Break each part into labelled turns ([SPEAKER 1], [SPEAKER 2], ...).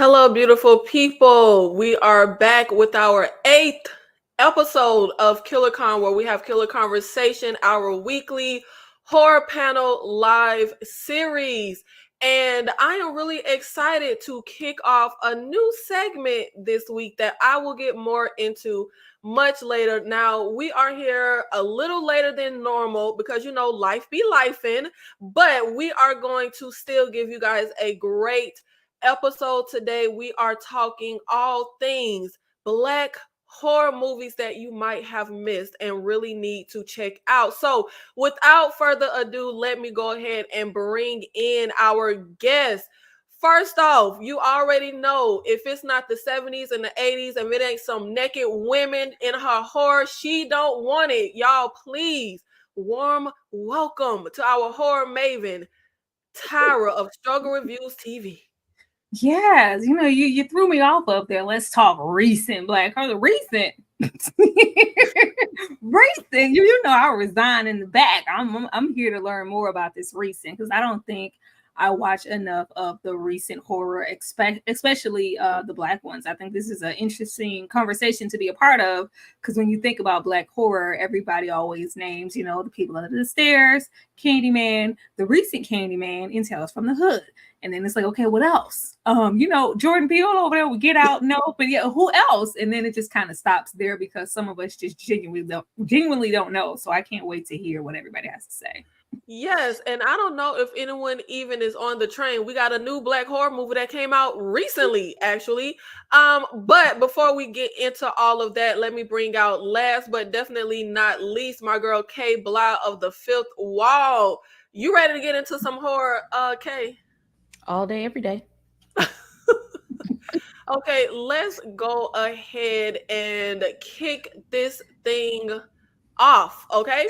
[SPEAKER 1] Hello, beautiful people. We are back with our eighth episode of Killer Con, where we have Killer Conversation, our weekly horror panel live series. And I am really excited to kick off a new segment this week that I will get more into much later. Now, we are here a little later than normal because, life be lifing, but we are going to still give you guys a great episode today. We are talking all things Black horror movies that you might have missed and really need to check out. So, without further ado, let me go ahead and bring in our guest. First off, you already know if it's not the 70s and the 80s and it ain't some naked women in her horror, she don't want it. Y'all, please, warm welcome to our horror maven, Tyra of Struggle Reviews TV.
[SPEAKER 2] Yes, you threw me off up there. Let's talk recent Black horror. Recent. Recent. You know I resign in the back. I'm here to learn more about this recent because I don't think I watch enough of the recent horror, especially the Black ones. I think this is an interesting conversation to be a part of because when you think about Black horror, everybody always names, the people under the stairs, Candyman, the recent Candyman, and Tales from the Hood. And then it's like, okay, what else? Jordan Peele over there would Get Out, no, but yeah, who else? And then it just kind of stops there because some of us just genuinely don't know. So I can't wait to hear what everybody has to say.
[SPEAKER 1] Yes, and I don't know if anyone even is on the train. We got a new Black horror movie that came out recently, actually. But before we get into all of that, let me bring out last but definitely not least my girl Kay Blau of The Fifth Wall. You ready to get into some horror, Kay?
[SPEAKER 3] All day, every day.
[SPEAKER 1] Okay, let's go ahead and kick this thing off, okay?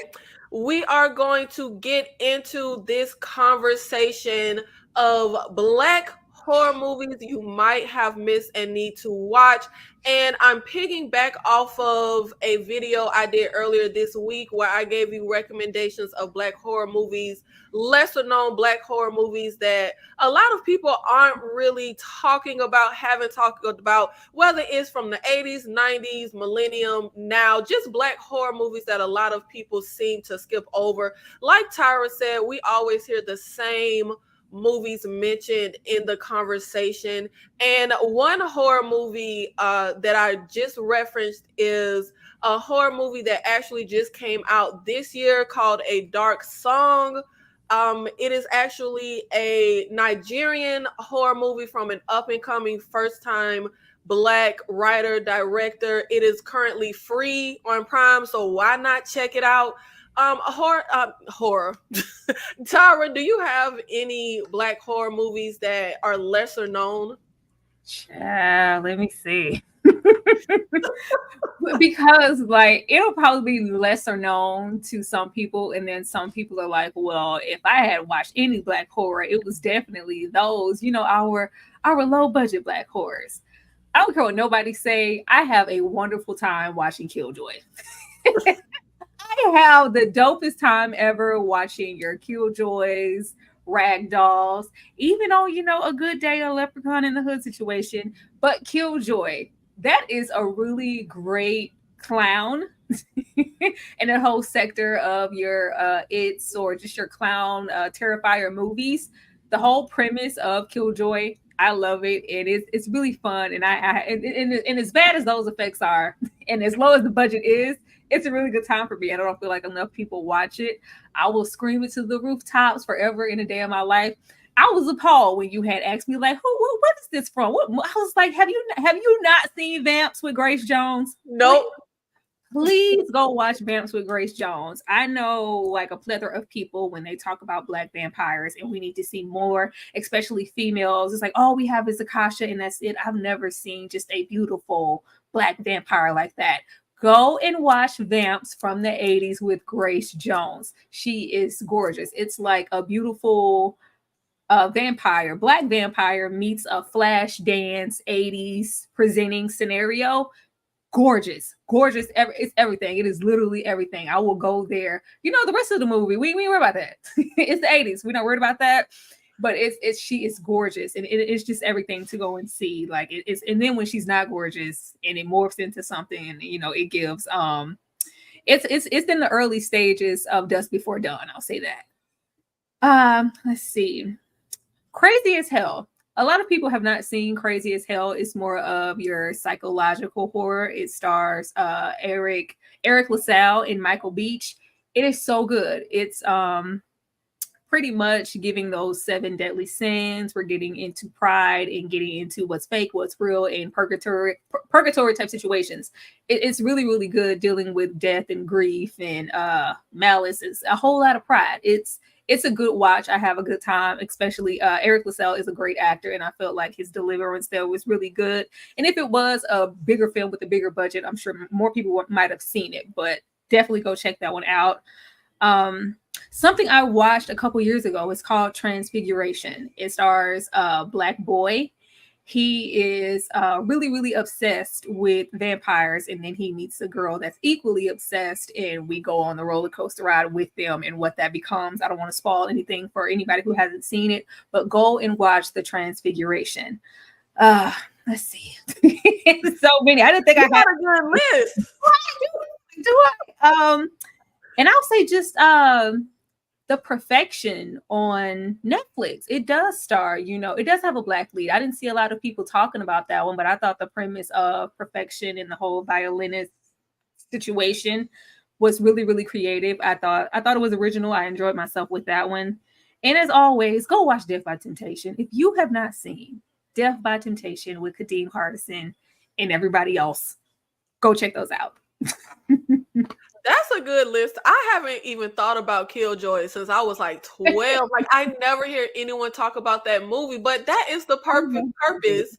[SPEAKER 1] We are going to get into this conversation of Black horror movies you might have missed and need to watch. And I'm picking back off of a video I did earlier this week where I gave you recommendations of Black horror movies, lesser known Black horror movies that a lot of people aren't really haven't talked about, whether it's from the 80s, 90s, millennium, now, just Black horror movies that a lot of people seem to skip over. Like Tyra said, we always hear the same movies mentioned in the conversation. And one horror movie that I just referenced is a horror movie that actually just came out this year called A Dark Song. It is actually a Nigerian horror movie from an up-and-coming first-time Black writer, director. It is currently free on Prime, so why not check it out? Horror. Tara, do you have any Black horror movies that are lesser known?
[SPEAKER 2] Let me see. Because it'll probably be lesser known to some people, and then some people are like, well, if I had watched any Black horror, it was definitely those, our low budget Black horrors. I don't care what nobody say. I have a wonderful time watching Killjoy. I have the dopest time ever watching your Killjoys, Ragdolls, even on, a good day, a Leprechaun in the Hood situation. But Killjoy, that is a really great clown in the whole sector of your It's or just your clown Terrifier movies. The whole premise of Killjoy, I love it, and it's really fun. And and as bad as those effects are, and as low as the budget is, it's a really good time for me. I don't feel like enough people watch it. I will scream it to the rooftops forever in a day of my life. I was appalled when you had asked me, like, what is this from? I was like, have you not seen Vamps with Grace Jones?
[SPEAKER 1] Nope.
[SPEAKER 2] Please go watch Vamps with Grace Jones. I know like a plethora of people when they talk about Black vampires and we need to see more, especially females. It's like, all we have is Akasha and that's it. I've never seen just a beautiful Black vampire like that. Go and watch Vamps from the 80s with Grace Jones. She is gorgeous. It's like a beautiful vampire, Black vampire meets a flash dance 80s presenting scenario. Gorgeous. It's everything. It is literally everything. I will go there. The rest of the movie, we ain't worried about that. It's the 80s. We're not worried about that. but she is gorgeous, and it's just everything to go and see. Like it's, and then when she's not gorgeous and it morphs into something, and it gives it's in the early stages of Dusk Before Dawn. I'll say that. Let's see. Crazy as Hell. A lot of people have not seen Crazy as Hell. It's more of your psychological horror. It stars Eric LaSalle and Michael Beach. It is so good. It's pretty much giving those 7 deadly sins. We're getting into pride and getting into what's fake, what's real, and purgatory type situations. It's really, really good dealing with death and grief and malice. It's a whole lot of pride. It's a good watch. I have a good time, especially Eric LaSalle is a great actor, and I felt like his deliverance there was really good. And if it was a bigger film with a bigger budget, I'm sure more people might have seen it, but definitely go check that one out. Something I watched a couple years ago is called Transfiguration. It stars a Black boy. He is really, really obsessed with vampires, and then he meets a girl that's equally obsessed, and we go on the roller coaster ride with them and what that becomes. I don't want to spoil anything for anybody who hasn't seen it, but go and watch The Transfiguration. Let's see. So many. I didn't think I had
[SPEAKER 1] a good list.
[SPEAKER 2] Do I? And I'll say just The Perfection on Netflix. It does star, it does have a Black lead. I didn't see a lot of people talking about that one, but I thought the premise of perfection and the whole violinist situation was really, really creative. I thought it was original. I enjoyed myself with that one. And as always, go watch Death by Temptation. If you have not seen Death by Temptation with Kadeem Hardison and everybody else, go check those out.
[SPEAKER 1] That's a good list. I haven't even thought about Killjoy since I was like 12. Like I never hear anyone talk about that movie, but that is the purpose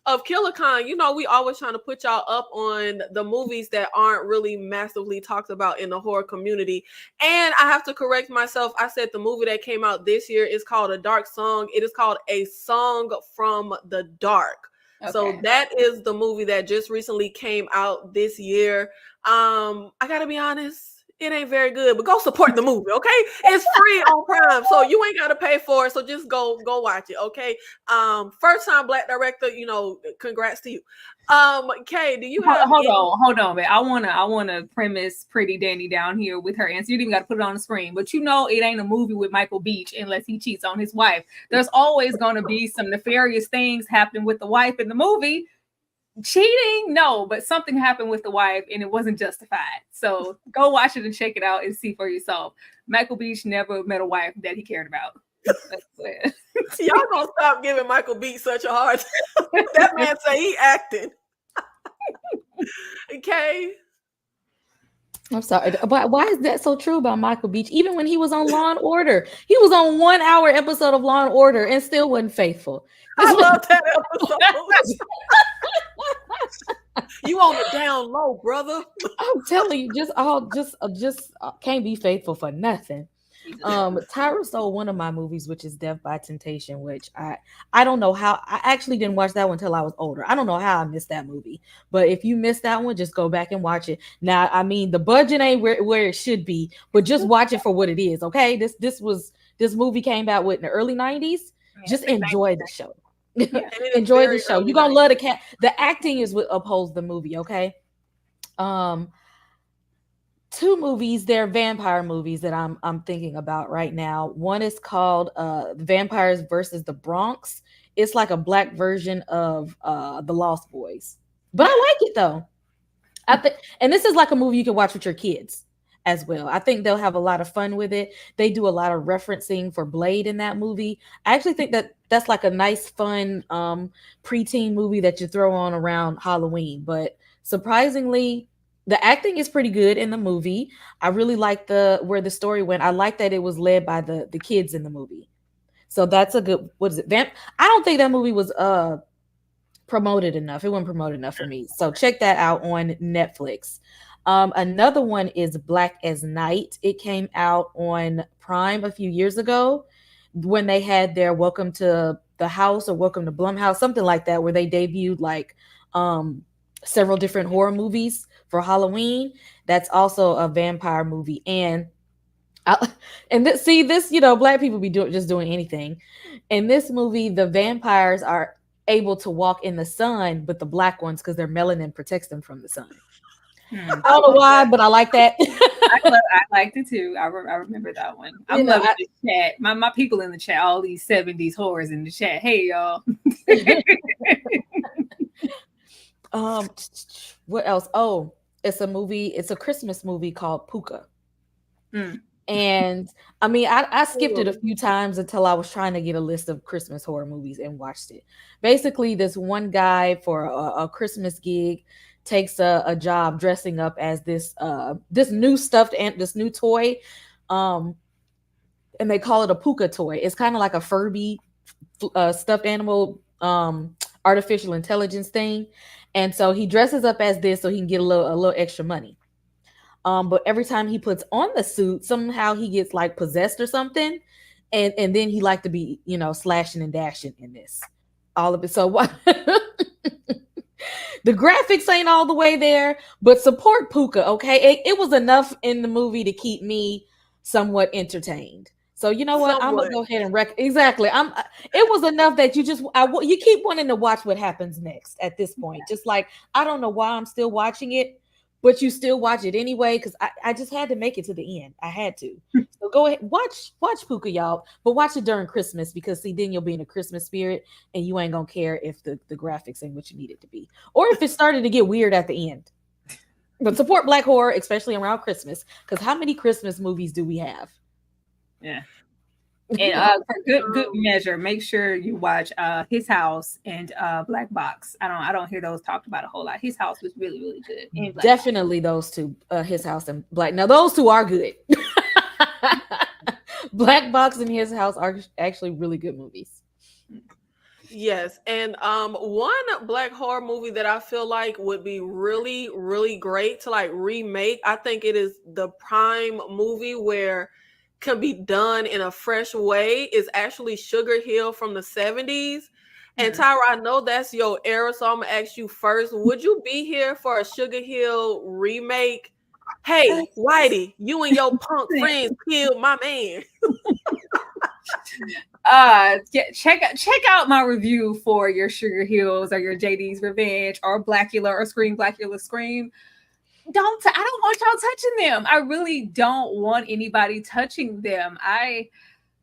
[SPEAKER 1] of KillerCon. We always trying to put y'all up on the movies that aren't really massively talked about in the horror community. And I have to correct myself. I said the movie that came out this year is called A Dark Song. It is called A Song from the Dark. Okay. So that is the movie that just recently came out this year. I gotta be honest, it ain't very good, but go support the movie, okay? It's free on Prime, so you ain't gotta pay for it. So just go watch it, okay? First time Black director, congrats to you. Kay, do you have
[SPEAKER 2] hold on, man. I wanna premise Pretty Danny down here with her answer. You didn't even gotta put it on the screen, but it ain't a movie with Michael Beach unless he cheats on his wife. There's always gonna be some nefarious things happening with the wife in the movie. Cheating, no, but something happened with the wife and it wasn't justified. So go watch it and check it out and see for yourself. Michael Beach never met a wife that he cared about.
[SPEAKER 1] Y'all gonna stop giving Michael Beach such a hard time. That man say he acting. Okay.
[SPEAKER 3] I'm sorry, but why is that so true about Michael Beach? Even when he was on Law and Order, he was on 1 hour episode of Law and Order and still wasn't faithful.
[SPEAKER 1] I love that episode. You on the down low, brother.
[SPEAKER 3] I'm telling you, just can't be faithful for nothing. Tyra stole one of my movies, which is Death by Temptation, which I don't know how. I actually didn't watch that one until I was older. I don't know how I missed that movie, but if you missed that one, just go back and watch it. Now, I mean, the budget ain't where it should be, but just watch it for what it is. Okay, this movie came out in the early 90s. Just enjoy the show. Yeah, enjoy the show. You're gonna love the cat. The acting is what upholds the movie. Okay. 2 movies, they're vampire movies that I'm thinking about right now. One is called Vampires versus the Bronx. It's like a Black version of The Lost Boys, but I like it though. I think, and this is like a movie you can watch with your kids as well. I think they'll have a lot of fun with it. They do a lot of referencing for Blade in that movie. I actually think that's like a nice, fun preteen movie that you throw on around Halloween. But surprisingly, the acting is pretty good in the movie. I really like where the story went. I like that it was led by the kids in the movie. So that's a good, what is it? I don't think that movie was promoted enough. It wasn't promoted enough for me. So check that out on Netflix. Another one is Black as Night. It came out on Prime a few years ago when they had their Welcome to the House or Welcome to Blumhouse, something like that, where they debuted like several different horror movies for Halloween. That's also a vampire movie. And I, and this, black people be doing anything. In this movie, the vampires are able to walk in the sun, but the black ones, because their melanin protects them from the sun.
[SPEAKER 2] Hmm.
[SPEAKER 3] I don't know why, but I like that.
[SPEAKER 2] I liked it too. I remember that one. I'm loving the chat. My people in the chat, all these 70s horrors in the chat. Hey y'all.
[SPEAKER 3] What else? Oh, it's a movie. It's a Christmas movie called Puka.
[SPEAKER 2] Mm.
[SPEAKER 3] And I mean, I skipped it a few times until I was trying to get a list of Christmas horror movies and watched it. Basically, this one guy for a Christmas gig takes a job dressing up as this new stuffed and this new toy, and they call it a Puka toy. It's kind of like a Furby stuffed animal, artificial intelligence thing. And so he dresses up as this so he can get a little extra money. But every time he puts on the suit, somehow he gets like possessed or something, and then he like to be, slashing and dashing in this, all of it. So what? The graphics ain't all the way there, but support Puka, okay? It was enough in the movie to keep me somewhat entertained. So you know what? I'm gonna go ahead and exactly. It was enough that you keep wanting to watch what happens next at this point. Just like I don't know why I'm still watching it, but you still watch it anyway because I just had to make it to the end. I had to. So go ahead, watch Puka, y'all, but watch it during Christmas because then you'll be in a Christmas spirit and you ain't gonna care if the graphics ain't what you need it to be, or if it started to get weird at the end. But support Black horror, especially around Christmas, because how many Christmas movies do we have?
[SPEAKER 2] Yeah. And for good measure, make sure you watch His House and Black Box. I don't hear those talked about a whole lot. His House was really, really good. And
[SPEAKER 3] Definitely those two, His House and Black. Now those two are good. Black Box and His House are actually really good movies.
[SPEAKER 1] Yes, and one Black horror movie that I feel like would be really, really great to like remake. I think it is the prime movie where can be done in a fresh way is actually Sugar Hill from the 70s. And Tyra, I know that's your era, so I'm gonna ask you first. Would you be here for a Sugar Hill remake? Hey, Whitey, you and your punk friends killed my man.
[SPEAKER 2] Check out my review for your Sugar Hills or your JD's Revenge or Blackula or Scream Blackula Scream. I don't want y'all touching them. I really don't want anybody touching them.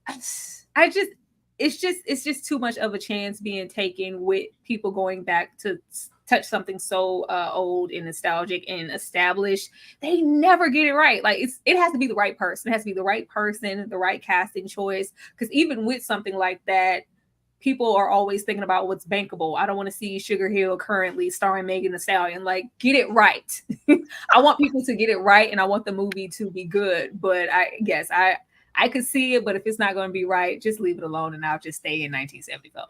[SPEAKER 2] It's just too much of a chance being taken with people going back to touch something so old and nostalgic and established. They never get it right. Like it has to be the right person. It has to be the right person, the right casting choice. Because even with something like that, people are always thinking about what's bankable. I don't want to see Sugar Hill currently starring Megan Thee Stallion. Like, get it right. I want people to get it right, and I want the movie to be good. But I could see it, but if it's not going to be right, just leave it alone, and I'll just stay in 1974.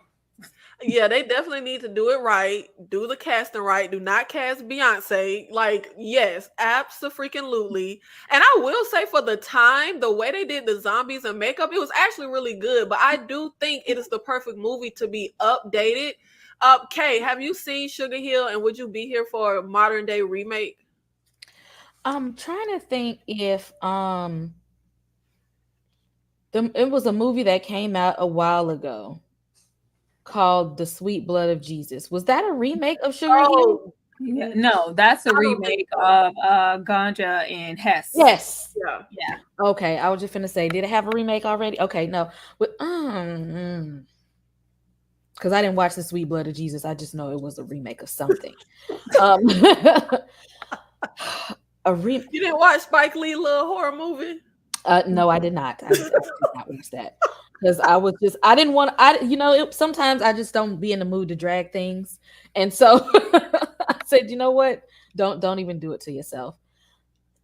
[SPEAKER 1] Yeah, they definitely need to do it right. Do the casting right. Do not cast Beyonce. Like, yes, absolutely. And I will say for the time, the way they did the zombies and makeup, it was actually really good. But I do think it is the perfect movie to be updated. Kay, have you seen Sugar Hill and would you be here for a modern day remake?
[SPEAKER 3] I'm trying to think if it was a movie that came out a while ago called The Sweet Blood of Jesus. Was that a remake of Sugar Hill?
[SPEAKER 2] Yeah, no, that's a remake of Ganja and Hess.
[SPEAKER 3] Yes.
[SPEAKER 1] Yeah.
[SPEAKER 3] Okay, I was just gonna say, did it have a remake already? Okay, no. But because I didn't watch The Sweet Blood of Jesus, I just know it was a remake of something.
[SPEAKER 2] You
[SPEAKER 1] didn't watch Spike Lee little horror movie?
[SPEAKER 3] No, I did not. I did not watch that because I didn't want. Sometimes I just don't be in the mood to drag things, and so I said, you know what? Don't even do it to yourself.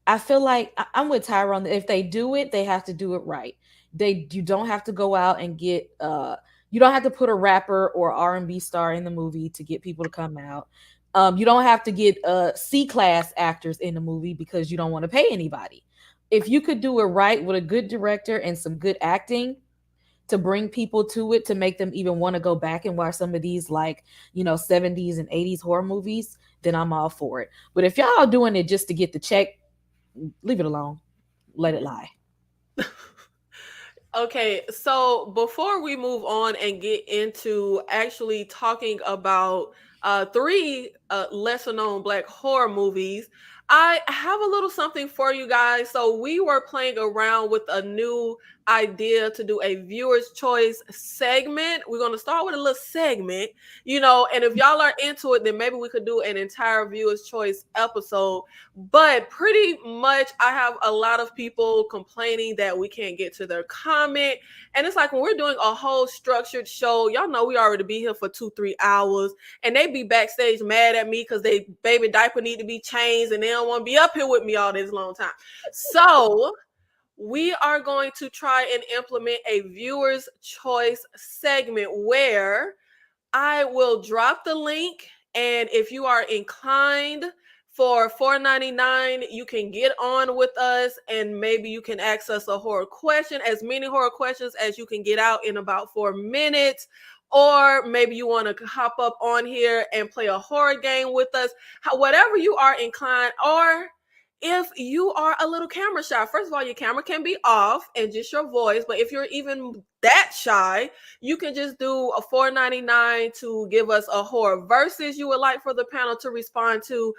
[SPEAKER 3] I feel like I'm with Tyrone. If they do it, they have to do it right. You don't have to go out and get you don't have to put a rapper or R&B star in the movie to get people to come out. You don't have to get C-class actors in the movie because you don't want to pay anybody. If you could do it right with a good director and some good acting to bring people to it, to make them even want to go back and watch some of these 70s and 80s horror movies, then I'm all for it. But if y'all are doing it just to get the check, leave it alone. Let it lie.
[SPEAKER 1] Okay, so before we move on and get into actually talking about three lesser known Black horror movies, I have a little something for you guys. So we were playing around with a new idea to do a viewer's choice segment. We're going to start with a little segment, and if y'all are into it, then maybe we could do an entire viewer's choice episode. But pretty much, I have a lot of people complaining that we can't get to their comment. And it's like when we're doing a whole structured show, y'all know we already be here for 2-3 hours, and they be backstage mad at me because they baby diaper need to be changed and they don't want to be up here with me all this long time. So we are going to try and implement a viewer's choice segment where I will drop the link, and if you are inclined for $4.99, you can get on with us, and maybe you can ask us a horror question, as many horror questions as you can get out in about 4 minutes. Or maybe you want to hop up on here and play a horror game with us. Whatever you are inclined, or if you are a little camera shy, first of all, your camera can be off and just your voice. But if you're even that shy, you can just do a $4.99 to give us a horror versus you would like for the panel to respond to.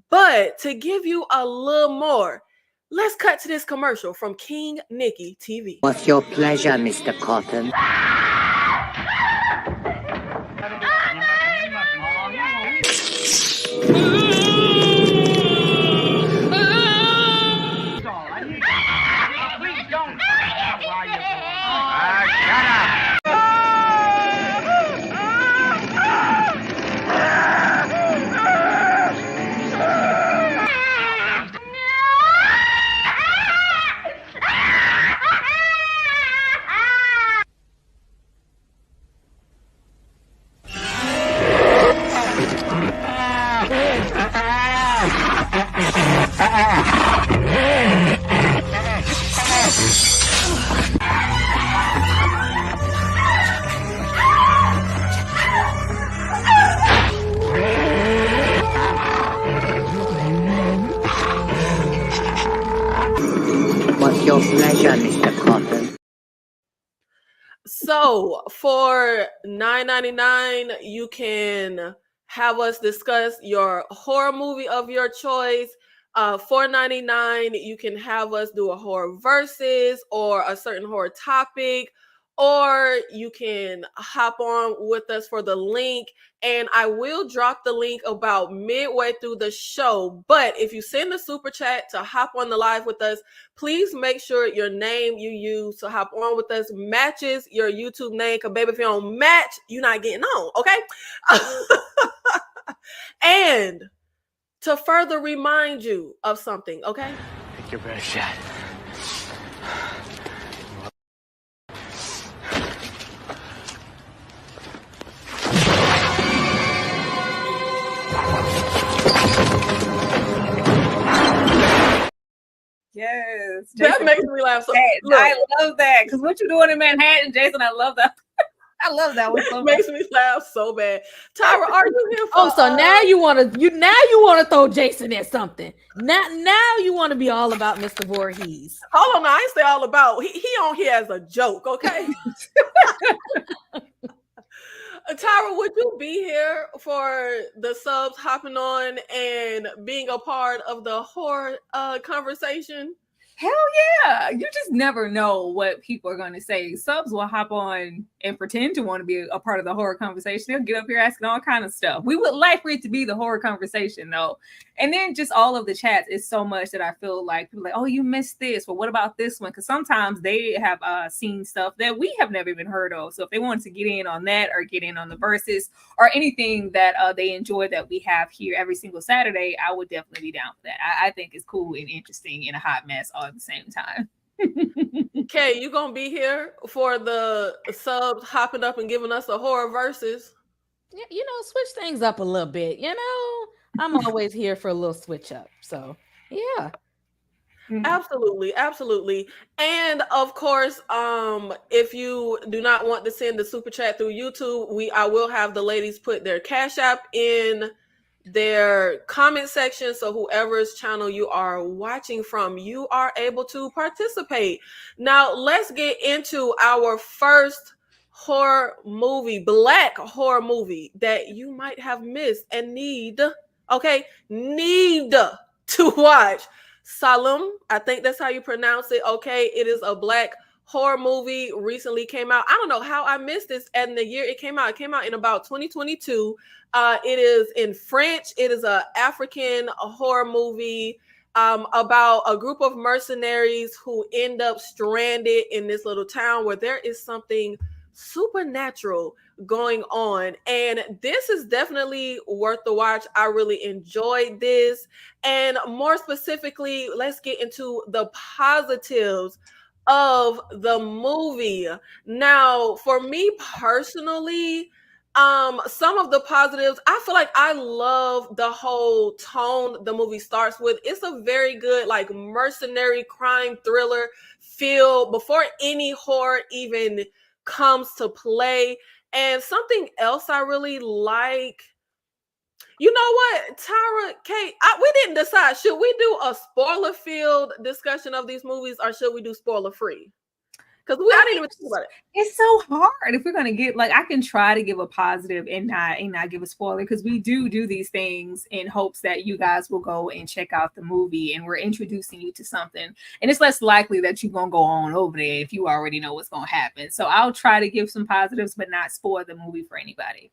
[SPEAKER 1] But to give you a little more, let's cut to this commercial from King Nikki TV.
[SPEAKER 4] What's your pleasure, Mr. Cotton? What's your pleasure, Mr. Cotton?
[SPEAKER 1] So for $9.99, you can have us discuss your horror movie of your choice. $4.99, you can have us do a horror versus or a certain horror topic, or you can hop on with us for the link. And I will drop the link about midway through the show. But if you send a super chat to hop on the live with us, please make sure your name you use to hop on with us matches your YouTube name. Because baby, if you don't match, you're not getting on, okay? And to further remind you of something, okay?
[SPEAKER 5] Take your best shot.
[SPEAKER 2] Yes,
[SPEAKER 1] That
[SPEAKER 2] Jason,
[SPEAKER 1] makes me laugh. So,
[SPEAKER 2] I love that because what you're doing in Manhattan, Jason, I love that. I love that one so much.
[SPEAKER 1] makes me laugh so bad. Tyra, are you here for?
[SPEAKER 3] Oh, so now you want to throw Jason at something. Now you want to be all about Mr. Voorhees.
[SPEAKER 1] Hold on, I ain't say all about. He on here as a joke, okay? Tyra, would you be here for the subs hopping on and being a part of the horror conversation?
[SPEAKER 2] Hell yeah. You just never know what people are going to say. Subs will hop on and pretend to want to be a part of the horror conversation. They'll get up here asking all kind of stuff. We would like for it to be the horror conversation though. And then just all of the chats is so much that I feel like people are like, oh, you missed this. Well, what about this one? Because sometimes they have seen stuff that we have never even heard of. So if they wanted to get in on that or get in on the verses or anything that they enjoy that we have here every single Saturday, I would definitely be down for that. I think it's cool and interesting and a hot mess all at the same time.
[SPEAKER 1] Okay, you gonna be here for the subs hopping up and giving us a horror versus?
[SPEAKER 3] Yeah, switch things up a little bit. I'm always here for a little switch up. So yeah.
[SPEAKER 1] Absolutely. And of course, if you do not want to send the super chat through YouTube, I will have the ladies put their Cash App in their comment section. So whoever's channel you are watching from, you are able to participate. Now let's get into our first horror movie, black horror movie that you might have missed and need to watch. Salem, I think that's how you pronounce it. Okay, it is a black horror movie, recently came out. I don't know how I missed this and the year it came out. It came out in about 2022. It is in French. It is a African horror movie about a group of mercenaries who end up stranded in this little town where there is something supernatural going on, and this is definitely worth the watch. I really enjoyed this, and more specifically, let's get into the positives of the movie. Now, for me personally, some of the positives, I feel like I love the whole tone the movie starts with. It's a very good like mercenary crime thriller feel before any horror even comes to play. And something else I really like, you know what, Tyra, Kate, we didn't decide, should we do a spoiler filled discussion of these movies or should we do spoiler free? Because I didn't even think about it.
[SPEAKER 2] It's so hard if we're gonna get like, I can try to give a positive and not give a spoiler, because we do these things in hopes that you guys will go and check out the movie, and we're introducing you to something, and it's less likely that you're gonna go on over there if you already know what's gonna happen. So I'll try to give some positives but not spoil the movie for anybody.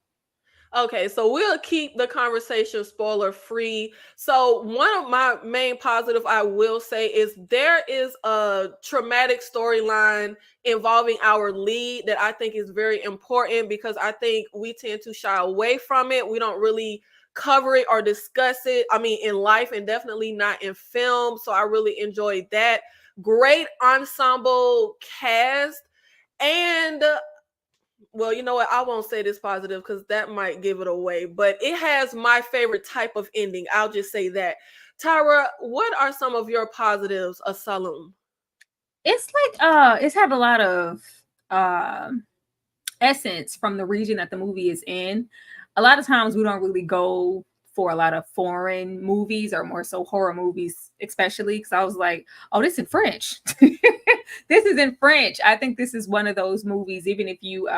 [SPEAKER 1] Okay, so we'll keep the conversation spoiler free. So one of my main positive I will say is there is a traumatic storyline involving our lead that I think is very important, because I think we tend to shy away from it. We don't really cover it or discuss it. I mean, in life, and definitely not in film. So I really enjoyed that. Great ensemble cast. And well, you know what? I won't say this positive because that might give it away, but it has my favorite type of ending. I'll just say that. Tyra, what are some of your positives of Salem?
[SPEAKER 2] It's like it's had a lot of essence from the region that the movie is in. A lot of times we don't really go for a lot of foreign movies, or more so horror movies, especially because I was like, oh, this is in French. This is in French. I think this is one of those movies, even if you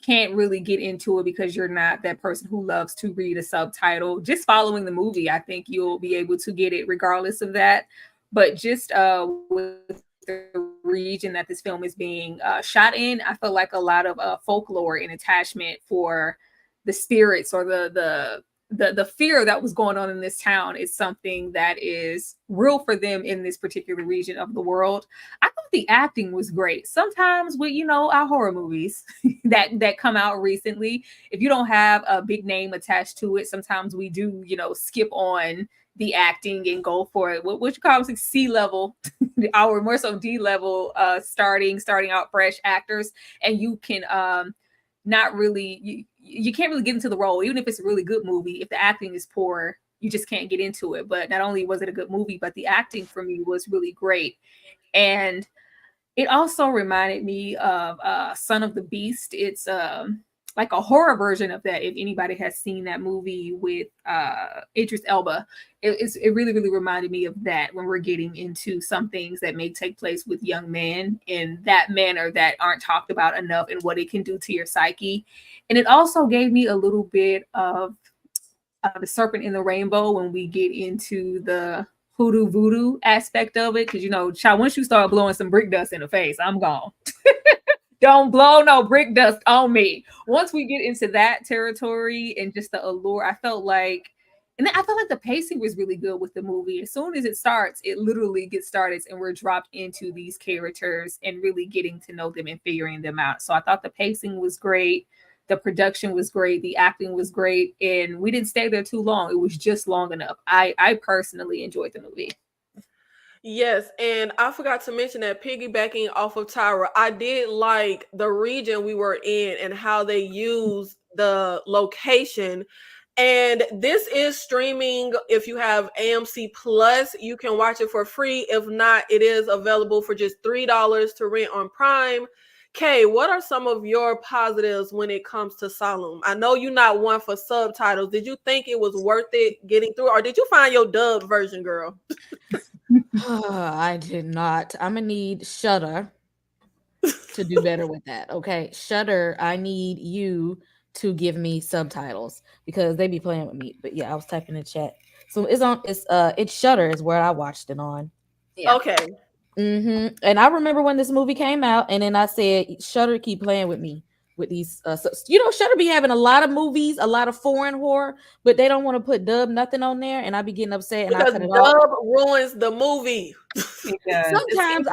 [SPEAKER 2] can't really get into it because you're not that person who loves to read a subtitle, just following the movie, I think you'll be able to get it regardless of that. But just with the region that this film is being shot in, I feel like a lot of folklore and attachment for the spirits or the fear that was going on in this town is something that is real for them in this particular region of the world. I thought the acting was great. Sometimes with, our horror movies that come out recently, if you don't have a big name attached to it, sometimes we do, skip on the acting and go for it. What you call it, C level, our more so D level, starting out fresh actors, and you can not really you can't really get into the role, even if it's a really good movie. If the acting is poor, you just can't get into it. But not only was it a good movie, but the acting for me was really great. And it also reminded me of Son of the Beast. It's like a horror version of that. If anybody has seen that movie with Idris Elba, it really, really reminded me of that, when we're getting into some things that may take place with young men in that manner that aren't talked about enough, and what it can do to your psyche. And it also gave me a little bit of The Serpent in the Rainbow when we get into the hoodoo voodoo aspect of it. Because, child, once you start blowing some brick dust in the face, I'm gone. Don't blow no brick dust on me. Once we get into that territory and just the allure, I felt like the pacing was really good with the movie. As soon as it starts, it literally gets started and we're dropped into these characters and really getting to know them and figuring them out. So I thought the pacing was great. The production was great. The acting was great. And we didn't stay there too long. It was just long enough. I personally enjoyed the movie.
[SPEAKER 1] Yes, and I forgot to mention that, piggybacking off of Tyra, I did like the region we were in and how they used the location. And this is streaming. If you have AMC Plus, you can watch it for free. If not, it is available for just $3 to rent on Prime. Kay, what are some of your positives when it comes to Solemn? I know you're not one for subtitles. Did you think it was worth it getting through, or did you find your dubbed version, girl?
[SPEAKER 3] I did not. I'm gonna need Shutter to do better with that. Okay, Shutter, I need you to give me subtitles because they be playing with me. But yeah, I was typing in chat. So it's Shutter is where I watched it on.
[SPEAKER 2] Yeah.
[SPEAKER 1] Okay.
[SPEAKER 3] And I remember when this movie came out, and then I said, Shutter keep playing with me with these. Shutter be having a lot of movies, a lot of foreign horror, but they don't want to put dub nothing on there, and I be getting upset, and I
[SPEAKER 1] Because
[SPEAKER 3] cut it off.
[SPEAKER 1] dub ruins the movie.
[SPEAKER 2] It does.
[SPEAKER 3] Sometimes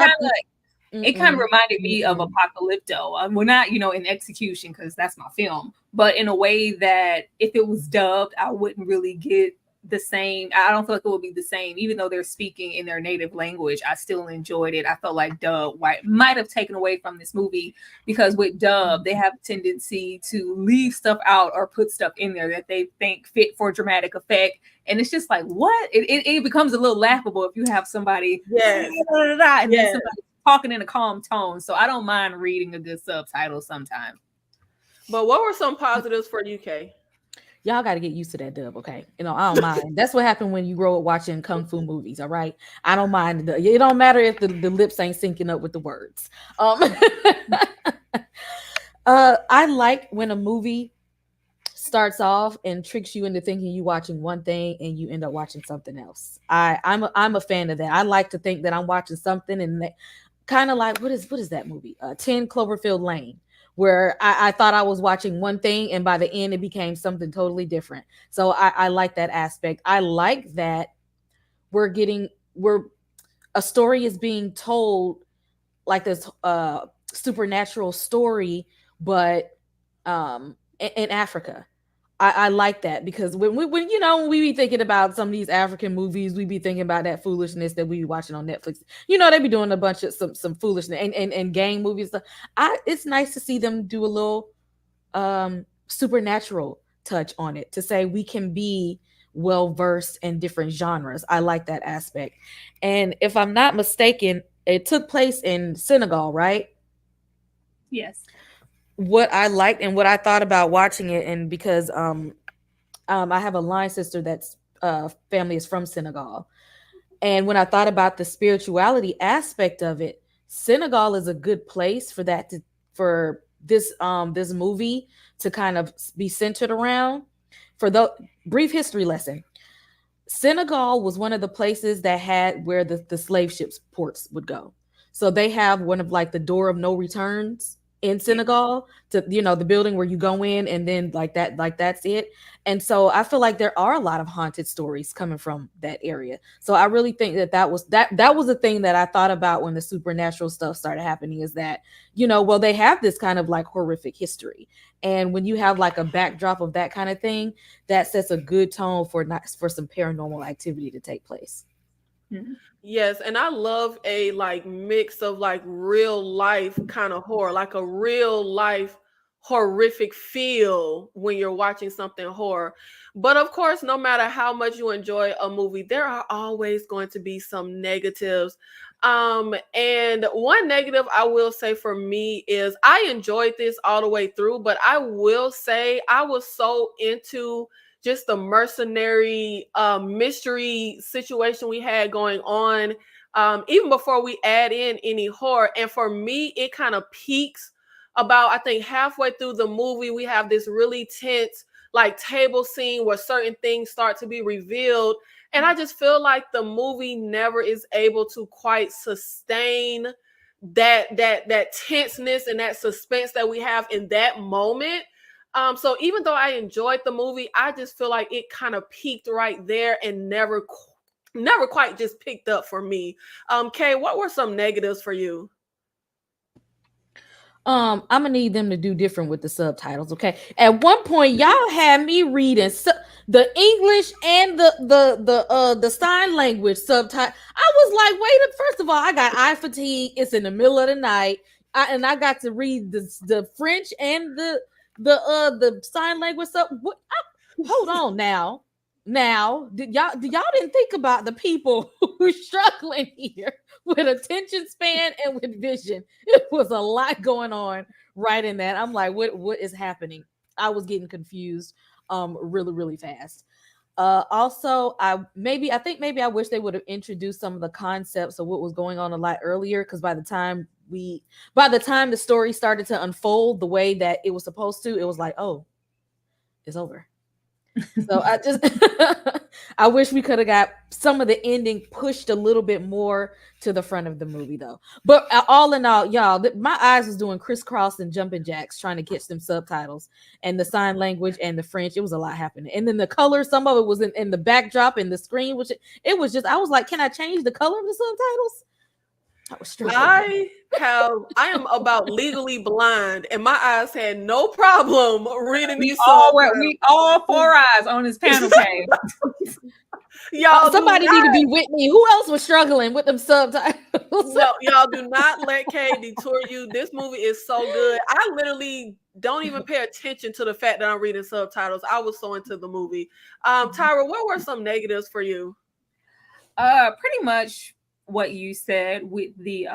[SPEAKER 2] It kind of reminded me of
[SPEAKER 3] Mm-mm.
[SPEAKER 2] Apocalypto. Well, not in execution because that's my film, but in a way that if it was dubbed, I wouldn't really get the same. I don't feel like it would be the same, even though they're speaking in their native language. I still enjoyed it. I felt like dub might have taken away from this movie because with dub, they have a tendency to leave stuff out or put stuff in there that they think fit for dramatic effect. And it's just like, what? It becomes a little laughable if you have somebody
[SPEAKER 1] Yes.
[SPEAKER 2] and then
[SPEAKER 1] Yes.
[SPEAKER 2] somebody talking in a calm tone. So I don't mind reading a good subtitle sometimes.
[SPEAKER 1] But what were some positives for UK?
[SPEAKER 3] Y'all got to get used to that dub, okay? I don't mind. That's what happened when you grow up watching kung fu movies, all right? I don't mind. It don't matter if the lips ain't syncing up with the words. I like when a movie starts off and tricks you into thinking you watching one thing and you end up watching something else. I'm a fan of that. I like to think that I'm watching something and kind of like what is that movie? 10 Cloverfield Lane, where I thought I was watching one thing and by the end it became something totally different. So I like that aspect. I like that a story is being told like this supernatural story, but in Africa. I like that because when we be thinking about some of these African movies, we be thinking about that foolishness that we be watching on Netflix. They be doing a bunch of some foolishness and gang movies stuff. It's nice to see them do a little supernatural touch on it to say we can be well versed in different genres. I like that aspect. And if I'm not mistaken, it took place in Senegal, right?
[SPEAKER 2] Yes.
[SPEAKER 3] What I liked and what I thought about watching it, and because I have a line sister that's family is from Senegal, and when I thought about the spirituality aspect of it, Senegal is a good place for this movie to kind of be centered around. For the brief history lesson, Senegal was one of the places that had where the slave ships ports would go. So they have one of like the door of no returns in Senegal to the building where you go in and then that's it. And so I feel like there are a lot of haunted stories coming from that area. So I really think that was the thing that I thought about when the supernatural stuff started happening, is that they have this kind of like horrific history, and when you have like a backdrop of that kind of thing, that sets a good tone for some paranormal activity to take place.
[SPEAKER 2] Mm-hmm.
[SPEAKER 1] Yes, and I love a like mix of like real life kind of horror, like a real life horrific feel when you're watching something horror. But of course, no matter how much you enjoy a movie, there are always going to be some negatives. And one negative I will say for me is I enjoyed this all the way through, but I will say I was so into just the mercenary mystery situation we had going on, even before we add in any horror. And for me, it kind of peaks about, I think, halfway through the movie. We have this really tense like table scene where certain things start to be revealed. And I just feel like the movie never is able to quite sustain that tenseness and that suspense that we have in that moment. So even though I enjoyed the movie, I just feel like it kind of peaked right there and never quite just picked up for me. Kay, what were some negatives for you?
[SPEAKER 3] I'm gonna need them to do different with the subtitles. Okay. At one point, y'all had me reading the English and the sign language subtitle. I was like, wait. First of all, I got eye fatigue. It's in the middle of the night, and I got to read the French and the sign language stuff. Hold on now. Now, y'all didn't think about the people who's struggling here with attention span and with vision? It was a lot going on right in that. I'm like, what is happening? I was getting confused really, really fast. Also, I think maybe I wish they would have introduced some of the concepts of what was going on a lot earlier, because by the time the story started to unfold the way that it was supposed to, it was like, oh, it's over. So I wish we could have got some of the ending pushed a little bit more to the front of the movie, though. But all in all, y'all, my eyes was doing crisscross and jumping jacks trying to catch them subtitles and the sign language and the French. It was a lot happening, and then the color, some of it was in the backdrop and the screen, which it was just, I was like, can I change the color of the subtitles? I was struggling.
[SPEAKER 1] I am about legally blind, and my eyes had no problem reading these
[SPEAKER 2] We all 4 eyes on this panel page.
[SPEAKER 1] Y'all,
[SPEAKER 3] somebody need to be with me. Who else was struggling with them subtitles?
[SPEAKER 1] No, y'all do not let Kay detour you. This movie is so good. I literally don't even pay attention to the fact that I'm reading subtitles. I was so into the movie. Tyra, what were some negatives for you?
[SPEAKER 2] Pretty much what you said with the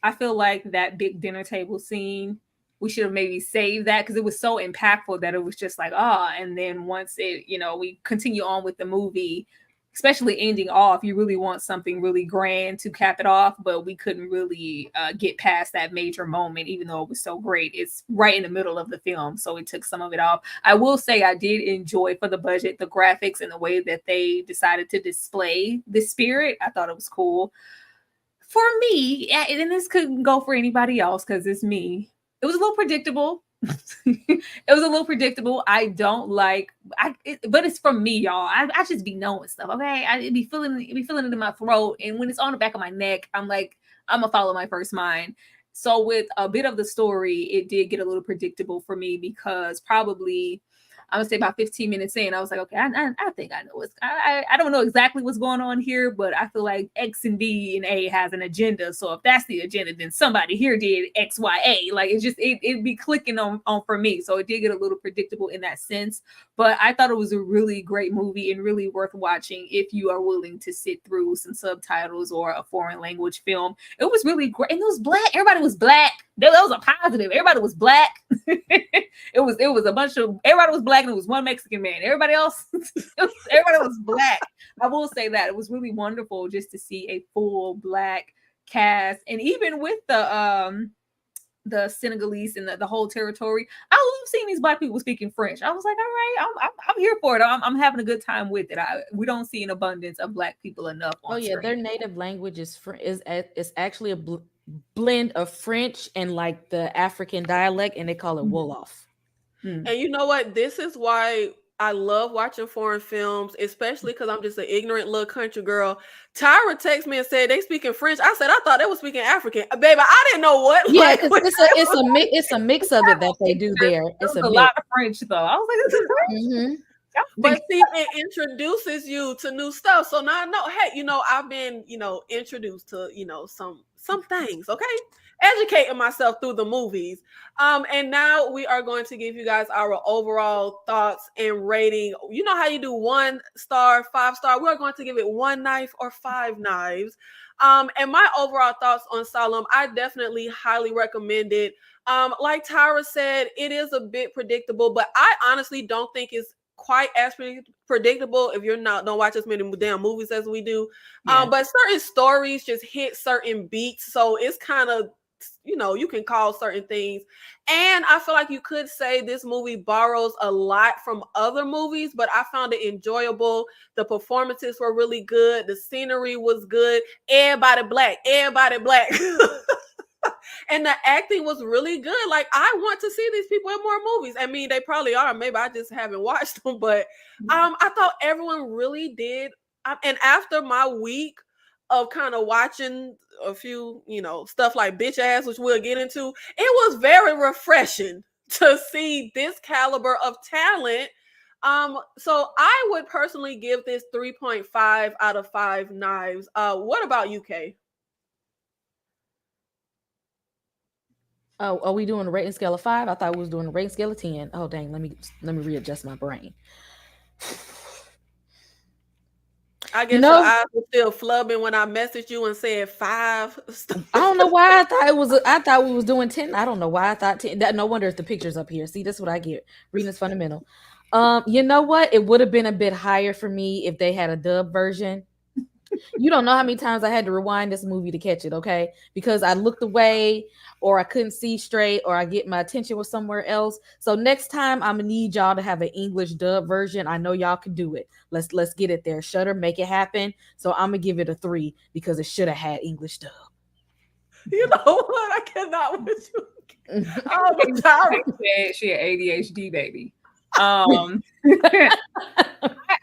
[SPEAKER 2] I feel like that big dinner table scene, we should have maybe saved that, because it was so impactful that it was just like, and then once it, we continue on with the movie, especially ending off, you really want something really grand to cap it off, but we couldn't really get past that major moment, even though it was so great. It's right in the middle of the film, so it took some of it off. I will say I did enjoy, for the budget, the graphics and the way that they decided to display the spirit. I thought it was cool. For me, and this couldn't go for anybody else because it's me, it was a little predictable. It was a little predictable. I don't like, but it's from me, y'all. I just be knowing stuff, okay? It be feeling it in my throat, and when it's on the back of my neck, I'm like, I'm gonna follow my first mind. So with a bit of the story, it did get a little predictable for me, because probably, I'm gonna say about 15 minutes in, I was like, okay, I think I know what's, I don't know exactly what's going on here, but I feel like X and B and A has an agenda. So if that's the agenda, then somebody here did X, Y, A. Like, it's just, it'd be clicking on for me. So it did get a little predictable in that sense. But I thought it was a really great movie and really worth watching if you are willing to sit through some subtitles or a foreign language film. It was really great. And it was black. Everybody was black. That was a positive. Everybody was black. It was a bunch of, everybody was black, and it was one Mexican man. Everybody else, everybody was black. I will say that it was really wonderful just to see a full black cast, and even with the Senegalese and the whole territory, I love seeing these black people speaking French. I was like, all right, I'm here for it. I'm having a good time with it. We don't see an abundance of black people enough on screen.
[SPEAKER 3] Their native language is actually a blend of French and like the African dialect, and they call it Wolof.
[SPEAKER 1] And you know what? This is why I love watching foreign films, especially because I'm just an ignorant little country girl. Tyra texted me and said they speaking French. I said, I thought they were speaking African. Baby, I didn't know what.
[SPEAKER 3] Yeah, it's a mix of it that they do there. It's a
[SPEAKER 2] lot of French, though. I was like, this is French.
[SPEAKER 3] Mm-hmm.
[SPEAKER 1] But see, it introduces you to new stuff. So now I know, hey, I've been, introduced to, some things, okay? Educating myself through the movies. And now we are going to give you guys our overall thoughts and rating. You know how you do 1 star, 5 star? We're going to give it 1 knife or 5 knives. And my overall thoughts on Salem, I definitely highly recommend it. Like Tyra said, it is a bit predictable, but I honestly don't think it's quite as predictable if you're don't watch as many damn movies as we do. Yeah. But certain stories just hit certain beats, so it's kind of, you can call certain things. And I feel like you could say this movie borrows a lot from other movies, but I found it enjoyable. The performances were really good. The scenery was good. Everybody black. And the acting was really good. Like, I want to see these people in more movies. I mean, they probably are. Maybe I just haven't watched them. But I thought everyone really did. And after my week of kind of watching a few, stuff like Bitch Ass, which we'll get into, it was very refreshing to see this caliber of talent. So I would personally give this 3.5 out of 5 knives. What about you, Kay?
[SPEAKER 3] Oh, are we doing a rating scale of 5? I thought we was doing a rating scale of 10. Oh, dang. Let me readjust my brain.
[SPEAKER 1] I guess
[SPEAKER 3] You
[SPEAKER 1] your
[SPEAKER 3] know,
[SPEAKER 1] eyes were still flubbing when I messaged you and said 5.
[SPEAKER 3] I don't know why I thought it was. I thought we was doing 10. I don't know why I thought 10. That no wonder if the pictures up here. See, that's what I get. Reading is fundamental. You know what? It would have been a bit higher for me if they had a dub version. You don't know how many times I had to rewind this movie to catch it, okay? Because I looked away or I couldn't see straight or I get my attention was somewhere else. So next time I'm gonna need y'all to have an English dub version. I know y'all can do it. Let's get it there. Shutter, make it happen. So I'm gonna give it a 3 because it should have had English dub.
[SPEAKER 1] You know what? I cannot with you. Oh, the time.
[SPEAKER 2] She an ADHD baby.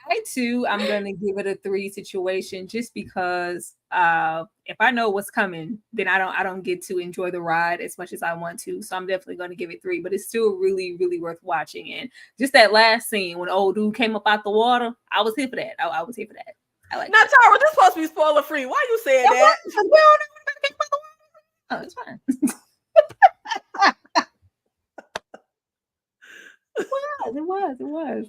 [SPEAKER 2] I too, I'm gonna give it a 3 situation just because if I know what's coming, then I don't get to enjoy the ride as much as I want to. So I'm definitely gonna give it 3, but it's still really, really worth watching. And just that last scene when old dude came up out the water, I was here for that. I was here for that. I like
[SPEAKER 1] Now,
[SPEAKER 2] that.
[SPEAKER 1] Tara, this supposed to be spoiler free. Why you saying that?
[SPEAKER 2] Oh, it's fine. It was.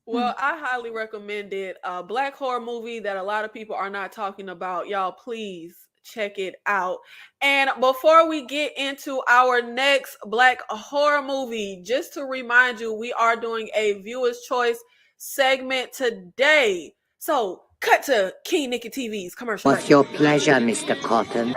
[SPEAKER 1] Well, I highly recommend it. A black horror movie that a lot of people are not talking about. Y'all, please check it out. And before we get into our next black horror movie, just to remind you, we are doing a viewer's choice segment today. So cut to King Nikki TV's commercial.
[SPEAKER 4] What's your pleasure, Mr. Cotton?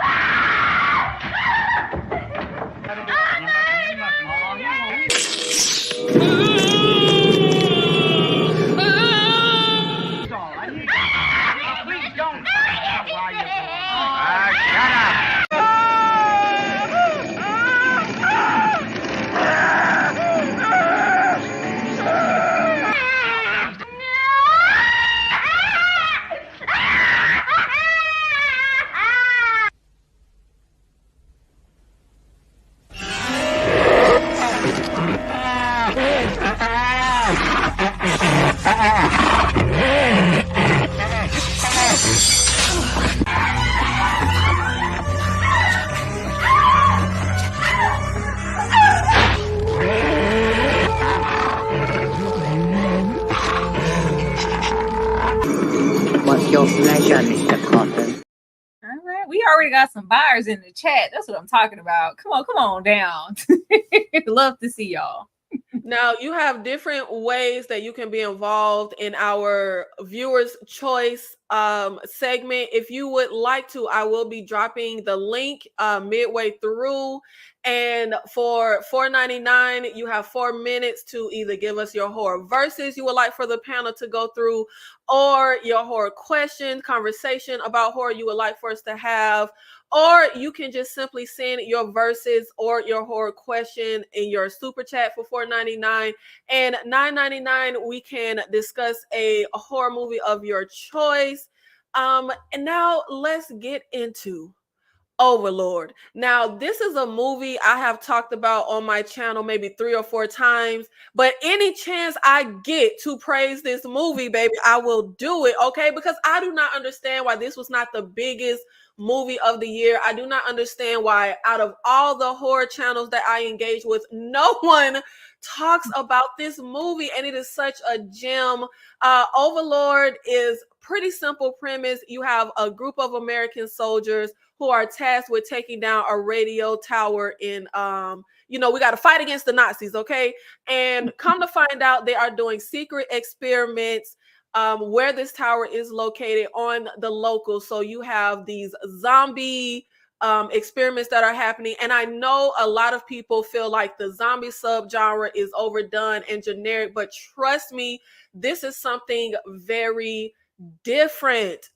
[SPEAKER 4] What's your pleasure, Mr. Cotton?
[SPEAKER 2] All right, we already got some buyers in the chat. That's what I'm talking about. Come on down. Love to see y'all.
[SPEAKER 1] Now, you have different ways that you can be involved in our viewers' choice segment. If you would like to, I will be dropping the link midway through. And for $4.99, you have 4 minutes to either give us your horror verses you would like for the panel to go through, or your horror question, conversation about horror you would like for us to have. Or you can just simply send your verses or your horror question in your super chat for $4.99. And $9.99, we can discuss a horror movie of your choice. And now let's get into Overlord. Now, this is a movie I have talked about on my channel maybe 3 or 4 times, but any chance I get to praise this movie, baby, I will do it, okay? Because I do not understand why this was not the biggest movie of the year. I do not understand why out of all the horror channels that I engage with, no one talks about this movie, and it is such a gem. Overlord is pretty simple premise. You have a group of American soldiers who are tasked with taking down a radio tower in, we got to fight against the Nazis, okay? And come to find out, they are doing secret experiments where this tower is located on the local. So you have these zombie experiments that are happening. And I know a lot of people feel like the zombie subgenre is overdone and generic, but trust me, this is something very different.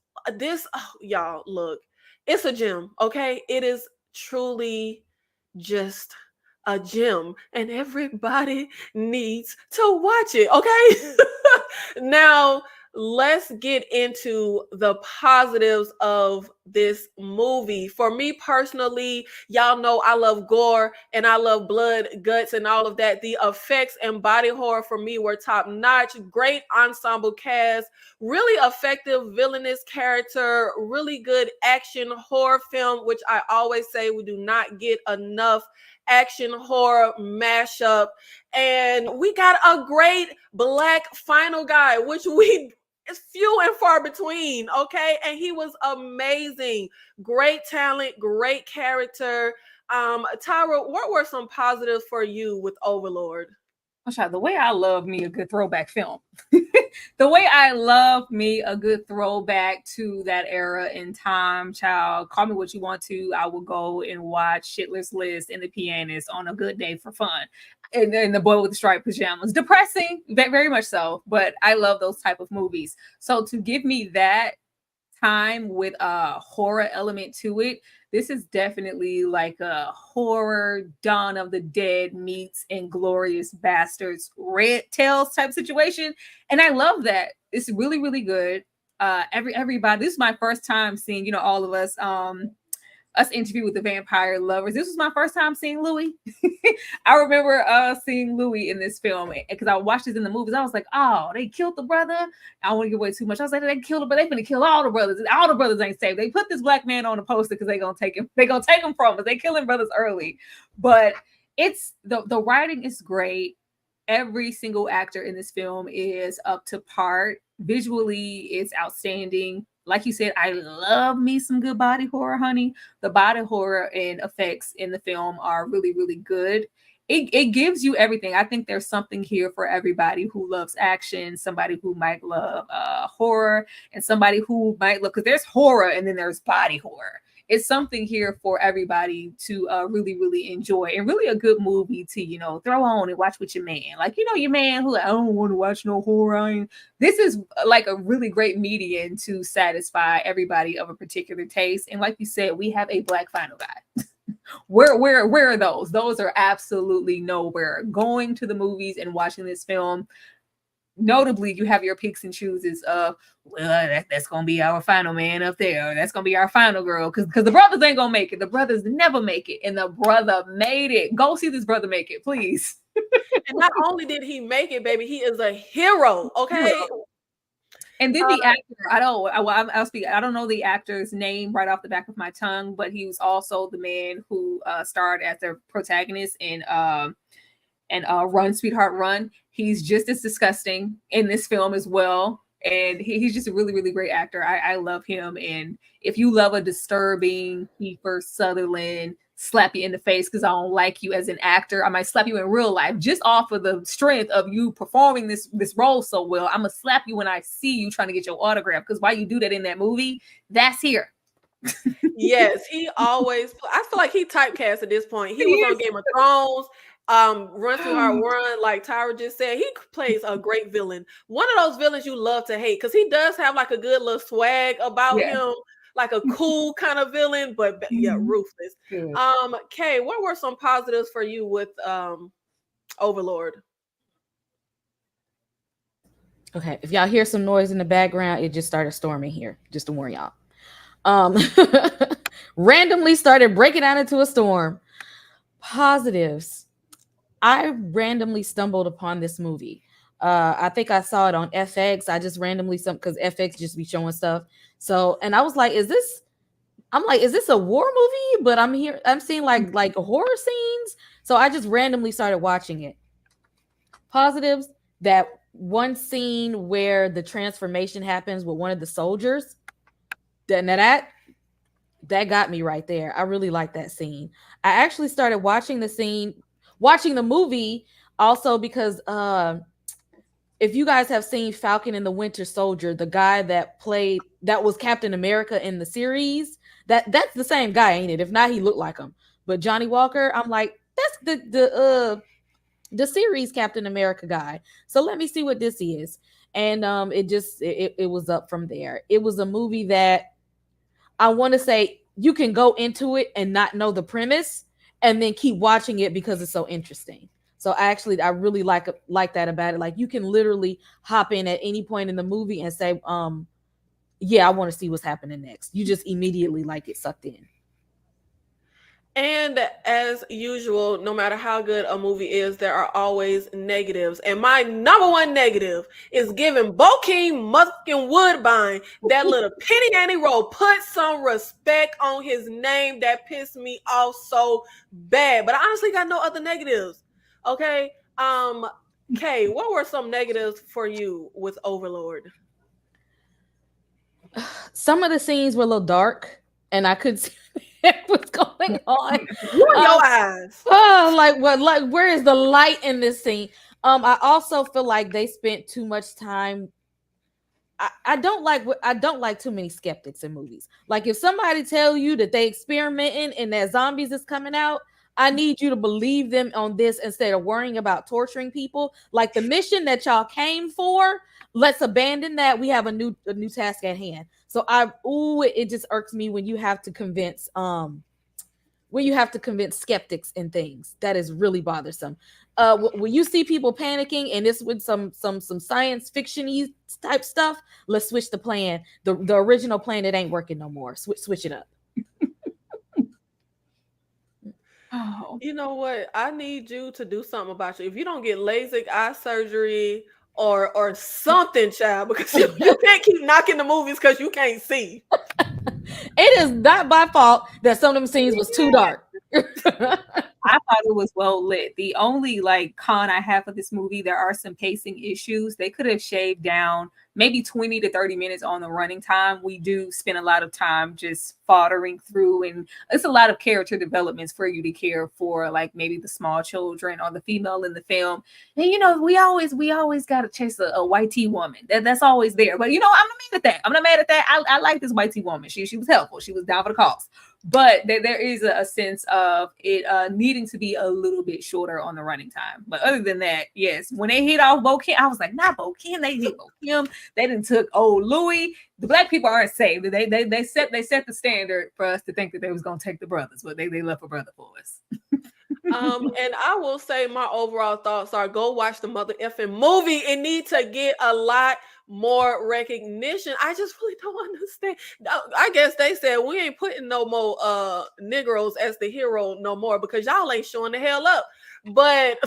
[SPEAKER 1] Y'all, look. It's a gem, okay? It is truly just a gem, and everybody needs to watch it, okay? Now, let's get into the positives of this movie. For me personally, y'all know I love gore and I love blood, guts, and all of that. The effects and body horror for me were top notch. Great ensemble cast, really effective villainous character, really good action horror film, which I always say we do not get enough action horror mashup. And we got a great black final guy, which we it's few and far between, okay? And he was amazing. Great talent, great character. Tyra, what were some positives for you with Overlord?
[SPEAKER 2] The way I love me a good throwback film. The way I love me a good throwback to that era in time, child. Call me what you want to. I will go and watch Schindler's List and The Pianist on a good day for fun. And then The Boy with the Striped Pajamas. Depressing, very much so. But I love those type of movies. So to give me that time with a horror element to it, this is definitely like a horror Dawn of the Dead meets Inglorious Bastards Red Tails type situation. And I love that. It's really, really good. Everybody, this is my first time seeing, all of us interview with the vampire lovers. This was my first time seeing Louis. I remember seeing Louis in this film because I watched this in the movies. I was like, oh, they killed the brother. I don't want to give away too much. I was like, they killed him, but they finna kill all the brothers. All the brothers ain't safe. They put this black man on a poster because they gonna take him. They gonna take him from us. They killing brothers early. But it's the writing is great. Every single actor in this film is up to par. Visually, it's outstanding. Like you said, I love me some good body horror, honey. The body horror and effects in the film are really, really good. It gives you everything. I think there's something here for everybody who loves action, somebody who might love horror, and somebody who might look, because there's horror and then there's body horror. It's something here for everybody to really, really enjoy, and really a good movie to, throw on and watch with your man. Like, your man who like, I don't want to watch no horror. This is like a really great median to satisfy everybody of a particular taste. And like you said, we have a black final guy. Where are those? Those are absolutely nowhere. Going to the movies and watching this film, notably, you have your picks and chooses of, that's gonna be our final man up there. That's gonna be our final girl, because the brothers ain't gonna make it. The brothers never make it, and the brother made it. Go see this brother make it, please.
[SPEAKER 1] And not only did he make it, baby, he is a hero. Okay.
[SPEAKER 2] And then the actor, I'll speak. I don't know the actor's name right off the back of my tongue, but he was also the man who starred as the protagonist in Run, Sweetheart, Run. He's just as disgusting in this film as well. And he's just a really, really great actor. I love him. And if you love a disturbing Kiefer Sutherland, slap you in the face because I don't like you as an actor, I might slap you in real life just off of the strength of you performing this role so well. I'm going to slap you when I see you trying to get your autograph, because why you do that in that movie, that's here.
[SPEAKER 1] Yes, he always, I feel like he typecast at this point. He was on Game of Thrones. Run Through Hard Run, like Tyra just said, he plays a great villain. One of those villains you love to hate, because he does have like a good little swag about him, like a cool kind of villain, but ruthless. Kay, what were some positives for you with Overlord?
[SPEAKER 3] Okay, if y'all hear some noise in the background, it just started storming here, just to warn y'all. Randomly started breaking out into a storm. Positives. I randomly stumbled upon this movie. I think I saw it on FX. I just randomly because FX just be showing stuff. So, and I was like, is this a war movie? But I'm seeing like horror scenes. So I just randomly started watching it. Positives, that one scene where the transformation happens with one of the soldiers, that got me right there. I really like that scene. I actually started watching the movie also because if you guys have seen Falcon and the Winter Soldier, the guy that was Captain America in the series, that's the same guy, ain't it? If not, he looked like him. But Johnny Walker, I'm like, that's the series Captain America guy. So let me see what this is. And it was up from there. It was a movie that I want to say you can go into it and not know the premise and then keep watching it because it's so interesting. So I really like that about it. Like, you can literally hop in at any point in the movie and say, yeah, I want to see what's happening next. You just immediately get sucked in.
[SPEAKER 1] And as usual, no matter how good a movie is, there are always negatives. And my number one negative is giving Bokeem motherfucking Woodbine that little penny ante role. Put some respect on his name. That pissed me off so bad. But I honestly got no other negatives. Okay. Kay, what were some negatives for you with Overlord?
[SPEAKER 3] some of the scenes were a little dark, and I could see what's going on.
[SPEAKER 1] You and your eyes.
[SPEAKER 3] Oh, like what? Like where is the light in this scene? I also feel like they spent too much time. I don't like too many skeptics in movies. Like if somebody tell you that they experimenting and that zombies is coming out, I need you to believe them on this instead of worrying about torturing people. Like the mission that y'all came for, let's abandon that. We have a new task at hand. So it just irks me when you have to convince skeptics and things. That is really bothersome. When you see people panicking and it's with some science fiction-y type stuff, let's switch the plan. The original plan, it ain't working no more. Switch it up.
[SPEAKER 2] Oh.
[SPEAKER 1] You know what? I need you to do something about you. If you don't get LASIK eye surgery or something, child, because you can't keep knocking the movies because you can't see.
[SPEAKER 3] It is not my fault that some of them scenes was too dark.
[SPEAKER 2] I thought it was well lit. The only like con I have for this movie, there are some pacing issues. They could have shaved down maybe 20 to 30 minutes on the running time. We do spend a lot of time just foddering through, and it's a lot of character developments for you to care for, like maybe the small children or the female in the film. And you know, we always got to chase a white tea woman. That's always there. But you know, I'm not mad at that. I'm not mad at that. I like this white tea woman. She was helpful. She was down for the cause. But there is a sense of it needing to be a little bit shorter on the running time. But other than that, yes, when they hit off Bo Kim, I was like, not Bo Kim. They hit Bo Kim. They didn't took old Louis. The black people aren't saved. They set the standard for us to think that they was gonna take the brothers, but they left a brother for us.
[SPEAKER 1] And I will say my overall thoughts are go watch the mother effing movie. It needs to get a lot more recognition. I just really don't understand. I guess they said we ain't putting no more Negroes as the hero no more because y'all ain't showing the hell up. But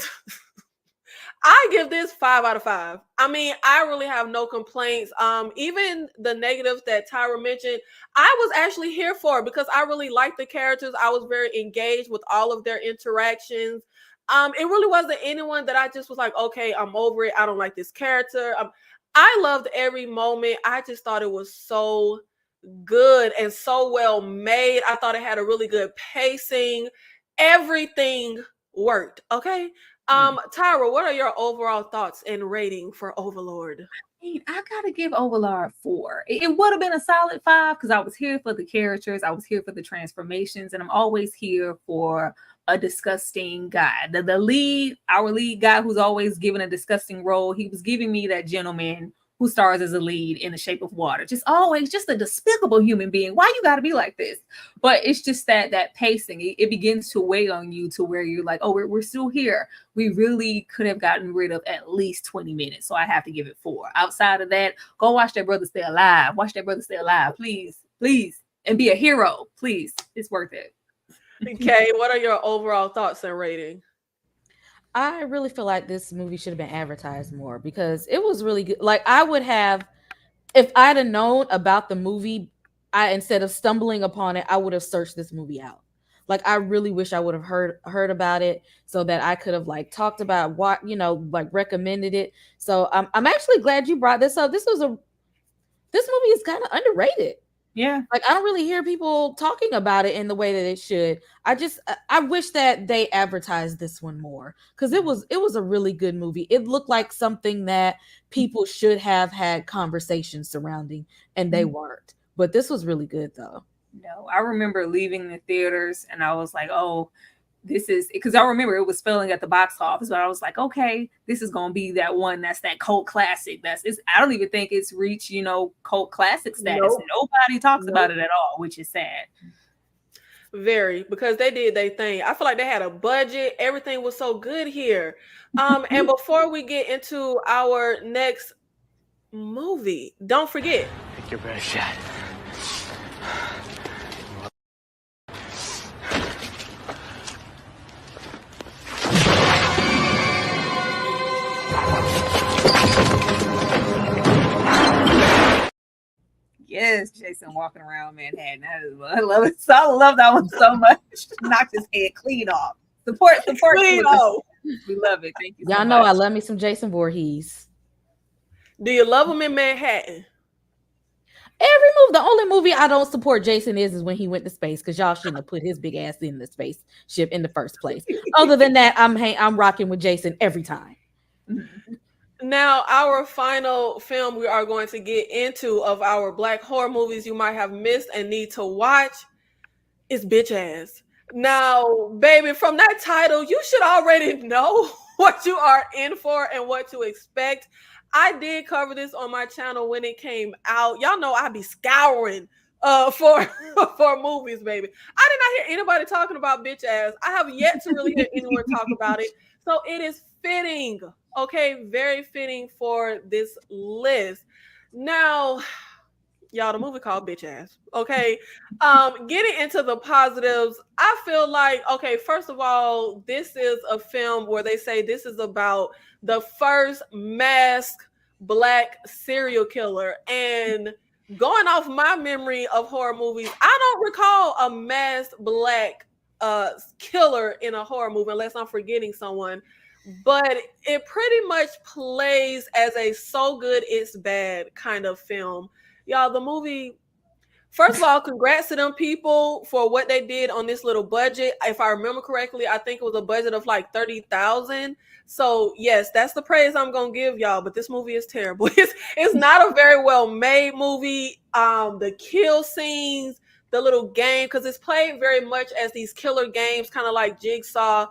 [SPEAKER 1] I give this 5 out of 5. I mean, I really have no complaints. Even the negatives that Tyra mentioned, I was actually here for it because I really liked the characters. I was very engaged with all of their interactions. It really wasn't anyone that I just was like, okay, I'm over it. I don't like this character. I loved every moment. I just thought it was so good and so well made. I thought it had a really good pacing. Everything worked. Okay. Tyra, what are your overall thoughts and rating for Overlord?
[SPEAKER 2] I gotta give Overlord 4. It would have been a solid 5 because I was here for the characters, I was here for the transformations, and I'm always here for a disgusting guy. The lead, our lead guy who's always given a disgusting role, he was giving me that gentleman who stars as a lead in The Shape of Water. Just always just a despicable human being. Why you gotta be like this? But it's just that pacing, it begins to weigh on you to where you're like, oh, we're still here. We really could have gotten rid of at least 20 minutes. So I have to give it 4. Outside of that, go watch that brother stay alive. Watch that brother stay alive, please. And be a hero, please. It's worth it.
[SPEAKER 1] Okay, what are your overall thoughts and rating?
[SPEAKER 3] I really feel like this movie should have been advertised more because it was really good. Like I would have, if I'd have known about the movie, instead of stumbling upon it, I would have searched this movie out. Like I really wish I would have heard about it so that I could have like talked about what, like recommended it. So I'm actually glad you brought this up. This movie is kind of underrated.
[SPEAKER 2] Yeah.
[SPEAKER 3] Like I don't really hear people talking about it in the way that it should. I wish that they advertised this one more because it was a really good movie. It looked like something that people should have had conversations surrounding, and they weren't. But this was really good though.
[SPEAKER 2] No, I remember leaving the theaters and I was like, oh, this is because I remember it was failing at the box office, but I was like, okay, this is gonna be that one that's that cult classic. I don't even think it's reached, cult classic status.
[SPEAKER 1] Nope.
[SPEAKER 2] Nobody talks about it at all, which is sad.
[SPEAKER 1] Very, because they did their thing. I feel like they had a budget. Everything was so good here. And before we get into our next movie, don't forget.
[SPEAKER 5] Take your best shot.
[SPEAKER 2] Yes, Jason walking around Manhattan. I love it. So I love that one so much. Knocked his head clean off. Support.
[SPEAKER 1] Clean off.
[SPEAKER 2] We love it. Thank you.
[SPEAKER 3] Y'all know I love me some Jason Voorhees.
[SPEAKER 1] Do you love him in Manhattan?
[SPEAKER 3] Every movie. The only movie I don't support Jason is when he went to space, because y'all shouldn't have put his big ass in the spaceship in the first place. Other than that, I'm rocking with Jason every time.
[SPEAKER 1] Now, our final film we are going to get into of our Black horror movies you might have missed and need to watch is Bitch Ass. Now, baby, from that title, you should already know what you are in for and what to expect. I did cover this on my channel when it came out. Y'all know I be scouring for for movies, baby. I did not hear anybody talking about Bitch Ass. I have yet to really hear anyone talk about it. So it is fitting, okay, very fitting for this list. Now, y'all, the movie called Bitch Ass, okay? Getting into the positives, I feel like, okay, first of all, this is a film where they say this is about the first masked Black serial killer. And going off my memory of horror movies, I don't recall a masked Black killer in a horror movie unless I'm forgetting someone. But it pretty much plays as a so good it's bad kind of film. Y'all, the movie, first of all, congrats to them people for what they did on this little budget. If I remember correctly, I think it was a budget of like 30,000. So yes, that's the praise I'm gonna give y'all. But this movie is terrible. It's not a very well made movie. The kill scenes, the little game, because it's played very much as these killer games, kind of like Jigsaw.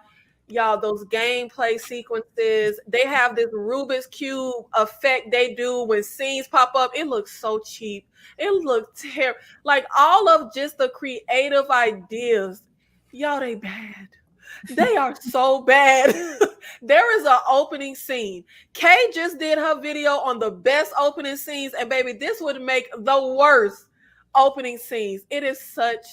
[SPEAKER 1] Y'all, those gameplay sequences, they have this Rubik's Cube effect they do when scenes pop up. It looks so cheap. It looks terrible. Like all of just the creative ideas, y'all, they bad. They are so bad. There is an opening scene. Kay just did her video on the best opening scenes, and baby, this would make the worst opening scenes. It is such,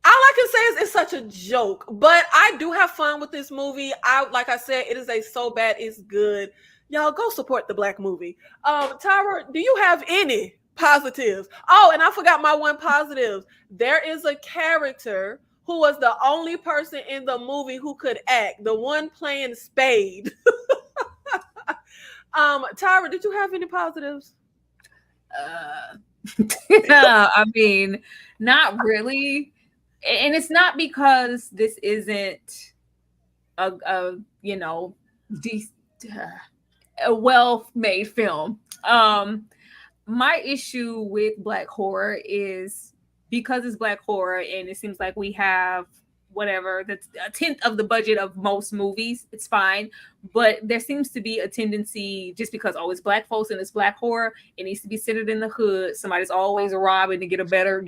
[SPEAKER 1] all I can say is it's such a joke, but I do have fun with this movie. Like I said, it is a so bad it's good. Y'all go support the Black movie. Tyra, do you have any positives? Oh, and I forgot my one positive. There is a character who was the only person in the movie who could act, the one playing Spade. Tyra, did you have any positives?
[SPEAKER 2] I mean, not really. And it's not because this isn't a well-made film. My issue with Black horror is because it's Black horror and it seems like we have whatever, that's a tenth of the budget of most movies. It's fine, but there seems to be a tendency, just because it's Black folks and it's Black horror, it needs to be centered in the hood. Somebody's always robbing to get a better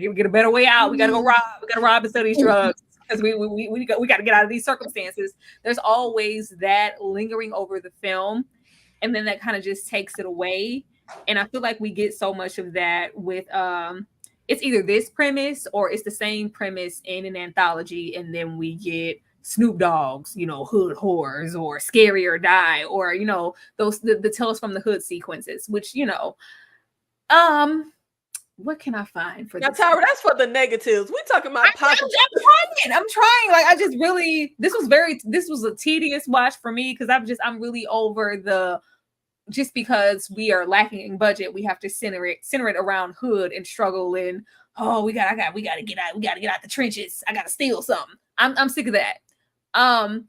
[SPEAKER 2] way out. We gotta go rob. We gotta rob and sell these drugs because we got to get out of these circumstances. There's always that lingering over the film, and then that kind of just takes it away. And I feel like we get so much of that with it's either this premise or it's the same premise in an anthology, and then we get Snoop Dogg's, hood horrors or Scary or Die, or those the Tales from the Hood sequences, which what can I find for
[SPEAKER 1] now,
[SPEAKER 2] this?
[SPEAKER 1] Tyra, that's for the negatives. We talking about positive.
[SPEAKER 2] I'm trying. Like I just really, this was a tedious watch for me because I'm really over the. Just because we are lacking in budget, we have to center it around hood and struggle and we gotta get out the trenches. I gotta steal something. I'm sick of that. Tony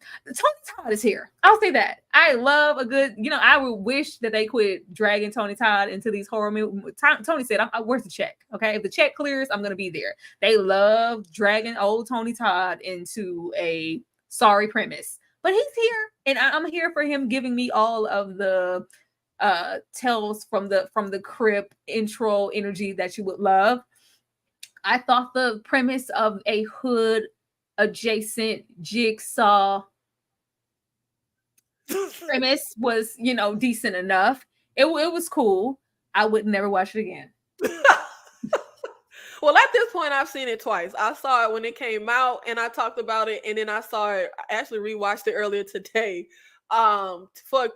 [SPEAKER 2] Todd is here. I'll say that. I love a good, I would wish that they quit dragging Tony Todd into these horror movies. Tony said, I'm worth the check. Okay. If the check clears, I'm gonna be there. They love dragging old Tony Todd into a sorry premise. But he's here, and I'm here for him giving me all of the Tales from the Crypt intro energy that you would love. I thought the premise of a hood adjacent Jigsaw premise was, decent enough. It was cool. I would never watch it again.
[SPEAKER 1] Well, at this point, I've seen it twice. I saw it when it came out, and I talked about it, and then I actually rewatched it earlier today.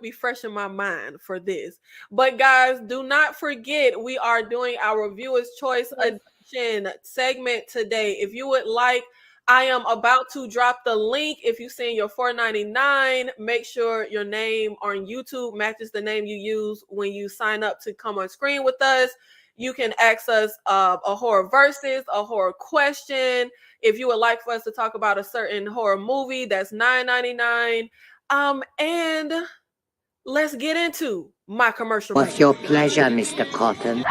[SPEAKER 1] Be fresh in my mind for this. But guys, do not forget, we are doing our Viewers Choice Edition segment today. If you would like, I am about to drop the link. If you send your $4.99, make sure your name on YouTube matches the name you use when you sign up to come on screen with us. You can ask us a horror versus, a horror question. If you would like for us to talk about a certain horror movie, that's $9.99. And let's get into my commercial break.
[SPEAKER 4] What's your pleasure, Mr. Cotton?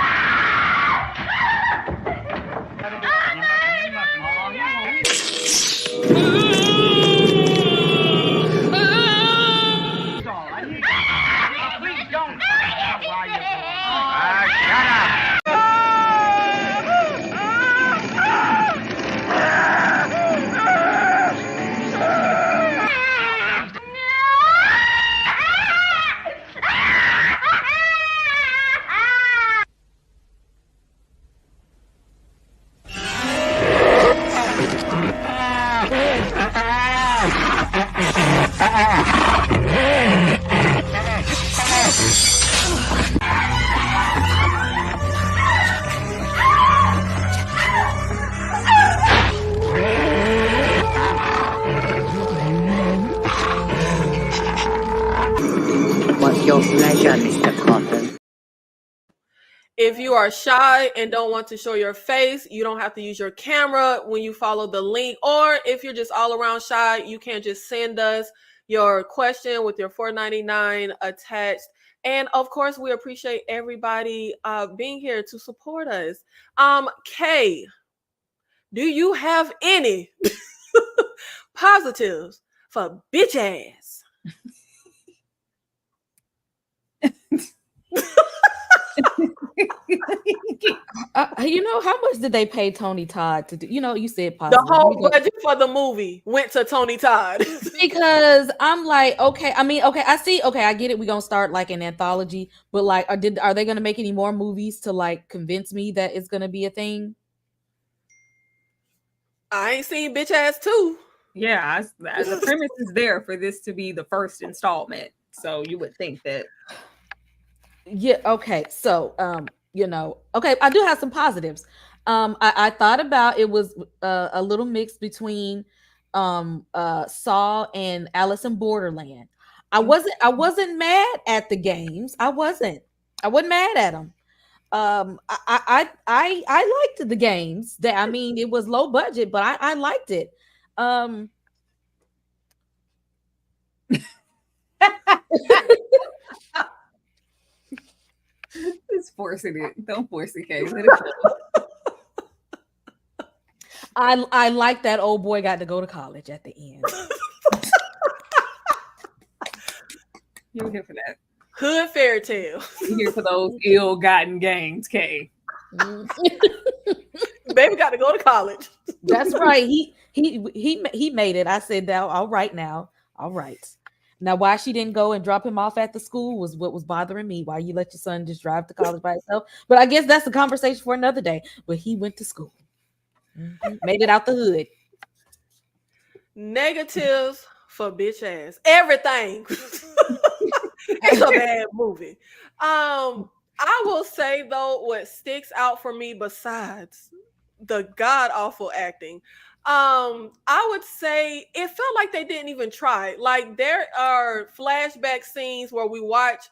[SPEAKER 4] What's your pleasure, Mr. Cotton?
[SPEAKER 1] If you are shy and don't want to show your face, you don't have to use your camera when you follow the link. Or if you're just all around shy, you can just send us your question with your $4.99 attached. And of course, we appreciate everybody being here to support us. Kay, do you have any positives for bitch ass?
[SPEAKER 3] You know, how much did they pay Tony Todd to do? You know, you said
[SPEAKER 1] The
[SPEAKER 3] positive.
[SPEAKER 1] whole budget for the movie went to Tony Todd.
[SPEAKER 3] Because I'm like, okay, I mean, okay, I see, okay, I get it. We're gonna start like an anthology, but like, are they gonna make any more movies to like convince me that it's gonna be a thing?
[SPEAKER 1] I ain't seen bitch ass 2.
[SPEAKER 2] Yeah, the premise is there for this to be the first installment. So you would think that.
[SPEAKER 3] Yeah, okay. So you know, okay, I do have some positives. I thought about it was a little mix between Saw and Alice in Borderland. I wasn't mad at the games. I wasn't mad at them. I liked the games. That, I mean, it was low budget, but I liked it.
[SPEAKER 2] It's forcing it. Don't force it, Kay. Let it go.
[SPEAKER 3] I like that old boy got to go to college at the end.
[SPEAKER 2] You're here for that.
[SPEAKER 1] Hood fairy tale.
[SPEAKER 2] You're here for those ill-gotten gains, Kay.
[SPEAKER 1] Baby got to go to college.
[SPEAKER 3] That's right. He made it. I said, now, all right now. All right. Now, why she didn't go and drop him off at the school was what was bothering me. Why you let your son just drive to college by himself? But I guess that's a conversation for another day. But he went to school. Made it out the hood.
[SPEAKER 1] Negatives for bitch ass. Everything. It's a bad movie. I will say though, what sticks out for me besides the god awful acting, I would say it felt like they didn't even try. Like there are flashback scenes where we watch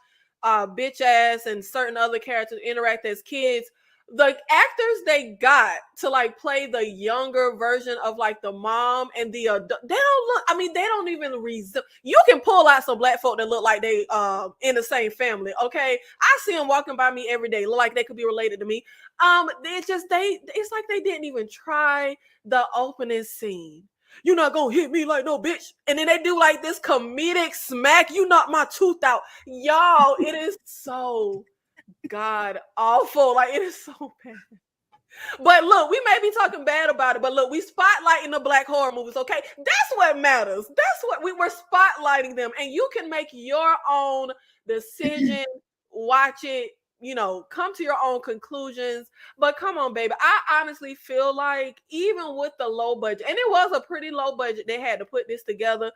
[SPEAKER 1] bitch ass and certain other characters interact as kids. The actors they got to like play the younger version of like the mom and the adult, they don't look, I mean, they don't even you can pull out some black folk that look like they in the same family. Okay. I see them walking by me every day, look like they could be related to me. It's like they didn't even try the opening scene. You're not gonna hit me like no bitch. And then they do like this comedic smack. You knock my tooth out. Y'all, it is so god awful. Like it is so bad. But look, we may be talking bad about it, but look, we spotlighting the black horror movies, okay? That's what matters. That's what we were spotlighting them. And you can make your own decision, watch it, you know, come to your own conclusions. But come on, baby. I honestly feel like even with the low budget, and it was a pretty low budget, they had to put this together.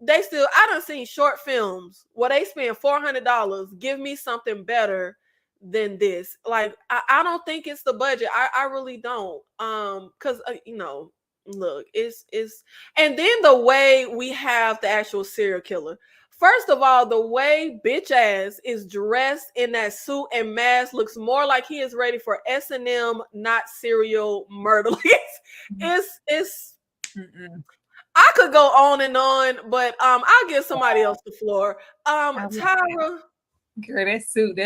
[SPEAKER 1] They still, I done seen short films where they spend $400. Give me something better than this. Like, I don't think it's the budget. I really don't. Because, you know, Look, it's and then the way we have the actual serial killer. First of all, the way bitch ass is dressed in that suit and mask looks more like he is ready for S&M, not serial murder. It's
[SPEAKER 2] Mm-mm.
[SPEAKER 1] I could go on and on, but I'll give somebody else the floor.
[SPEAKER 2] would-
[SPEAKER 1] Tyra,
[SPEAKER 2] Girl, that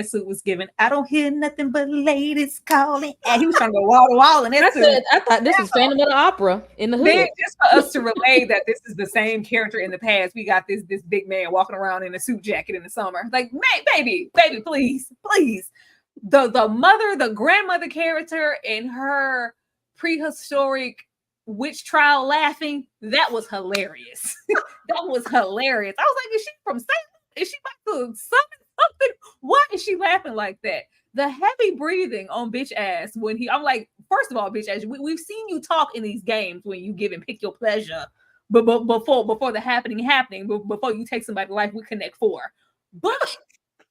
[SPEAKER 2] suit was given. I don't hear nothing but ladies calling. And he was trying to go wall to wall in that suit.
[SPEAKER 3] I thought this was Phantom of the Opera in the hood.
[SPEAKER 2] Then just for us to relay that this is the same character in the past, we got this big man walking around in a suit jacket in the summer. Like, baby, please. The grandmother character in her prehistoric witch trial laughing, that was hilarious. That was hilarious. I was like, is she from Salem? Is she about to summon something? Why is she laughing like that? The heavy breathing on bitch ass when I'm like, first of all, bitch ass, we've seen you talk in these games when you give and pick your pleasure, but before the happening, before you take somebody's life, we connect 4. But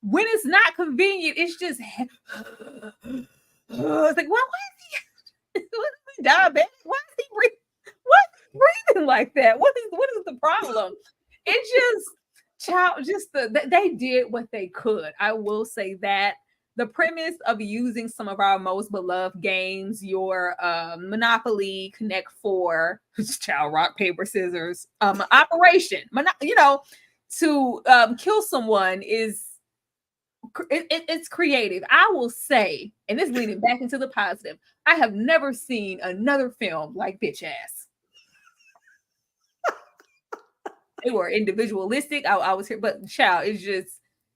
[SPEAKER 2] when it's not convenient, it's just it's like, why is he diabetic? Why is he breathing like that? What is the problem? It they did what they could. I will say that the premise of using some of our most beloved games, your Monopoly, Connect 4, child rock, paper, scissors, operation, to kill someone it's creative. I will say, and this leading back into the positive, I have never seen another film like bitch ass. They were individualistic. I was here, but child, it's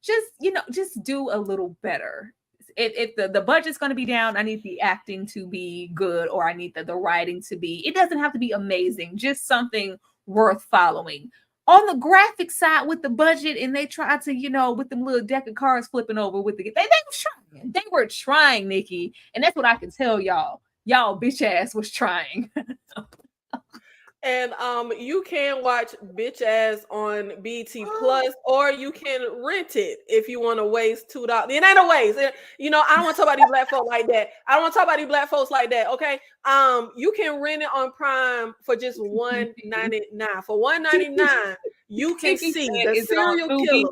[SPEAKER 2] just do a little better. If the budget's going to be down, I need the acting to be good, or I need the writing to be. It doesn't have to be amazing, just something worth following. On the graphic side with the budget, and they tried to, with them little deck of cards flipping over with they were trying. They were trying, Nikki, and that's what I can tell y'all. Y'all bitch ass was trying.
[SPEAKER 1] And you can watch bitch ass on BT Plus, or you can rent it if you want to waste $2. It ain't a waste. I don't want to talk about these black folks like that. I don't want to talk about these black folks like that. Okay. You can rent it on Prime for just $1.99. For $1.99, you can see the serial killer.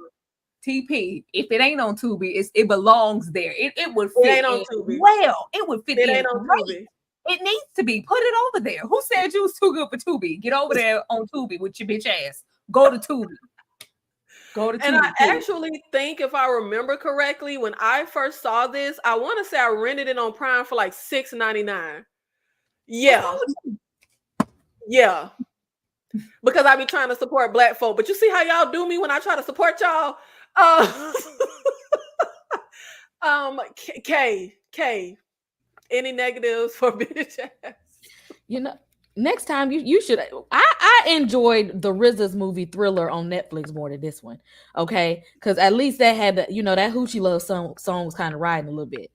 [SPEAKER 2] TP, if it ain't on Tubi, it belongs there. It would fit.
[SPEAKER 1] It ain't on Tubi.
[SPEAKER 2] Well, it would fit.
[SPEAKER 1] It ain't on Tubi.
[SPEAKER 2] It needs to be. Put it over there. Who said you was too good for Tubi? Get over there on Tubi with your bitch ass. Go to Tubi.
[SPEAKER 1] And I actually think, if I remember correctly, when I first saw this, I want to say I rented it on Prime for like $6.99. Yeah. Yeah. Because I be trying to support black folk. But you see how y'all do me when I try to support y'all? K. Any negatives for bitch ass?
[SPEAKER 3] Next time you should. I enjoyed the RZA's movie Thriller on Netflix more than this one. Okay, because at least that had that Hoochie Love song was kind of riding a little bit.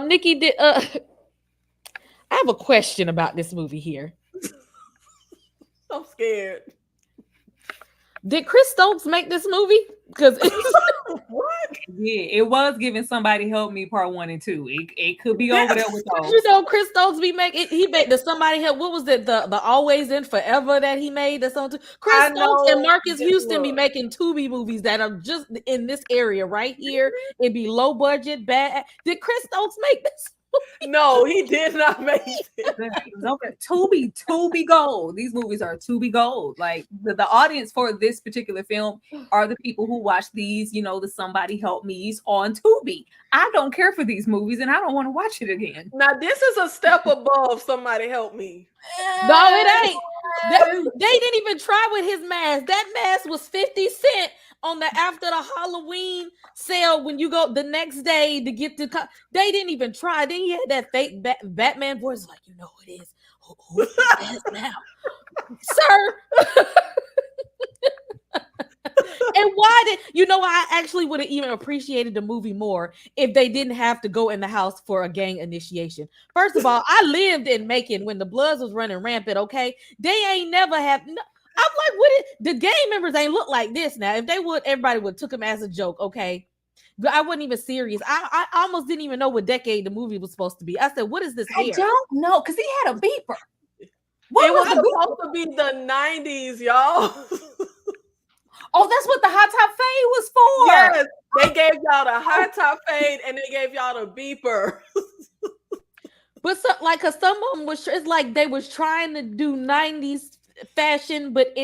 [SPEAKER 3] Nikki, did I have a question about this movie here?
[SPEAKER 1] I'm scared.
[SPEAKER 3] Did Chris Stokes make this movie? Because
[SPEAKER 1] what?
[SPEAKER 2] Yeah, it was giving Somebody Help Me Part 1 and 2. It could be over there with those.
[SPEAKER 3] Chris Stokes he made the Somebody Help. What was it? The Always and Forever that he made. That's on Chris Stokes and Marcus Houston be making Tubi movies that are just in this area right here. It'd be low budget, bad. Did Chris Stokes make this?
[SPEAKER 1] No, he did not make it.
[SPEAKER 2] Tubi gold. These movies are Tubi gold. Like the audience for this particular film are the people who watch these, the Somebody Help Me's on Tubi. I don't care for these movies, and I don't want to watch it again.
[SPEAKER 1] Now this is a step above Somebody Help Me.
[SPEAKER 3] No, it ain't. They didn't even try with his mask. That mask was 50 cents after the Halloween sale when you go the next day to get the. They didn't even try. Then he had that fake Batman voice, like, who it is. Who is this now, sir? And why I actually would have even appreciated the movie more if they didn't have to go in the house for a gang initiation. First of all, I lived in Macon when the Bloods was running rampant. Okay, they ain't never have. I'm like, the gang members ain't look like this now. If they would, everybody would took them as a joke. Okay, But I wasn't even serious. I almost didn't even know what decade the movie was supposed to be. I said, "What is this
[SPEAKER 2] I
[SPEAKER 3] hair?"
[SPEAKER 2] don't know because he had a beeper.
[SPEAKER 1] It was supposed to be the 90s, y'all.
[SPEAKER 2] Oh, that's what the hot top fade was for.
[SPEAKER 1] Yes, they gave y'all the high top fade and they gave y'all the beeper.
[SPEAKER 3] But so, like, cause some of them was, it's like they was trying to do 90s fashion, but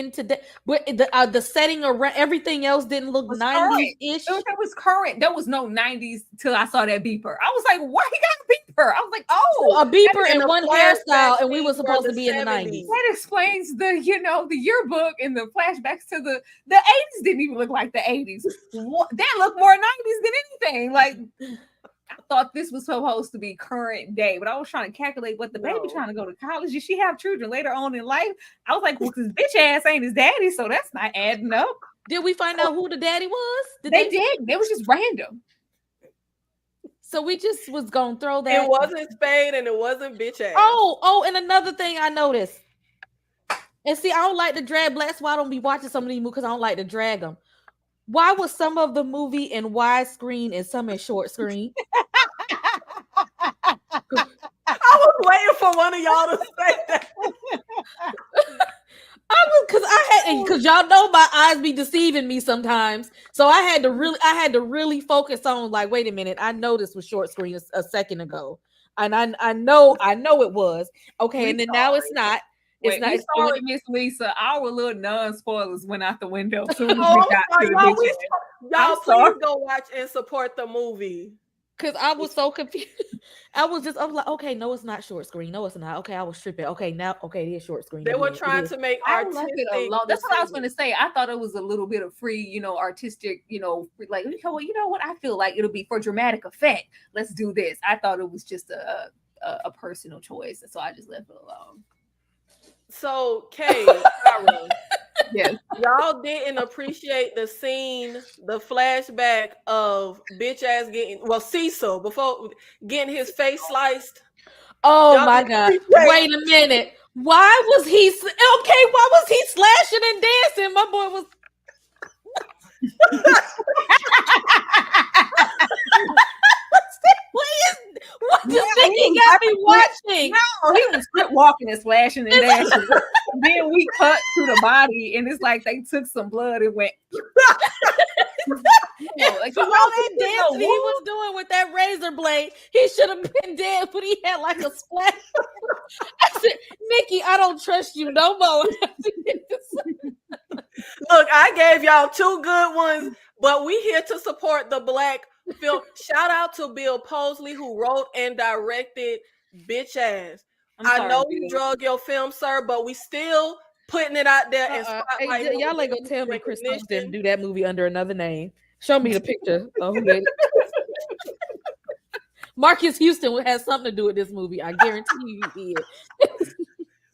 [SPEAKER 3] but the setting around everything else didn't look 90s ish.
[SPEAKER 2] That was current. There was no 90s till I saw that beeper. I was like, why he got a beeper? I was like, oh,
[SPEAKER 3] a beeper and
[SPEAKER 1] the
[SPEAKER 3] one hairstyle, and we were supposed to be in the 90s.
[SPEAKER 2] That explains the yearbook and the flashbacks to the 80s didn't even look like the 80s. That looked more 90s than anything. Like, I thought this was supposed to be current day, but I was trying to calculate what the baby trying to go to college. Did she have children later on in life? I was like, well, this bitch ass ain't his daddy, so that's not adding up.
[SPEAKER 3] Did we find out who the daddy was?
[SPEAKER 2] They did. It was just random.
[SPEAKER 3] So we just was gonna throw that.
[SPEAKER 1] It wasn't Spade and it wasn't bitch ass.
[SPEAKER 3] Oh, and another thing I noticed. And see, I don't like to drag black, so I don't be watching some of these movies because I don't like to drag them. Why was some of the movie in widescreen and some in short screen?
[SPEAKER 1] I was waiting for one of y'all to say that.
[SPEAKER 3] Because y'all know my eyes be deceiving me sometimes. So I had to really focus on, like, wait a minute, I know this was short screen a second ago. And I know it was. Okay, and then now it's not. It's not.
[SPEAKER 2] Sorry, Miss Lisa. Our little non-spoilers went out the window. Soon as
[SPEAKER 1] Oh,
[SPEAKER 2] we got to the
[SPEAKER 1] y'all
[SPEAKER 2] sorry.
[SPEAKER 1] please go watch and support the movie.
[SPEAKER 3] Because I was so confused. I was like, okay, no, it's not short screen. No, it's not. Okay, I was tripping. Okay, it is short screen.
[SPEAKER 1] They were trying to make artistic.
[SPEAKER 2] That's what I was going to say. I thought it was a little bit of free, artistic, like, you know what? I feel like it'll be for dramatic effect. Let's do this. I thought it was just a personal choice. So I just left it alone.
[SPEAKER 1] So, Kay,
[SPEAKER 2] yes,
[SPEAKER 1] y'all didn't appreciate the scene, the flashback of bitch ass Cecil before getting his face sliced.
[SPEAKER 3] Oh y'all my God! Wait a minute. Why was he slashing and dancing? My boy was. What this thing he got me watching?
[SPEAKER 2] No, he was walking and slashing and dashing. Then we cut to the body, and it's like they took some blood and went.
[SPEAKER 3] Like, all that dancing he was doing with that razor blade, he should have been dead, but he had like a splash. I said, Nikki, I don't trust you no more.
[SPEAKER 1] Look, I gave y'all two good ones, but we here to support the Black film. Shout out to Bill Posley, who wrote and directed Bitch Ass. I know you drug your film, sir, but we still putting it out there. And
[SPEAKER 3] y'all ain't gonna tell me Chris didn't do that movie under another name. Show me the picture of who did it. Marcus Houston has something to do with this movie. I guarantee you he did.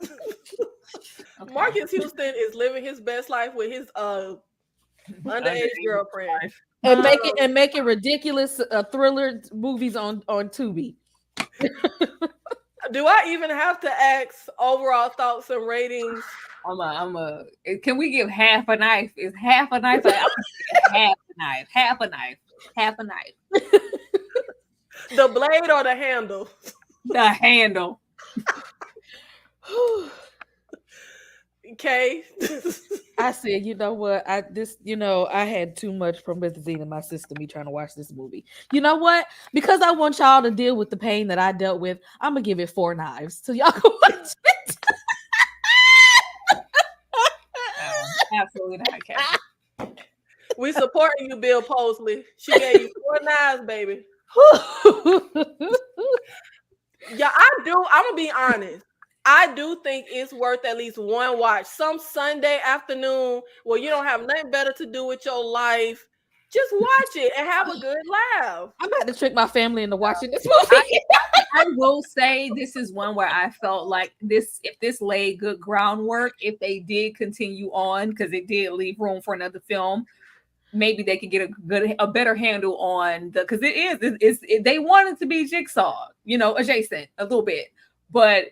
[SPEAKER 1] Okay. Marcus Houston is living his best life with his underage girlfriend.
[SPEAKER 3] And making ridiculous thriller movies on Tubi.
[SPEAKER 1] Do I even have to ask overall thoughts and ratings?
[SPEAKER 2] Can we give half a knife? Is half a knife? Half a knife.
[SPEAKER 1] The blade or the handle?
[SPEAKER 2] The handle.
[SPEAKER 1] Okay.
[SPEAKER 3] I said, you know what? I had too much promethazine in my system. Me trying to watch this movie. You know what? Because I want y'all to deal with the pain that I dealt with, I'm gonna give it 4 knives so y'all can watch it.
[SPEAKER 2] Absolutely not, Kat.
[SPEAKER 1] We supporting you, Bill Posley. She gave you 4 knives, baby. Yeah, I'm gonna be honest. I do think it's worth at least one watch. Some Sunday afternoon where you don't have nothing better to do with your life. Just watch it and have a good laugh.
[SPEAKER 3] I'm about to trick my family into watching this movie.
[SPEAKER 2] I will say this is one where I felt like if this laid good groundwork, if they did continue on, because it did leave room for another film, maybe they could get a better handle on because they wanted to be Jigsaw, adjacent a little bit, but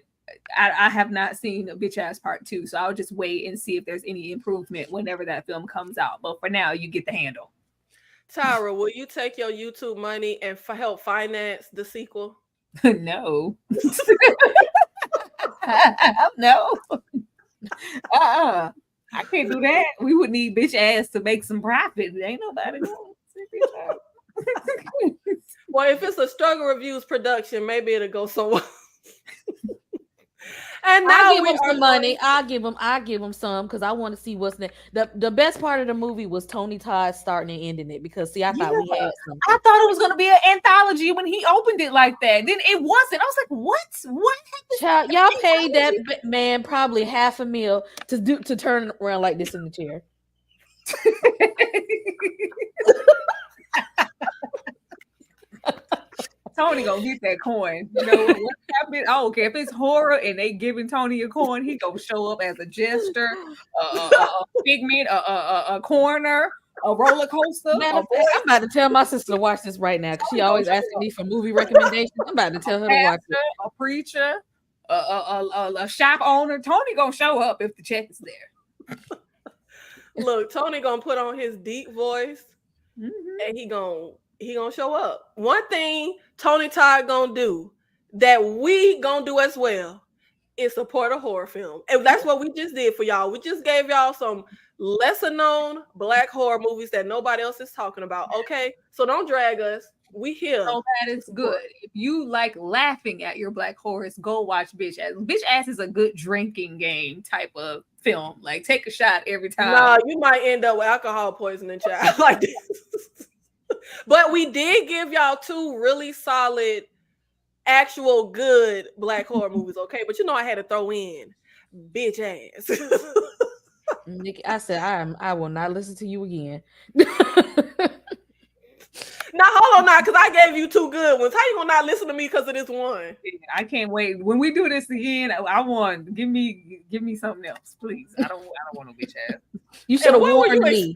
[SPEAKER 2] I have not seen a Bitch Ass Part 2, so I'll just wait and see if there's any improvement whenever that film comes out. But for now, you get the handle.
[SPEAKER 1] Tyra, will you take your YouTube money and help finance the sequel?
[SPEAKER 2] No. No. I can't do that. We would need bitch ass to make some profit. Ain't nobody going to.
[SPEAKER 1] Well, if it's a Struggle Reviews production, maybe it'll go somewhere. And now
[SPEAKER 3] I'll give him some money. I'll give him some because I want to see what's next. The best part of the movie was Tony Todd starting and ending it because see, I thought we had something.
[SPEAKER 2] I thought it was gonna be an anthology when he opened it like that. Then it wasn't. I was like, what? What happened?
[SPEAKER 3] Child, y'all paid that man probably $500,000 to turn around like this in the chair.
[SPEAKER 2] Tony gonna get that coin. You know what happened? I don't care if it's horror and they giving Tony a coin. He gonna show up as a jester, a figment, a corner, a roller coaster.
[SPEAKER 3] I'm about to tell my sister to watch this right now because she always asking me for movie recommendations. I'm about to tell her to watch it.
[SPEAKER 2] A preacher, a shop owner. Tony gonna show up if the check is there.
[SPEAKER 1] Look, Tony gonna put on his deep voice, and he gonna show up. One thing Tony Todd gonna do that we gonna do as well is support a horror film, and that's what we just did for y'all. We just gave y'all some lesser known Black horror movies that nobody else is talking about. Okay, so don't drag us. We here.
[SPEAKER 2] So that is good. If you like laughing at your Black horrors, go watch Bitch Ass. Bitch Ass is a good drinking game type of film. Like take a shot every time.
[SPEAKER 1] Nah, you might end up with alcohol poisoning, child. Like this. But we did give y'all two really solid, actual good Black horror movies, okay? But you know I had to throw in Bitch Ass.
[SPEAKER 3] Nikki, I said I will not listen to you again.
[SPEAKER 1] Now hold on now, because I gave you two good ones. How you gonna not listen to me because of this one?
[SPEAKER 2] I can't wait. When we do this again, I want give me something else, please. I don't want no bitch ass.
[SPEAKER 3] You should have warned
[SPEAKER 1] me.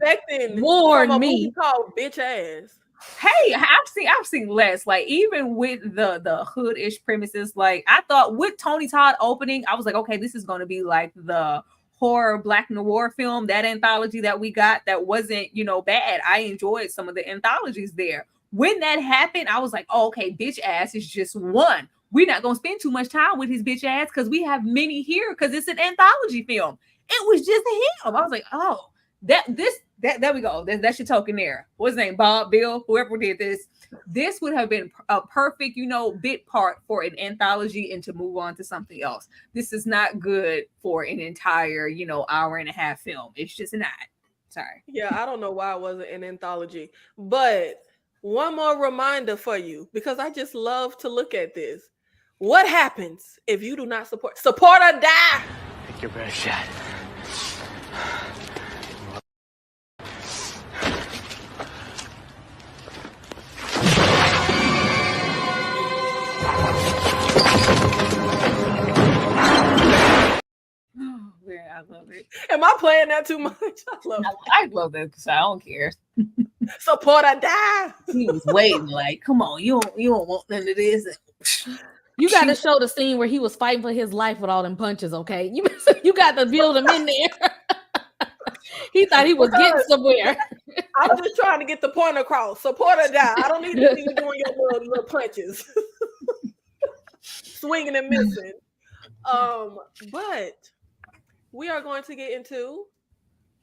[SPEAKER 3] Warned
[SPEAKER 1] from a
[SPEAKER 3] me.
[SPEAKER 1] Movie called Bitch Ass.
[SPEAKER 2] Hey, I've seen less. Like even with the hood-ish premises, like I thought with Tony Todd opening, I was like, okay, this is gonna be like the horror Black noir film, that anthology that we got that wasn't, bad. I enjoyed some of the anthologies there. When that happened, I was like, oh, okay, Bitch Ass is just one. We're not gonna spend too much time with his bitch ass because we have many here because it's an anthology film. It was just him. I was like, oh, there we go. That's your token there. What's his name? Bob, Bill, whoever did this. This would have been a perfect, bit part for an anthology and to move on to something else. This is not good for an entire, hour and a half film. It's just not. Sorry.
[SPEAKER 1] Yeah, I don't know why it wasn't an anthology. But one more reminder for you, because I just love to look at this. What happens if you do not support or die?
[SPEAKER 5] Take your best shot.
[SPEAKER 2] I love it.
[SPEAKER 1] Am I playing that too much?
[SPEAKER 2] I love that because I don't care.
[SPEAKER 1] Support or die.
[SPEAKER 2] He was waiting, like, come on, you don't want none of this.
[SPEAKER 3] You got to show the scene where he was fighting for his life with all them punches, okay? You got to build him in there. He thought he was getting somewhere.
[SPEAKER 1] I'm just trying to get the point across. Support or die. I don't need to see you doing your little punches. Swinging and missing. But we are going to get into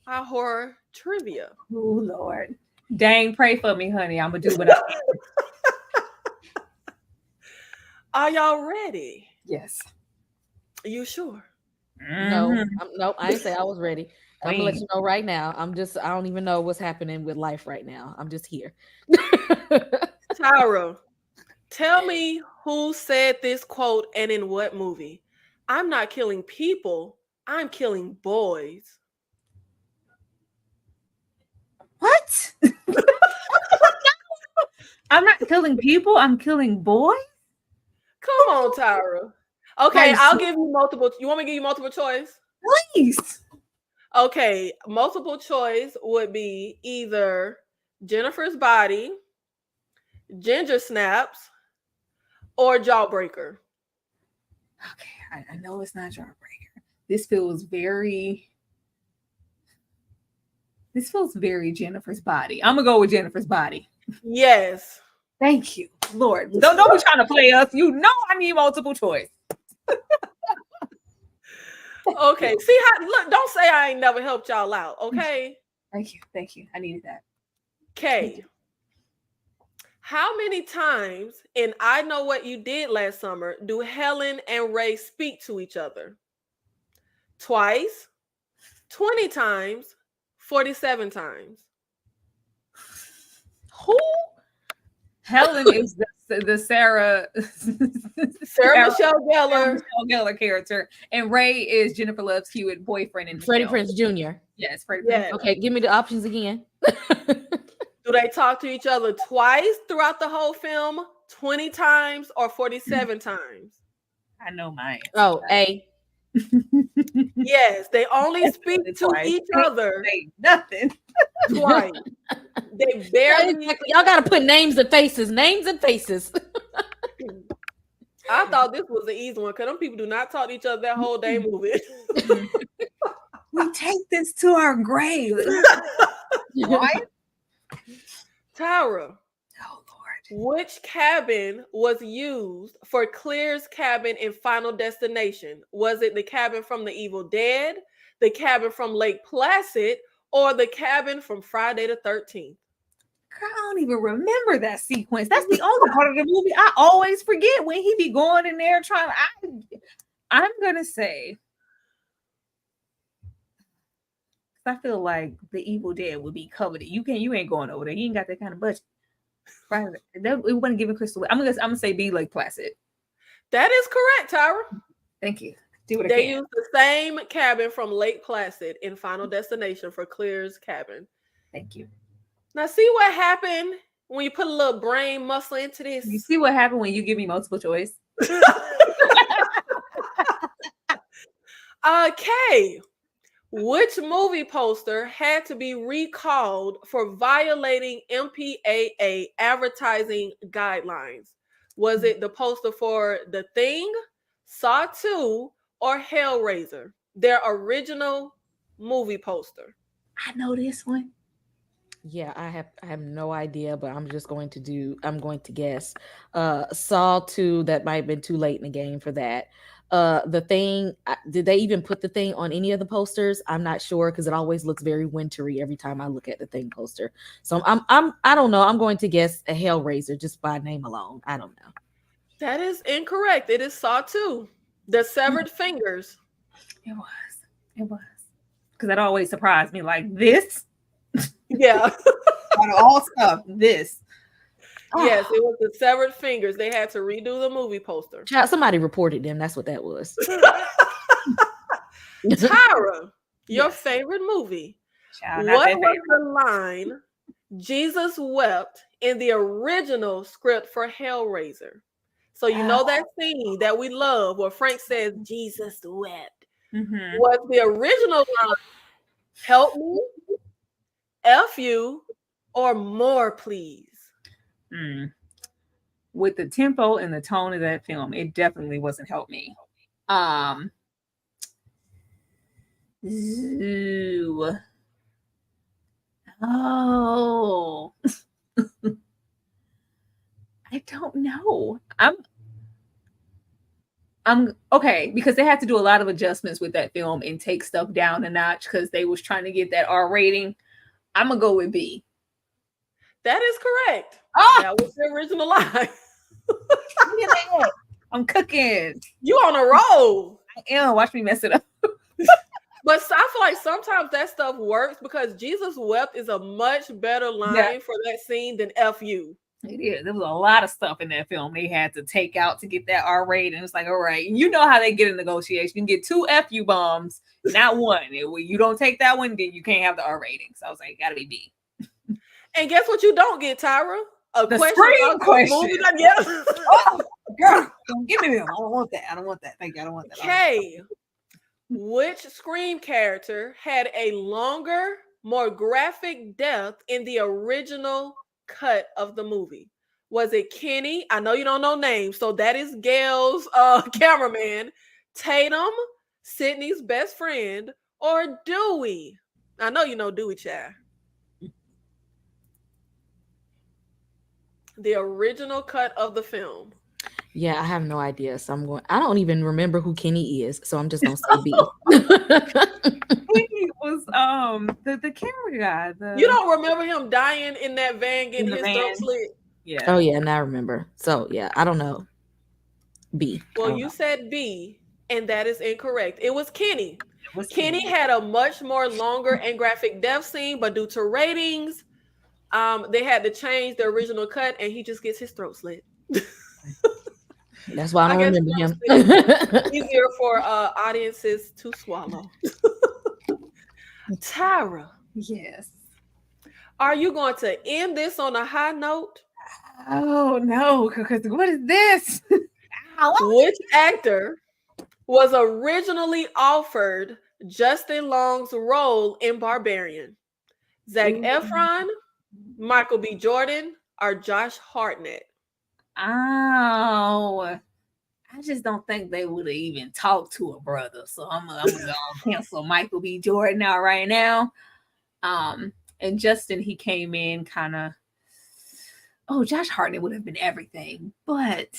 [SPEAKER 1] our horror trivia.
[SPEAKER 2] Oh, Lord. Dang, pray for me, honey. I'm going to do what I can.
[SPEAKER 1] Are y'all ready?
[SPEAKER 2] Yes.
[SPEAKER 1] Are you sure?
[SPEAKER 3] No, I didn't say I was ready. I'm gonna let you know right now. I don't even know what's happening with life right now. I'm just here.
[SPEAKER 1] Tyra, tell me who said this quote and in what movie. I'm not killing people, I'm killing boys.
[SPEAKER 2] What? I'm not killing people, I'm killing boys?
[SPEAKER 1] Come on, Tyra. Okay, I'll give you multiple. You want me to give you multiple choice?
[SPEAKER 2] Please.
[SPEAKER 1] Okay, multiple choice would be either Jennifer's Body, Ginger Snaps, or Jawbreaker.
[SPEAKER 2] Okay, I know it's not Jawbreaker. This feels very This feels very Jennifer's Body. I'm gonna go with Jennifer's Body.
[SPEAKER 1] Yes.
[SPEAKER 2] Thank you, Lord. Don't be trying to play us. You know I need multiple choice.
[SPEAKER 1] Okay. See how? Look, don't say I ain't never helped y'all out. Okay.
[SPEAKER 2] Thank you. I needed that.
[SPEAKER 1] Okay. How many times in I Know What You Did Last Summer do Helen and Ray speak to each other? Twice, 20 times, 47 times.
[SPEAKER 3] Who?
[SPEAKER 2] Helen is the Sarah
[SPEAKER 1] Michelle Gellar.
[SPEAKER 2] Michelle Gellar character, and Ray is Jennifer Love's Hewitt boyfriend in the
[SPEAKER 3] Freddie
[SPEAKER 2] film.
[SPEAKER 3] Prinze Jr.
[SPEAKER 2] Yes, Freddie
[SPEAKER 1] Yes.
[SPEAKER 2] Prinze.
[SPEAKER 3] Okay, give me the options again.
[SPEAKER 1] Do they talk to each other twice throughout the whole film, 20 times, or 47 times?
[SPEAKER 2] I know mine.
[SPEAKER 3] Oh, A.
[SPEAKER 1] Yes, they only speak to
[SPEAKER 2] Twice.
[SPEAKER 1] each other
[SPEAKER 2] Say nothing.
[SPEAKER 1] twice. They barely.
[SPEAKER 3] Y'all gotta put names and faces. Names and faces.
[SPEAKER 1] I thought this was an easy one because them people do not talk to each other that whole day movie.
[SPEAKER 2] We take this to our grave. Right?
[SPEAKER 1] Tyra,
[SPEAKER 2] Oh Lord.
[SPEAKER 1] which cabin was used for Claire's cabin in Final Destination? Was it the cabin from The Evil Dead, the cabin from Lake Placid, or the cabin from Friday the 13th?
[SPEAKER 2] Girl, I don't even remember that sequence. That's the only part of the movie I always forget when he be going in there trying. I'm gonna say, I feel like The Evil Dead would be covered. You ain't going over there. You ain't got that kind of budget. Right? It wasn't giving Crystal. I'm gonna say B, Lake Placid.
[SPEAKER 1] That is correct, Tyra.
[SPEAKER 2] Thank you. Do what I
[SPEAKER 1] They
[SPEAKER 2] can.
[SPEAKER 1] used the same cabin from Lake Placid in Final Destination for Claire's cabin.
[SPEAKER 2] Thank you.
[SPEAKER 1] Now, see what happened when you put a little brain muscle into this?
[SPEAKER 2] You see what happened when you give me multiple choice?
[SPEAKER 1] Okay. Which movie poster had to be recalled for violating MPAA advertising guidelines? Was it the poster for The Thing, Saw 2, or Hellraiser? Their original movie poster.
[SPEAKER 2] I know this one.
[SPEAKER 3] Yeah, I have no idea, but I'm going to guess. Saw 2, that might have been too late in the game for that. The Thing, did they even put The Thing on any of the posters? I'm not sure because it always looks very wintry every time I look at The Thing poster. So I don't know. I'm going to guess a Hellraiser just by name alone. I don't know.
[SPEAKER 1] That is incorrect. It is Saw 2. The Severed Fingers.
[SPEAKER 2] It was. Because that always surprised me. Like this.
[SPEAKER 1] Yeah.
[SPEAKER 2] Out of all stuff, this.
[SPEAKER 1] Yes, it was The Severed Fingers. They had to redo the movie poster.
[SPEAKER 3] Child, somebody reported them. That's what that was.
[SPEAKER 1] Tyra, your
[SPEAKER 2] Yes.
[SPEAKER 1] favorite movie.
[SPEAKER 2] Child, not
[SPEAKER 1] What
[SPEAKER 2] that
[SPEAKER 1] was
[SPEAKER 2] favorite.
[SPEAKER 1] the line Jesus wept in the original script for Hellraiser? So you know that scene that we love where Frank says Jesus wept.
[SPEAKER 2] Mhm.
[SPEAKER 1] Was the original line help me, F you, or more please?
[SPEAKER 2] Mm. With the tempo and the tone of that film, it definitely wasn't Help Me. Ooh. Oh. I don't know. I'm okay because they had to do a lot of adjustments with that film and take stuff down a notch because they was trying to get that R rating. I'm gonna go with B.
[SPEAKER 1] That is correct.
[SPEAKER 2] Ah!
[SPEAKER 1] That was the original line.
[SPEAKER 2] Look at that. I'm cooking.
[SPEAKER 1] You on a roll.
[SPEAKER 2] I am. Watch me mess it up.
[SPEAKER 1] But I feel like sometimes that stuff works because Jesus wept is a much better line for that scene than F you.
[SPEAKER 2] It is. There was a lot of stuff in that film they had to take out to get that R rating. And it's like, all right, you know how they get in negotiation. You can get 2 FU bombs, not one. When you don't take that one, then you can't have the R rating. So I was like, gotta be B.
[SPEAKER 1] And guess what you don't get, Tyra? A
[SPEAKER 2] The
[SPEAKER 1] question
[SPEAKER 2] Scream
[SPEAKER 1] about
[SPEAKER 2] question.
[SPEAKER 1] movie that- yeah.
[SPEAKER 2] Oh, girl, don't give me them. I don't want that. I don't want that. Thank you. I don't want that.
[SPEAKER 1] Okay. Which Scream character had a longer, more graphic death in the original cut of the movie? Was it Kenny? I know you don't know names, so that is Gail's cameraman. Tatum, Sydney's best friend, or Dewey? I know you know Dewey, child. The original cut of the film.
[SPEAKER 3] Yeah, I have no idea. So I don't even remember who Kenny is. So I'm just gonna say B.
[SPEAKER 2] He was the camera guy.
[SPEAKER 1] You don't remember him dying in that van, getting
[SPEAKER 2] the
[SPEAKER 1] his
[SPEAKER 2] van.
[SPEAKER 1] throat slit?
[SPEAKER 2] Yeah.
[SPEAKER 3] Oh yeah, now I remember. So yeah, I don't know. B.
[SPEAKER 1] Well,
[SPEAKER 3] I don't
[SPEAKER 1] you
[SPEAKER 3] know.
[SPEAKER 1] said B, and that is incorrect. It was Kenny.
[SPEAKER 2] It was
[SPEAKER 1] Kenny had a much more longer and graphic death scene, but due to ratings, they had to change the original cut, and he just gets his throat slit.
[SPEAKER 3] That's why I don't remember him.
[SPEAKER 1] Easier for audiences to swallow. Tyra,
[SPEAKER 2] Yes.
[SPEAKER 1] are you going to end this on a high note?
[SPEAKER 2] Oh no, because what is this?
[SPEAKER 1] Which actor was originally offered Justin Long's role in Barbarian? Zac Efron, Michael B. Jordan, or Josh Hartnett?
[SPEAKER 2] Oh, I just don't think they would have even talked to a brother. So I'm gonna cancel Michael B. Jordan out right now. And Justin, he came in kind of. Oh, Josh Hartnett would have been everything, but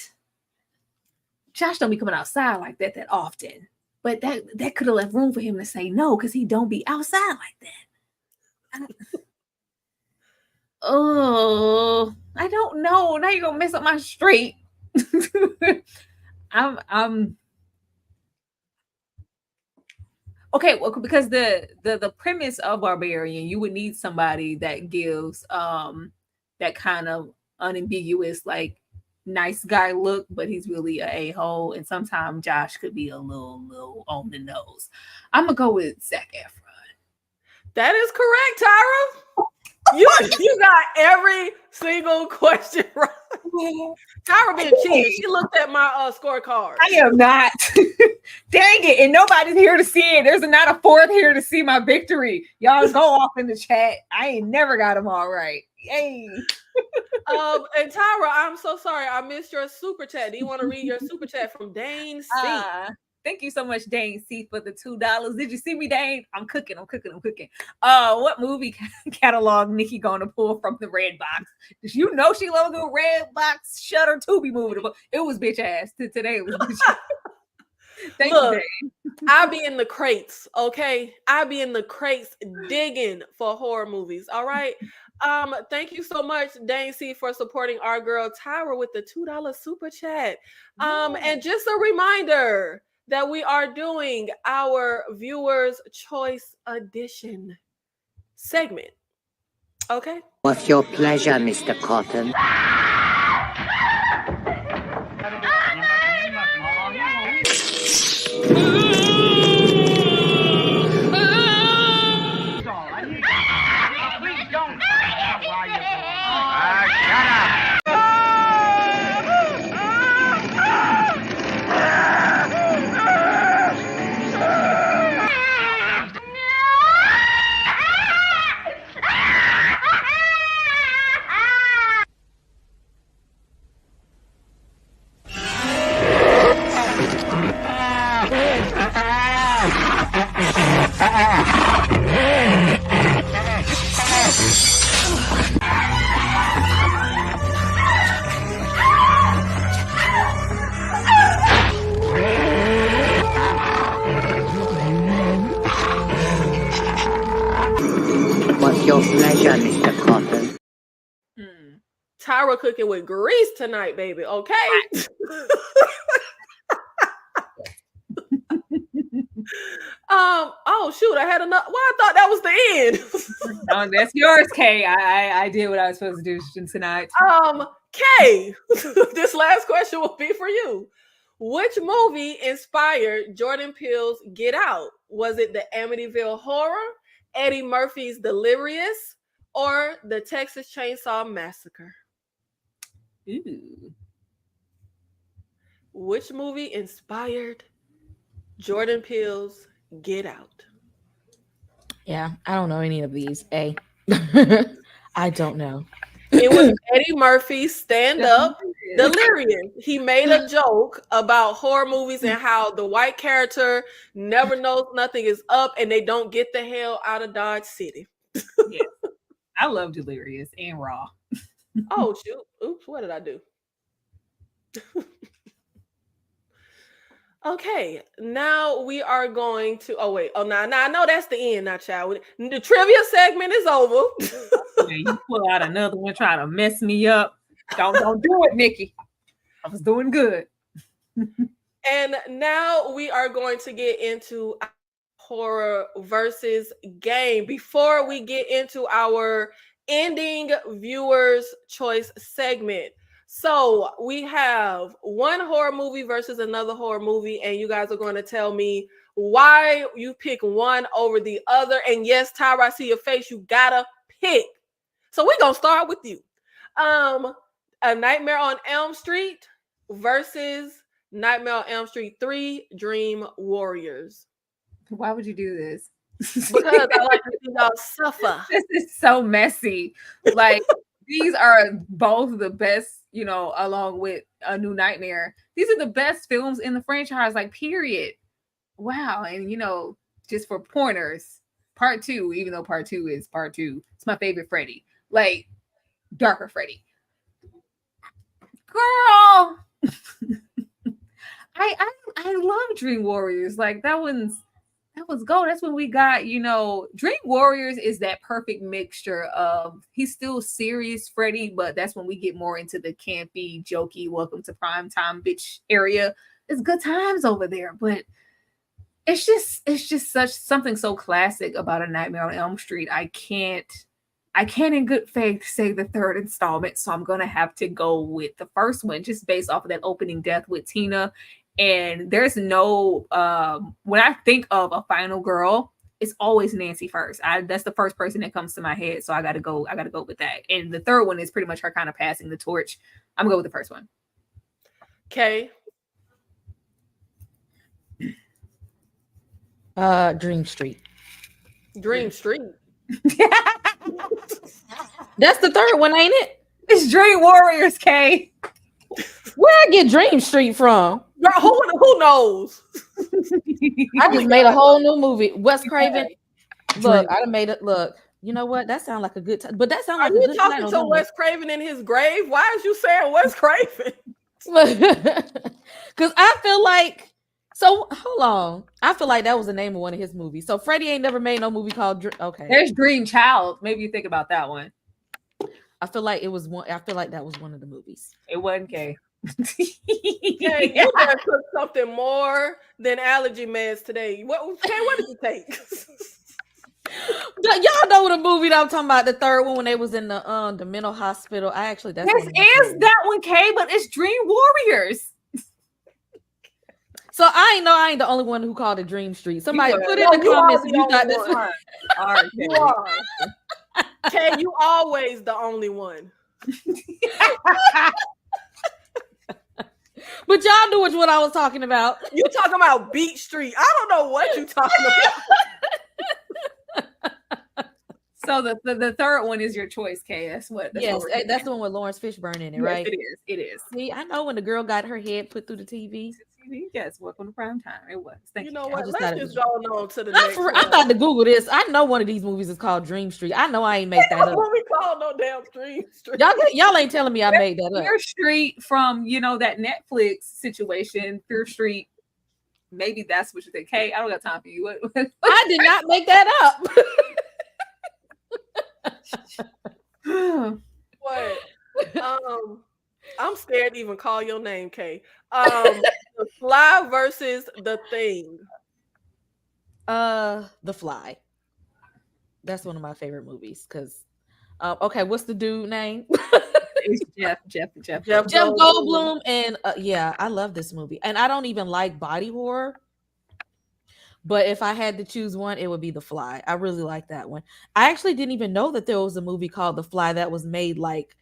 [SPEAKER 2] Josh don't be coming outside like that often. But that could have left room for him to say no because he don't be outside like that. Oh, I don't know. Now you're gonna mess up my straight. I'm okay. Well, because the premise of Barbarian, you would need somebody that gives that kind of unambiguous, like nice guy look, but he's really a a-hole. And sometimes Josh could be a little on the nose. I'm gonna go with Zac Efron.
[SPEAKER 1] That is correct, Tyra. You got every single question right. Tyra being cheated. She looked at my scorecard.
[SPEAKER 2] I am not. Dang it. And nobody's here to see it. There's not a fourth here to see my victory. Y'all go off in the chat. I ain't never got them all right. Yay.
[SPEAKER 1] And Tyra, I'm so sorry. I missed your super chat. Do you want to read your super chat from Dane C?
[SPEAKER 2] Thank you so much, Dane C, for the $2. Did you see me, Dane? I'm cooking. What movie catalog Nikki gonna pull from the red box? Did you know she loves a red box Shutter Tubi movie? It was bitch ass. Today it was bitch ass. Thank you, Dane.
[SPEAKER 1] I be in the crates, okay? I be in the crates digging for horror movies. All right. Thank you so much, Dane C, for supporting our girl Tyra with the $2 super chat. And just a reminder that we are doing our viewers' choice edition segment. Okay.
[SPEAKER 4] What's your pleasure, Mr. Cotton? What's your pleasure, Mr. Cotton?
[SPEAKER 1] Tyra cooking with grease tonight, baby. Okay. Oh shoot, I had enough. Well, I thought that was the end.
[SPEAKER 2] No, that's yours, Kay. I did what I was supposed to do tonight.
[SPEAKER 1] Kay, this last question will be for you. Which movie inspired Jordan Peele's Get Out? Was it the Amityville Horror, Eddie Murphy's Delirious, or the Texas Chainsaw Massacre?
[SPEAKER 2] Ooh.
[SPEAKER 1] Which movie inspired Jordan Peele's Get Out?
[SPEAKER 3] Yeah, I don't know any of these. A. I don't know.
[SPEAKER 1] It was Eddie Murphy's Stand Up Delirious. He made a joke about horror movies and how the white character never knows nothing is up and they don't get the hell out of Dodge City.
[SPEAKER 2] Yeah. I love Delirious and Raw.
[SPEAKER 1] Oh shoot! Oops! What did I do? Okay, now we are going to. Oh wait! Oh, now I know that's the end. Now, child, the trivia segment is over.
[SPEAKER 2] Yeah, you pull out another one trying to mess me up. Don't do it, Nikki. I was doing good.
[SPEAKER 1] And now we are going to get into horror versus game. Before we get into our ending viewers choice segment. So we have one horror movie versus another horror movie, and you guys are going to tell me why you pick one over the other. And yes, Tyra, I see your face. You gotta pick. So we're gonna start with you. A Nightmare on Elm Street versus Nightmare on Elm Street 3 Dream Warriors.
[SPEAKER 2] Why would you do this?
[SPEAKER 1] Because I like to see y'all suffer.
[SPEAKER 2] This is so messy. Like, these are both the best, along with A New Nightmare. These are the best films in the franchise, like, period. Wow. And, just for pointers, part 2, even though part 2 is part 2, it's my favorite Freddy. Like, Darker Freddy. Girl! I love Dream Warriors. Like, that was gold. That's when we got, Dream Warriors is that perfect mixture of, he's still serious Freddy, but that's when we get more into the campy, jokey, welcome to primetime bitch area. It's good times over there, but it's just such something so classic about A Nightmare on Elm Street. I can't in good faith say the third installment, so I'm gonna have to go with the first one, just based off of that opening death with Tina. And there's no when I think of a final girl, it's always Nancy first. That's the first person that comes to my head, so I gotta go with that. And the third one is pretty much her kind of passing the torch. I'm gonna go with the first one.
[SPEAKER 1] Okay.
[SPEAKER 3] Dream Street.
[SPEAKER 1] Dream Street.
[SPEAKER 3] That's the third one, ain't it?
[SPEAKER 2] It's Dream Warriors, Kay.
[SPEAKER 3] Where I get Dream Street from?
[SPEAKER 1] Girl, who knows?
[SPEAKER 3] I just made a whole new movie. Wes Craven.
[SPEAKER 2] Yeah.
[SPEAKER 3] Look, I done made it. Look, you know what? That sounds like a good time. But that sounds like
[SPEAKER 1] Are
[SPEAKER 3] a
[SPEAKER 1] you
[SPEAKER 3] good
[SPEAKER 1] talking
[SPEAKER 3] title,
[SPEAKER 1] to
[SPEAKER 3] don't
[SPEAKER 1] Wes Craven in his grave? Why is you saying Wes Craven?
[SPEAKER 3] Because I feel like. So hold on. I feel like that was the name of one of his movies. So Freddie ain't never made no movie called. Okay.
[SPEAKER 2] There's Dream Child. Maybe you think about that one.
[SPEAKER 3] I feel like it was one. I feel like that was one of the movies.
[SPEAKER 2] It wasn't Kay.
[SPEAKER 1] Hey, you better took something more than allergy meds today. What did you take?
[SPEAKER 3] Y'all know the movie that I'm talking about, the third one when they was in the mental hospital. That's
[SPEAKER 2] This is that one, Kay, but it's Dream Warriors.
[SPEAKER 3] So I ain't the only one who called it Dream Street. Somebody put in the
[SPEAKER 1] you
[SPEAKER 3] comments
[SPEAKER 1] are
[SPEAKER 3] if
[SPEAKER 1] the
[SPEAKER 3] you got
[SPEAKER 1] only
[SPEAKER 3] this
[SPEAKER 1] one.
[SPEAKER 3] one.
[SPEAKER 2] All right,
[SPEAKER 1] You are. Kay, you always the only one.
[SPEAKER 3] But y'all knew which one I was talking about.
[SPEAKER 1] You talking about Beat Street. I don't know what you talking about.
[SPEAKER 2] So the third one is your choice, Kay. That's what
[SPEAKER 3] That's the one with Lawrence Fishburne in it, right?
[SPEAKER 2] Yes, it is.
[SPEAKER 3] See, I know when the girl got her head put through the TV.
[SPEAKER 2] Yes, welcome to prime time. It was. Thank
[SPEAKER 1] You
[SPEAKER 2] you.
[SPEAKER 1] know what?
[SPEAKER 3] just
[SPEAKER 1] Let's just go on to the next one.
[SPEAKER 3] I'm about to Google this. I know one of these movies is called Dream Street. I know I ain't make that up.
[SPEAKER 1] What we call no damn Dream Street.
[SPEAKER 3] Y'all ain't telling me I made that up.
[SPEAKER 2] Fear Street from that Netflix situation. Fear Street. Maybe that's what you think. Hey, I don't got time for you.
[SPEAKER 3] I did not make that up.
[SPEAKER 1] What? I'm scared to even call your name, Kay. The Fly versus The Thing.
[SPEAKER 3] The Fly. That's one of my favorite movies because okay, what's the dude name?
[SPEAKER 2] It's Jeff
[SPEAKER 3] Goldblum. And yeah, I love this movie. And I don't even like body horror. But if I had to choose one, it would be The Fly. I really like that one. I actually didn't even know that there was a movie called The Fly that was made like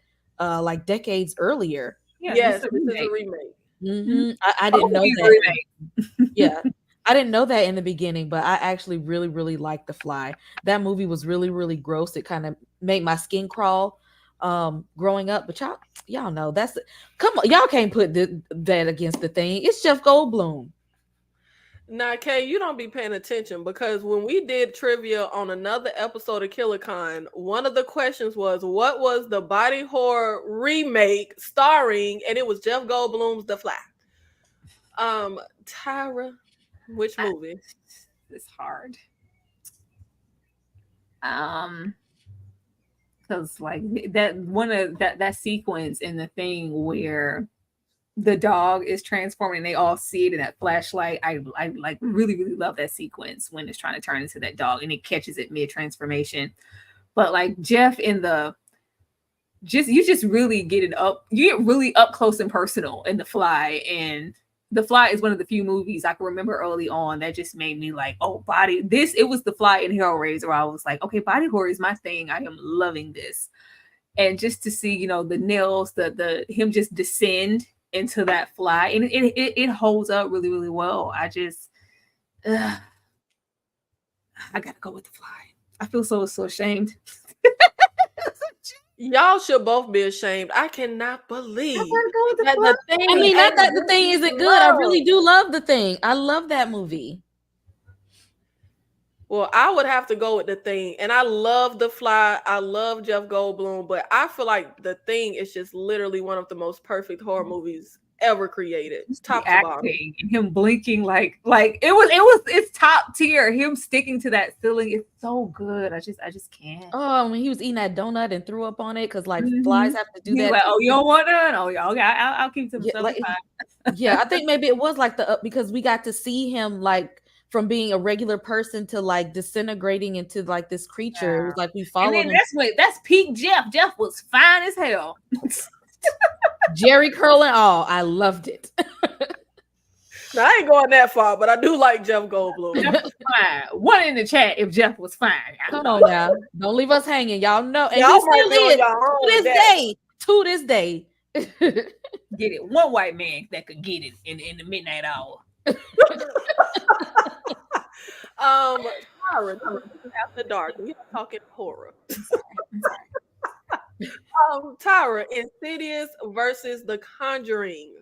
[SPEAKER 3] decades earlier.
[SPEAKER 1] Yeah, yes, this is a remake.
[SPEAKER 3] Mm-hmm. I didn't know that. Yeah, I didn't know that in the beginning, but I actually really, really liked The Fly. That movie was really, really gross. It kind of made my skin crawl growing up. But y'all know come on, y'all can't put that against The Thing. It's Jeff Goldblum.
[SPEAKER 1] Now, Kay, you don't be paying attention because when we did trivia on another episode of KillerCon, one of the questions was, what was the body horror remake starring? And it was Jeff Goldblum's The Fly. Tyra, which movie?
[SPEAKER 2] It's hard. Because like that sequence in the thing where the dog is transforming and they all see it in that flashlight. I like really, really love that sequence when it's trying to turn into that dog and it catches it mid-transformation. But like Jeff in the you just really get really up close and personal in The Fly. And The Fly is one of the few movies I can remember early on that just made me like, oh, it was The Fly and Hellraiser where I was like, okay, body horror is my thing. I am loving this. And just to see, you know, the nails, the him just descend into that fly, and it holds up really, really well. I gotta go with The Fly. I feel so ashamed.
[SPEAKER 1] Y'all should both be ashamed. I cannot believe
[SPEAKER 2] I gotta go with The
[SPEAKER 1] that
[SPEAKER 2] Fly.
[SPEAKER 1] the thing.
[SPEAKER 3] I mean, not that the thing isn't good. I really do love The Thing. I love that movie.
[SPEAKER 1] Well, I would have to go with The Thing. And I love The Fly. I love Jeff Goldblum. But I feel like The Thing is just literally one of the most perfect horror movies ever created. Top to bottom.
[SPEAKER 2] And him blinking like it's top tier. Him sticking to that ceiling is so good. I just can't.
[SPEAKER 3] Oh, when he was eating that donut and threw up on it because like flies have to do that.
[SPEAKER 2] Like, oh, you don't want none? Oh, yeah, okay, I'll keep to myself.
[SPEAKER 3] Yeah, I think maybe it was like because we got to see him like from being a regular person to like disintegrating into like this creature. It was like we followed him.
[SPEAKER 2] That's peak Jeff. Jeff was fine as hell.
[SPEAKER 3] Jerry curl and all. I loved it.
[SPEAKER 1] Now, I ain't going that far, but I do like Jeff Goldblum.
[SPEAKER 2] Jeff was fine. One in the chat if Jeff was fine.
[SPEAKER 3] Come on now. Don't leave us hanging. Y'all know. And
[SPEAKER 1] y'all
[SPEAKER 3] he still is to this day.
[SPEAKER 2] Get it. One white man that could get it in the midnight hour.
[SPEAKER 1] After dark, we are talking horror. Tyra, Insidious versus The Conjuring.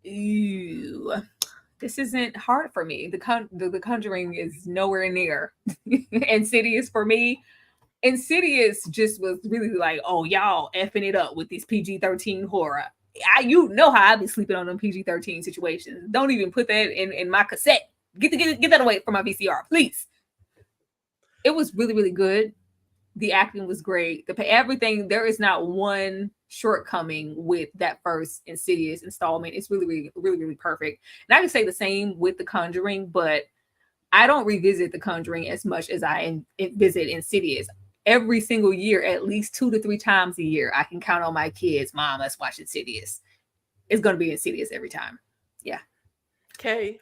[SPEAKER 2] Ew. This isn't hard for me. The Conjuring is nowhere near. Insidious for me. Insidious just was really like, oh, y'all effing it up with this PG-13 horror. You know how I be sleeping on them PG-13 situations. Don't even put that in my cassette. Get that away from my VCR, please. It was really, really good. The acting was great. Everything, there is not one shortcoming with that first Insidious installment. It's really, really, really, really perfect. And I can say the same with The Conjuring, but I don't revisit The Conjuring as much as I visit Insidious. Every single year, at least 2 to 3 times a year, I can count on my kids. Mom, let's watch Insidious. It's going to be Insidious every time. Yeah.
[SPEAKER 1] Okay.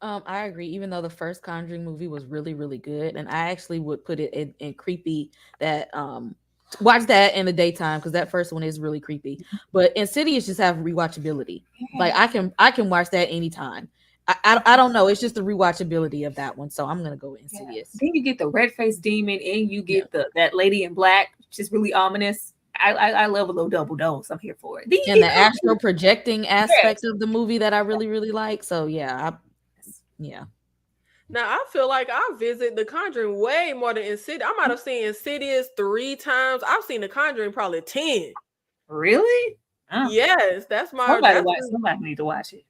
[SPEAKER 3] I agree. Even though the first Conjuring movie was really, really good, and I actually would put it in creepy that watch that in the daytime because that first one is really creepy. But Insidious just have rewatchability. Like I can watch that anytime. I don't know. It's just the rewatchability of that one. So I'm gonna go with Insidious.
[SPEAKER 2] Then you get the red-faced demon, and you get that lady in black, which is really ominous. I love a little double dose. I'm here for it.
[SPEAKER 3] And the astral projecting aspect of the movie that I really, really like. So yeah.
[SPEAKER 1] Now I feel like I visit The Conjuring way more than Insidious. I might have seen Insidious 3 times. I've seen The Conjuring probably 10.
[SPEAKER 2] Really?
[SPEAKER 1] Oh. Yes, that's my.
[SPEAKER 2] Somebody need to watch it.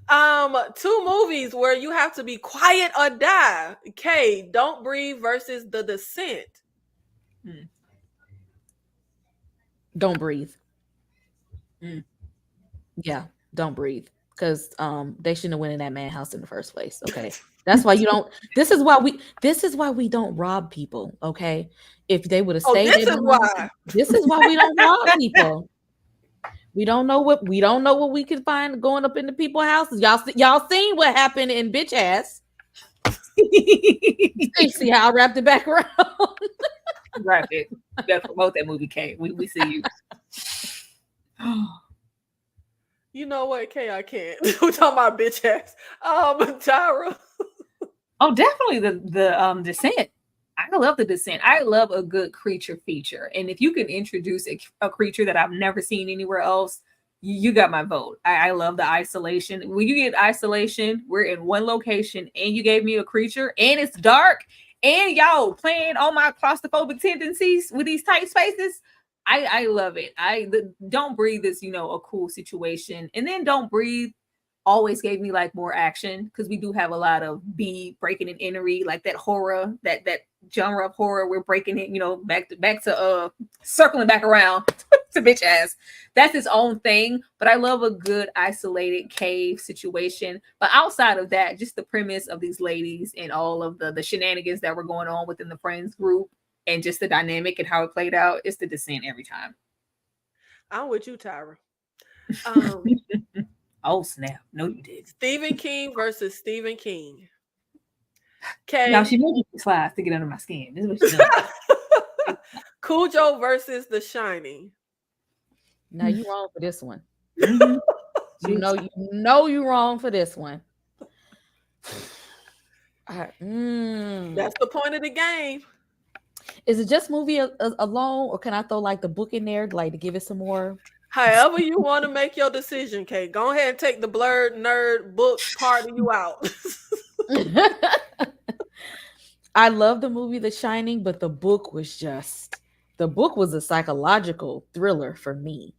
[SPEAKER 1] 2 movies where you have to be quiet or die. Okay, Don't Breathe versus The Descent.
[SPEAKER 3] Don't Breathe. Yeah, Don't Breathe. Because they shouldn't have went in that man house in the first place. Okay. That's why you don't. This is why we don't rob people. Okay. If they would have stayed, this is why we don't rob people. We don't know what we could find going up into people's houses. Y'all seen what happened in bitch ass. You see how I wrapped it back around.
[SPEAKER 2] Wrap it. You gotta promote that movie, Kay. We see you.
[SPEAKER 1] You know what, Kay? I can't. We're talking about bitch ass. Tyra.
[SPEAKER 2] Oh, definitely the Descent. I love The Descent. I love a good creature feature, and if you can introduce a creature that I've never seen anywhere else, you got my vote. I love the isolation. When you get isolation, we're in one location, and you gave me a creature, and it's dark, and y'all playing on my claustrophobic tendencies with these tight spaces. I love it. Don't breathe is, a cool situation, and then don't breathe always gave me like more action, because we do have a lot of B breaking and entry, like that horror, that genre of horror. We're breaking it, back to circling back around to bitch ass. That's its own thing. But I love a good isolated cave situation. But outside of that, just the premise of these ladies and all of the shenanigans that were going on within the friends group, and just the dynamic and how it played out, it's The Descent every time.
[SPEAKER 1] I'm with you, Tyra.
[SPEAKER 2] Oh snap! No, you did.
[SPEAKER 1] Stephen King versus Stephen King. Okay.
[SPEAKER 2] Now she made you slides to get under my skin. This is what she does.
[SPEAKER 1] Cujo versus The Shining.
[SPEAKER 3] Now you wrong for this one.
[SPEAKER 2] Mhm.
[SPEAKER 3] You know you wrong for this one.
[SPEAKER 1] That's the point of the game.
[SPEAKER 3] Is it just movie alone, or can I throw like the book in there, like to give it some more?
[SPEAKER 1] However you want to make your decision, Kate. Go ahead and take the blurred nerd book part of you out.
[SPEAKER 3] I love the movie The Shining, but the book was a psychological thriller for me.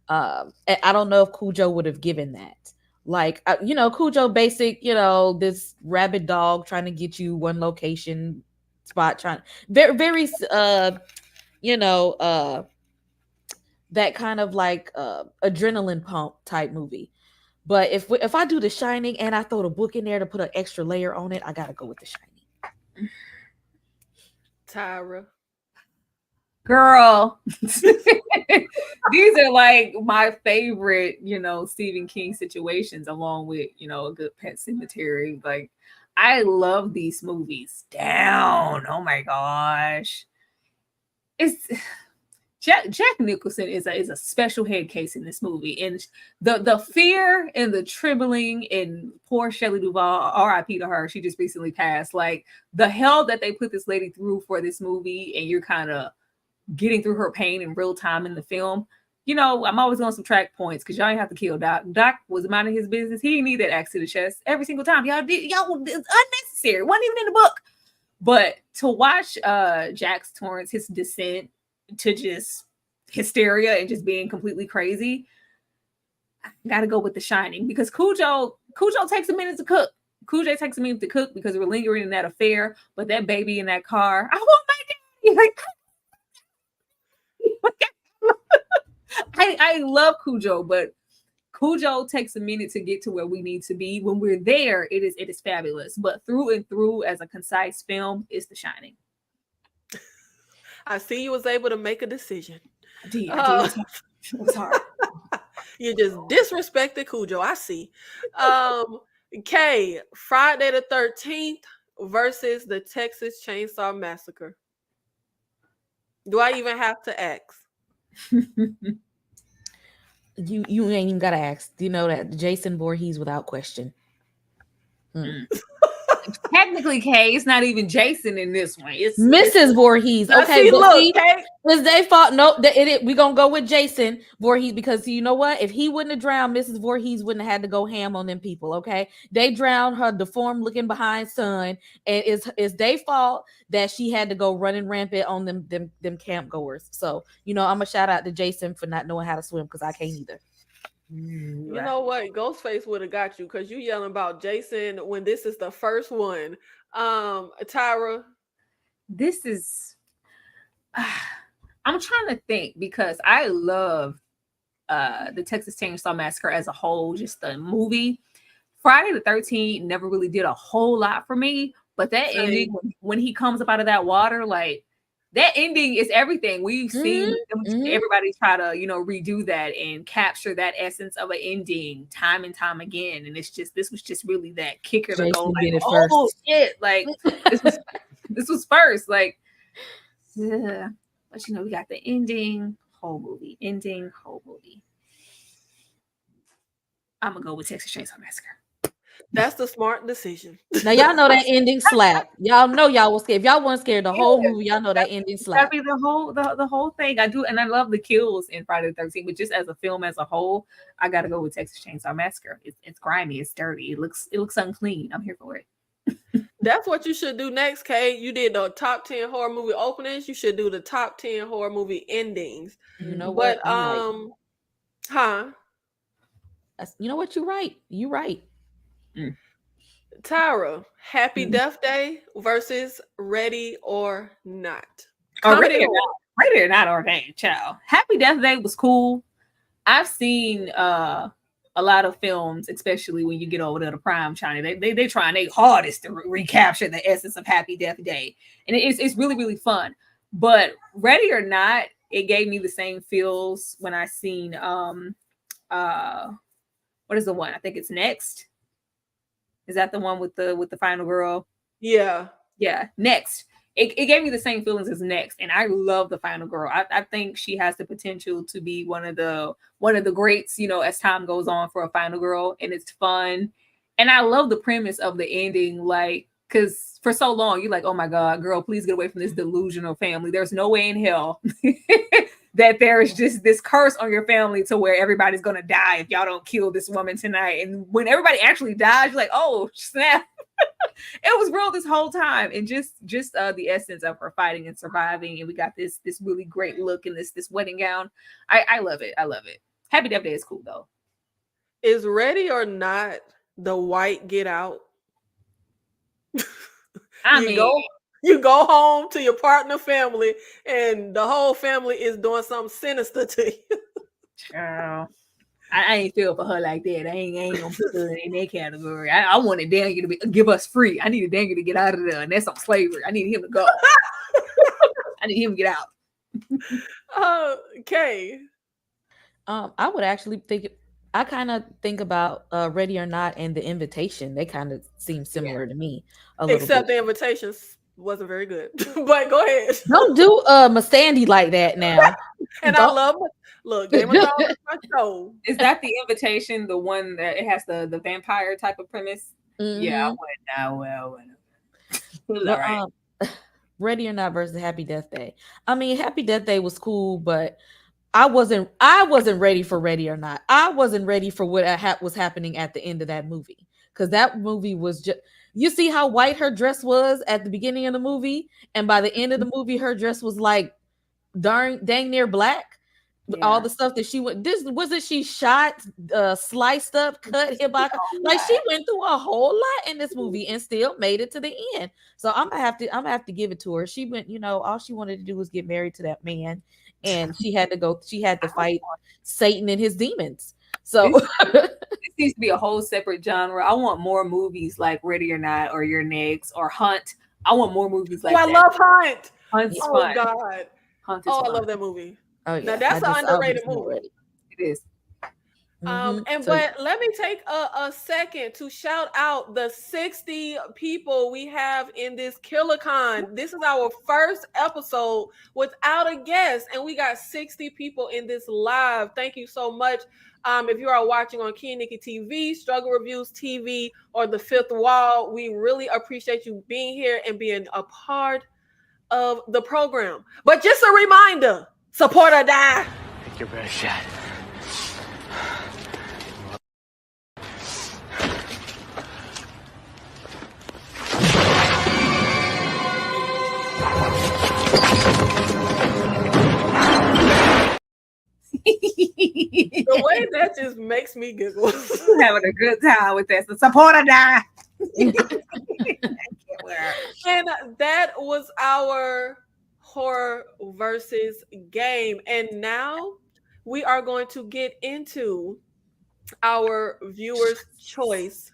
[SPEAKER 3] And I don't know if Cujo would have given that. Like, Cujo basic, this rabid dog trying to get you one location spot, trying very, very, that kind of like adrenaline pump type movie. But if I do The Shining and I throw the book in there to put an extra layer on it, I gotta go with The Shining.
[SPEAKER 1] Tyra.
[SPEAKER 2] Girl, these are like my favorite, Stephen King situations, along with, a good Pet Sematary. Like, I love these movies. Down. Oh my gosh. It's Jack Nicholson is a special head case in this movie, and the fear and the trembling, and poor Shelley Duvall, R.I.P. to her, she just recently passed. Like, the hell that they put this lady through for this movie, and you're kind of getting through her pain in real time in the film. I'm always going to subtract points because y'all ain't have to kill Doc. Doc was minding his business. He didn't need that axe to the chest every single time. Y'all it's unnecessary. It wasn't even in the book. But to watch Jax Torrance, his descent to just hysteria and just being completely crazy, I gotta go with The Shining, because Cujo takes a minute to cook. Cujo takes a minute to cook because we're lingering in that affair, but that baby in that car, I want my daddy. Like, I love Cujo, but Cujo takes a minute to get to where we need to be. When we're there, it is fabulous. But through and through, as a concise film, it's The Shining.
[SPEAKER 1] I see you was able to make a decision.
[SPEAKER 2] I did. It was hard.
[SPEAKER 1] You just disrespected Cujo. I see. Kay, Friday the 13th versus the Texas Chainsaw Massacre. Do I even have to ask?
[SPEAKER 3] You ain't even gotta ask. Do you know that Jason Voorhees without question?
[SPEAKER 2] Technically, Kay, it's not even Jason in this one. It's
[SPEAKER 3] Mrs. Voorhees. Okay,
[SPEAKER 1] see,
[SPEAKER 3] but
[SPEAKER 1] look,
[SPEAKER 3] see,
[SPEAKER 1] Kay.
[SPEAKER 3] it's their fault. No, we're gonna go with Jason Voorhees, because you know what? If he wouldn't have drowned, Mrs. Voorhees wouldn't have had to go ham on them people. Okay, they drowned her deformed looking behind son, and it's their fault that she had to go running rampant on them camp goers. So I'm gonna shout out to Jason for not knowing how to swim, because I can't either.
[SPEAKER 1] You know what? Ghostface would have got you, because you yelling about Jason when this is the first one. Tyra.
[SPEAKER 2] This is I'm trying to think, because I love the Texas Chainsaw Massacre as a whole, just the movie. Friday the 13th never really did a whole lot for me, but that ending when he comes up out of that water, like, that ending is everything. We've seen everybody try to, redo that and capture that essence of an ending time and time again. And this was just really that kicker to go like, oh shit, like this was first. Like, yeah. But we got the ending, whole movie. I'm gonna go with Texas Chainsaw Massacre.
[SPEAKER 1] That's the smart decision.
[SPEAKER 3] Now y'all know that ending slap. Y'all know y'all was scared. If y'all weren't scared the whole movie, y'all know that ending
[SPEAKER 2] I
[SPEAKER 3] slap.
[SPEAKER 2] mean, the whole thing. I do, and I love the kills in Friday the 13th, but just as a film as a whole, I gotta go with Texas Chainsaw Massacre. It's grimy, it's dirty, it looks unclean. I'm here for it.
[SPEAKER 1] That's what you should do next, Kay. You did the top 10 horror movie openings. You should do the top 10 horror movie endings.
[SPEAKER 3] You know
[SPEAKER 1] But
[SPEAKER 3] what? You're right.
[SPEAKER 1] huh?
[SPEAKER 3] You know what? You're right. You're right.
[SPEAKER 1] Tyra, Happy
[SPEAKER 2] Mhm.
[SPEAKER 1] Death Day versus Ready or Not.
[SPEAKER 2] Or
[SPEAKER 1] Comedy
[SPEAKER 2] Ready or
[SPEAKER 1] horror.
[SPEAKER 2] Not, Ready or Not ordained, child. Happy Death Day was cool. I've seen a lot of films, especially when you get over to the Prime China. They trying their hardest to recapture the essence of Happy Death Day, and it's really really fun. But Ready or Not, it gave me the same feels when I seen what is the one? I think it's Next. Is that the one with the final girl?
[SPEAKER 1] Yeah.
[SPEAKER 2] Yeah, Next. It gave me the same feelings as Next, and I love the final girl. I think she has the potential to be one of the greats, as time goes on for a final girl, and it's fun. And I love the premise of the ending, like, because for so long you're like, oh my god, girl, please get away from this delusional family. There's no way in hell that there is just this curse on your family to where everybody's gonna die if y'all don't kill this woman tonight. And when everybody actually dies, you're like, oh snap. It was real this whole time, and just the essence of her fighting and surviving, and we got this really great look in this wedding gown. I love it. Happy Death Day is cool though.
[SPEAKER 1] Is Ready or Not the white Get Out? You go home to your partner family, and the whole family is doing something sinister to you.
[SPEAKER 2] Child, I ain't feel for her like that. I ain't gonna put her in that category. I wanted Daniel to give us free. I needed Daniel to get out of there, and that's on slavery. I needed him to go. I need him to get out.
[SPEAKER 1] Okay.
[SPEAKER 3] I would actually think. I kind of think about Ready or Not and The Invitation. They kind of seem similar to me a little
[SPEAKER 1] Except
[SPEAKER 3] bit.
[SPEAKER 1] the invitations wasn't very good. But go ahead.
[SPEAKER 3] Don't do Sandy like that now.
[SPEAKER 1] And
[SPEAKER 3] Don't.
[SPEAKER 1] I love it. Look, Game of Thrones is my show.
[SPEAKER 2] Is that The Invitation, the one that it has the vampire type of premise? Yeah, I wouldn't. Well, all right.
[SPEAKER 3] Ready or Not versus Happy Death Day. I mean, Happy Death Day was cool, but I wasn't ready for Ready or Not. I wasn't ready for what was happening at the end of that movie, because that movie was just. You see how white her dress was at the beginning of the movie, and by the end of the movie, her dress was like dang near black.
[SPEAKER 2] Yeah.
[SPEAKER 3] All the stuff that she went. This wasn't she shot, sliced up, cut, hit by like she went through a whole lot in this movie and still made it to the end. So I'm gonna have to give it to her. She went, all she wanted to do was get married to that man, and she had to fight Satan and his demons. So
[SPEAKER 2] this needs to be a whole separate genre. I want more movies like Ready or Not or Your Next or Hunt. I want more movies like that.
[SPEAKER 1] I love Hunt.
[SPEAKER 2] Hunt's
[SPEAKER 1] Oh
[SPEAKER 2] fun.
[SPEAKER 1] God.
[SPEAKER 2] Hunt is
[SPEAKER 1] I
[SPEAKER 2] fun.
[SPEAKER 1] love that movie.
[SPEAKER 3] Oh yeah,
[SPEAKER 1] now that's an underrated movie.
[SPEAKER 2] It is.
[SPEAKER 1] But let me take a second to shout out the 60 people we have in this KillerCon. This is our first episode without a guest, and we got 60 people in this live. Thank you so much. If you are watching on Key and Nikki TV, Struggle Reviews TV, or The Fifth Wall, we really appreciate you being here and being a part of the program. But just a reminder, support or die.
[SPEAKER 5] Take your best shot.
[SPEAKER 1] The way that just makes me giggle.
[SPEAKER 2] Having a good time with that. So support or die.
[SPEAKER 1] And that was our horror versus game. And now we are going to get into our viewers' choice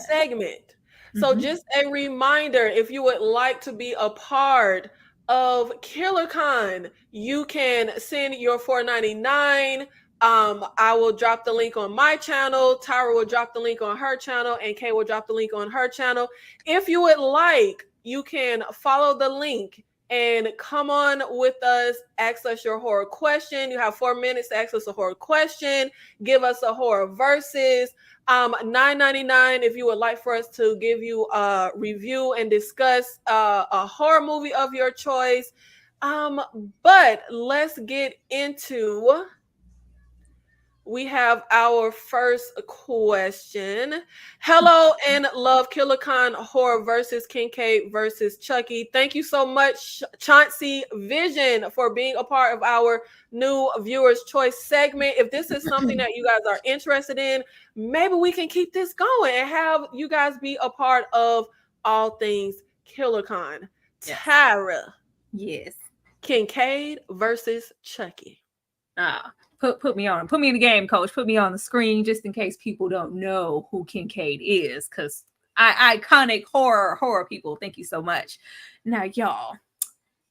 [SPEAKER 1] segment. So just a reminder, if you would like to be a part of KillerCon, you can send your $4.99. I will drop the link on my channel. Tyra will drop the link on her channel, and Kay will drop the link on her channel. If you would like, you can follow the link and come on with us. Ask us your horror question. You have 4 minutes to ask us a horror question. Give us a horror versus. $9.99 if you would like for us to give you a review and discuss a horror movie of your choice. But let's get into. We have our first question. Hello and love Killer Khan horror versus Kincaid versus Chucky. Thank you so much, Chauncey Vision, for being a part of our new viewers choice segment. If this is something that you guys are interested in, maybe we can keep this going and have you guys be a part of all things Killer Khan.
[SPEAKER 2] Yes.
[SPEAKER 1] Tara.
[SPEAKER 2] Yes.
[SPEAKER 1] Kincaid versus Chucky.
[SPEAKER 2] Put me on. Put me in the game, coach. Put me on the screen just in case people don't know who Kincaid is, because iconic horror people. Thank you so much. Now, y'all,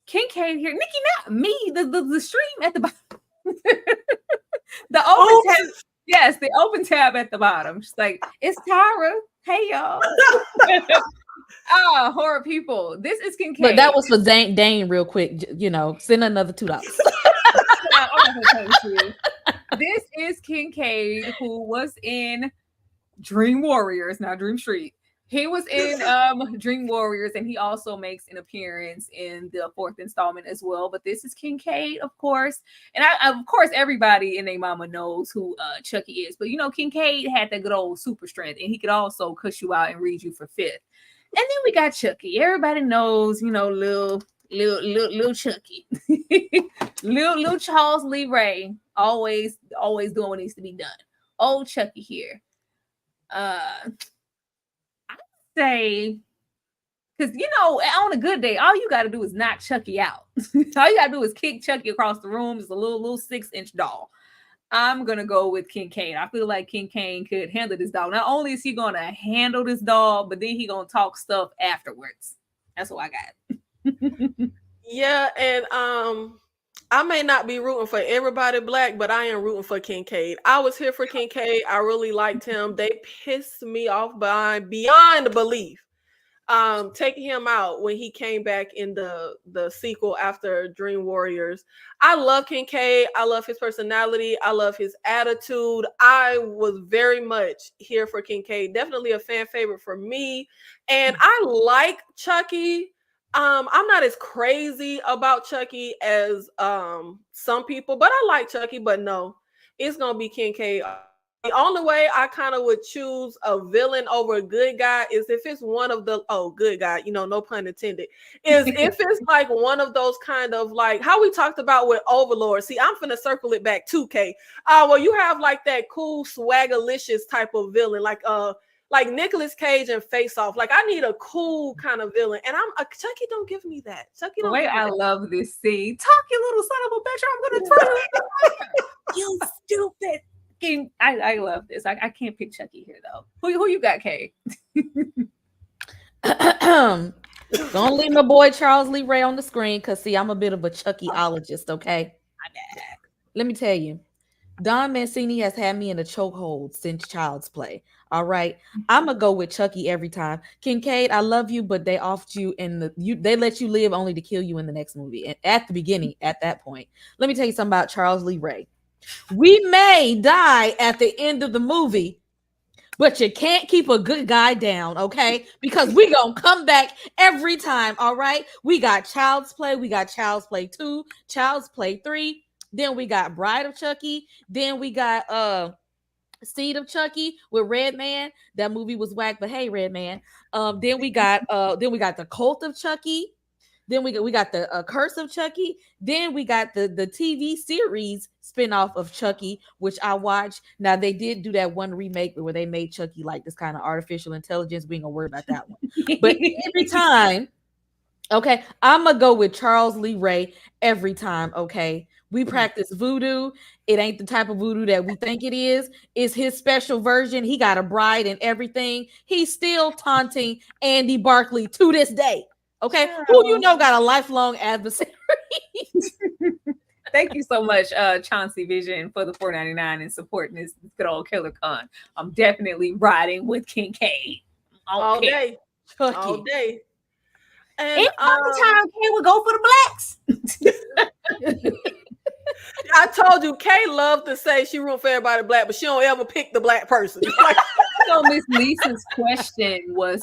[SPEAKER 2] Kincaid here. Nikki, not me. The stream at the bottom. The open tab. Yes, the open tab at the bottom. Just like, it's Tyra. Hey, y'all. Horror people. This is Kincaid.
[SPEAKER 3] But that was for Dane real quick. You know, send another $2.
[SPEAKER 2] This is Kincaid, who was in Dream Warriors, not Dream Street. He was in Dream Warriors, and he also makes an appearance in the 4th installment as well. But this is Kincaid, of course. And of course, everybody in their mama knows who Chucky is. But, you know, Kincaid had that good old super strength, and he could also cuss you out and read you for 5th. And then we got Chucky. Everybody knows, you know, little Chucky. little Charles Lee Ray. Always doing what needs to be done. Old Chucky here. I say, because, you know, on a good day, all you got to do is knock Chucky out. All you got to do is kick Chucky across the room. It's a little 6-inch doll. I'm going to go with Kincaid. I feel like Kincaid could handle this doll. Not only is he going to handle this doll, but then he going to talk stuff afterwards. That's what I got.
[SPEAKER 1] Yeah, and I may not be rooting for everybody black, but I am rooting for Kincaid. I was here for Kincaid. I really liked him. They pissed me off beyond belief. Taking him out when he came back in the sequel after Dream Warriors. I love Kincaid. I love his personality. I love his attitude. I was very much here for Kincaid. Definitely a fan favorite for me. And I like Chucky. I'm not as crazy about Chucky as some people, but I like Chucky. But no, it's gonna be Kincaid. The only way I kind of would choose a villain over a good guy is if it's one of the good guy, you know, no pun intended, is if it's like one of those kind of like how we talked about with Overlord. See, I'm finna circle it back 2K. Well, you have like that cool swaggerlicious type of villain, like Nicolas Cage and Face Off. Like I need a cool kind of villain, and Chucky don't give me that. Chucky don't.
[SPEAKER 2] Wait, I love this scene. Talk, you little son of a bitch! I'm gonna turn you. You stupid. I love this. I can't pick Chucky here though. Who you got, Kay?
[SPEAKER 3] Don't leave my boy Charles Lee Ray on the screen, because see, I'm a bit of a Chuckyologist, okay? Let me tell you, Don Mancini has had me in a chokehold since Child's Play. All right, I'm gonna go with Chucky every time. Kincaid, I love you, but they offed you they let you live only to kill you in the next movie. And at the beginning, at that point, let me tell you something about Charles Lee Ray. We may die at the end of the movie, but you can't keep a good guy down, okay? Because we gonna come back every time, all right? We got Child's Play, we got Child's Play 2, Child's Play 3, then we got Bride of Chucky, then we got Seed of Chucky with Redman. That movie was whack, but hey, Redman. Then we got the Cult of Chucky. Then we got the Curse of Chucky. Then we got the TV series spinoff of Chucky, which I watched. Now they did do that one remake where they made Chucky like this kind of artificial intelligence. We ain't gonna worry about that one. But every time, okay, I'm gonna go with Charles Lee Ray every time. Okay, we practice voodoo. It ain't the type of voodoo that we think it is. It's his special version. He got a bride and everything. He's still taunting Andy Barkley to this day. Okay, who you know got a lifelong adversary.
[SPEAKER 2] Thank you so much, Chauncey Vision, for the $4.99 and supporting this good old Killer Khan. I'm definitely riding with Kincaid.
[SPEAKER 1] All day.
[SPEAKER 3] Chucky.
[SPEAKER 1] All day. And
[SPEAKER 2] time Kay would go for the blacks.
[SPEAKER 1] I told you, Kay loved to say she root for everybody black, but she don't ever pick the black person. Like,
[SPEAKER 2] So Miss Lisa's question was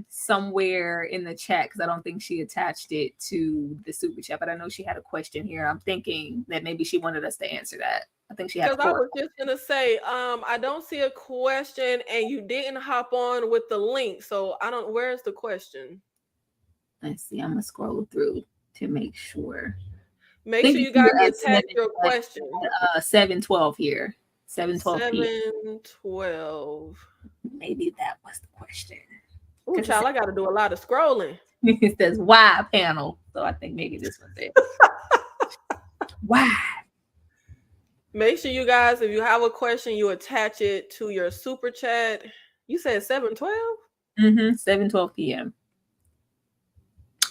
[SPEAKER 2] somewhere in the chat because I don't think she attached it to the super chat, but I know she had a question here. I'm thinking that maybe she wanted us to answer that. I think she had.
[SPEAKER 1] Because I was just gonna say, I don't see a question, and you didn't hop on with the link, so I don't. Where's the question?
[SPEAKER 2] Let's see. I'm gonna scroll through to make sure.
[SPEAKER 1] Make sure you guys attach your question.
[SPEAKER 2] 712 here. 712.
[SPEAKER 1] 712.
[SPEAKER 2] Maybe that was the question.
[SPEAKER 1] Ooh, child, I got to do a lot of scrolling.
[SPEAKER 2] It says why panel, so I think maybe this was it. Why?
[SPEAKER 1] Make sure you guys, if you have a question, you attach it to your super chat. You said 712?
[SPEAKER 2] 7:12 p.m.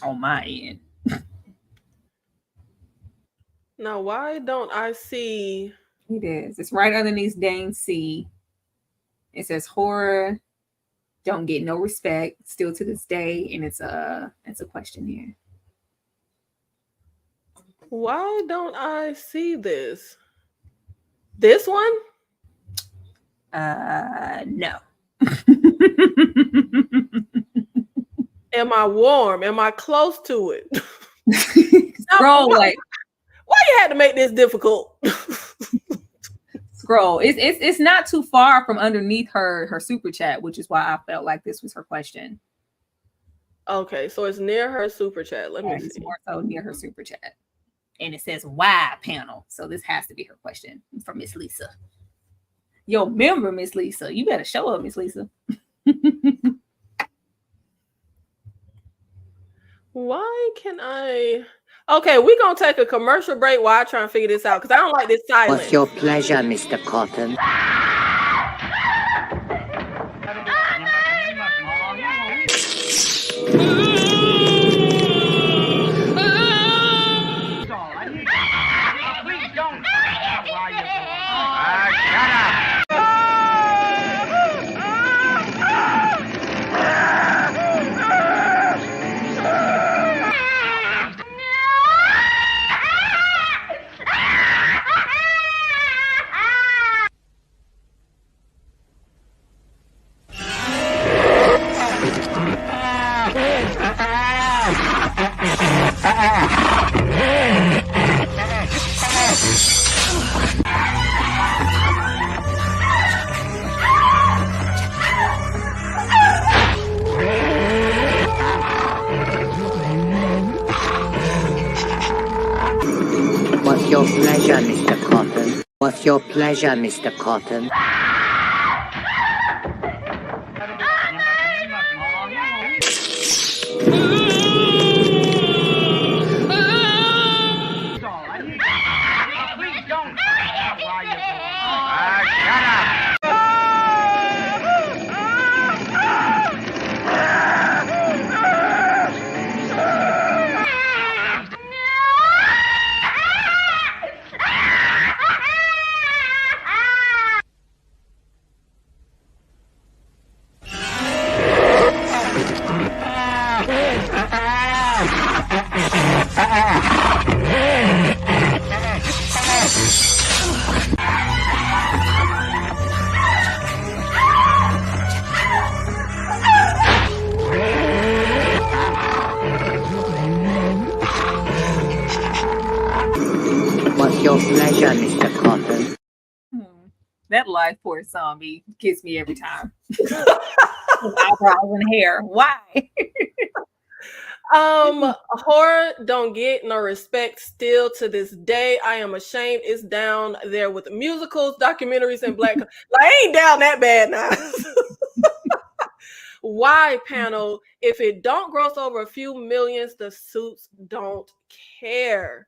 [SPEAKER 2] on my end.
[SPEAKER 1] Now, why don't I see?
[SPEAKER 2] It is. It's right underneath Dane C. It says horror don't get no respect still to this day, and it's a question here.
[SPEAKER 1] Why don't I see this? This one?
[SPEAKER 2] No.
[SPEAKER 1] Am I warm? Am I close to it?
[SPEAKER 2] Scroll like.
[SPEAKER 1] Why you had to make this difficult?
[SPEAKER 2] Scroll. It's not too far from underneath her super chat, which is why I felt like this was her question.
[SPEAKER 1] Okay, so it's near her super chat. Let me see.
[SPEAKER 2] It's more so near her super chat. And it says why panel. So this has to be her question from Miss Lisa. Yo, member, Miss Lisa. You better show up, Miss Lisa.
[SPEAKER 1] Why can I? Okay, we're going to take a commercial break while I try and figure this out because I don't like this silence.
[SPEAKER 4] What's your pleasure, Mr. Cotton? What's your pleasure, Mr. Cotton? What's your pleasure, Mr. Cotton? What's your pleasure, Mr. Cotton?
[SPEAKER 2] That life force zombie gets me every time. Eyebrows and hair. Why?
[SPEAKER 1] Horror don't get no respect still to this day. I am ashamed. It's down there with musicals, documentaries, and black. Like, I ain't down that bad now. Why panel? If it don't gross over a few millions, the suits don't care.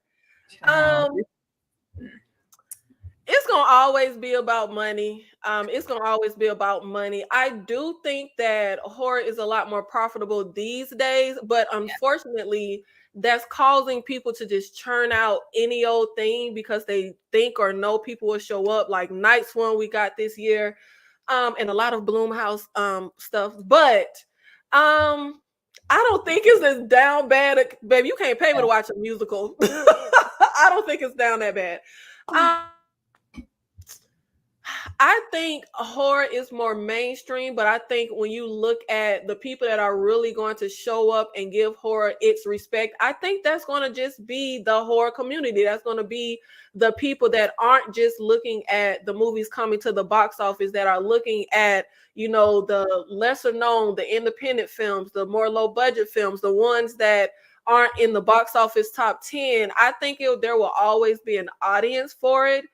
[SPEAKER 1] It's gonna always be about money. It's gonna always be about money. I do think that horror is a lot more profitable these days, but unfortunately, that's causing people to just churn out any old thing because they think or know people will show up. Like Night Swan we got this year, and a lot of Blumhouse stuff. But I don't think it's as down bad. Baby, you can't pay me to watch a musical. I don't think it's down that bad. I think horror is more mainstream, but I think when you look at the people that are really going to show up and give horror its respect, I think that's going to just be the horror community. That's going to be the people that aren't just looking at the movies coming to the box office, that are looking at, you know, the lesser known, the independent films, the more low budget films, the ones that aren't in the box office top 10. I think there will always be an audience for it.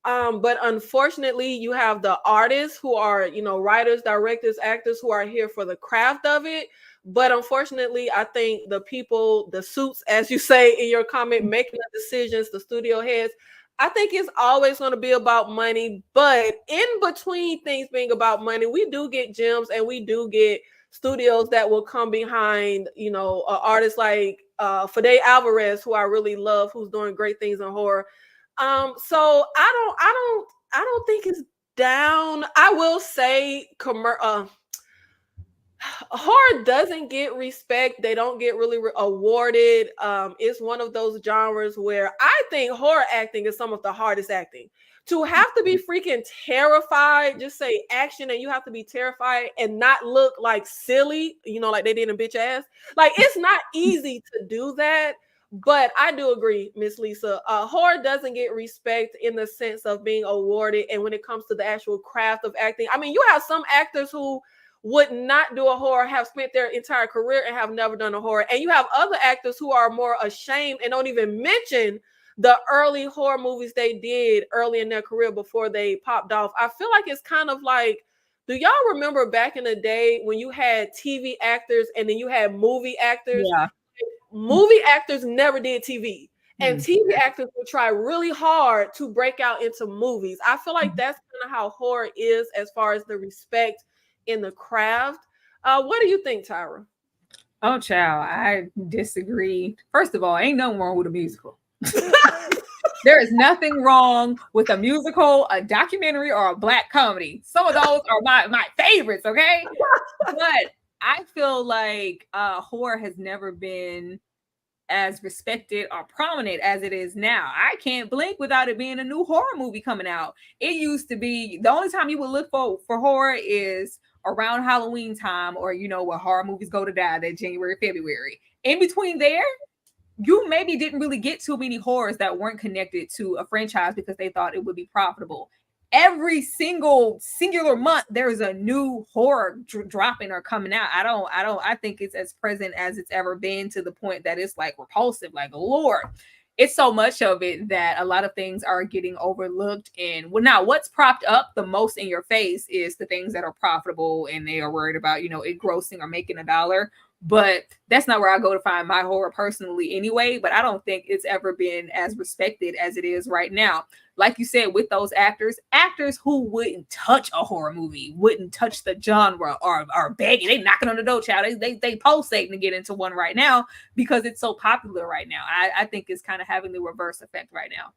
[SPEAKER 1] But unfortunately, you have the artists who are, you know, writers, directors, actors who are here for the craft of it. But unfortunately, I think the people, the suits, as you say in your comment, making the decisions, the studio heads, I think it's always going to be about money. But in between things being about money, we do get gems and we do get studios that will come behind, you know, artists like Fede Alvarez, who I really love, who's doing great things in horror. So I don't think it's down. I will say horror doesn't get respect. They don't get really awarded. It's one of those genres where I think horror acting is some of the hardest acting. To have to be freaking terrified, just say action, and you have to be terrified and not look like silly, you know, like they did in Bitch Ass. Like, it's not easy to do that. But I do agree, Miss Lisa. Horror doesn't get respect in the sense of being awarded. And when it comes to the actual craft of acting, I mean, you have some actors who would not do a horror, have spent their entire career and have never done a horror. And you have other actors who are more ashamed and don't even mention the early horror movies they did early in their career before they popped off. I feel like it's kind of like, do y'all remember back in the day when you had TV actors and then you had movie actors?
[SPEAKER 2] Yeah.
[SPEAKER 1] Movie actors never did TV, and TV actors will try really hard to break out into movies. I feel like that's kind of how horror is as far as the respect in the craft. What do you think, Tyra?
[SPEAKER 2] Oh, child, I disagree. First of all, ain't nothing wrong with a musical. There is nothing wrong with a musical, a documentary, or a black comedy. Some of those are my favorites, okay? But I feel like horror has never been as respected or prominent as it is now. I can't blink without it being a new horror movie coming out. It used to be the only time you would look for horror is around Halloween time, or, you know, where horror movies go to die, that January, February. In between there, you maybe didn't really get too many horrors that weren't connected to a franchise because they thought it would be profitable. Every singular month there's a new horror dropping or coming out. I think it's as present as it's ever been, to the point that it's like repulsive. Like, Lord, it's so much of it that a lot of things are getting overlooked. And well, now what's propped up the most in your face is the things that are profitable and they are worried about, you know, it grossing or making a dollar. But that's not where I go to find my horror personally anyway. But I don't think it's ever been as respected as it is right now. Like you said, with those actors who wouldn't touch a horror movie, wouldn't touch the genre, or begging, they knocking on the door, child. They pulsating to get into one right now because it's so popular right now. I think it's kind of having the reverse effect right now.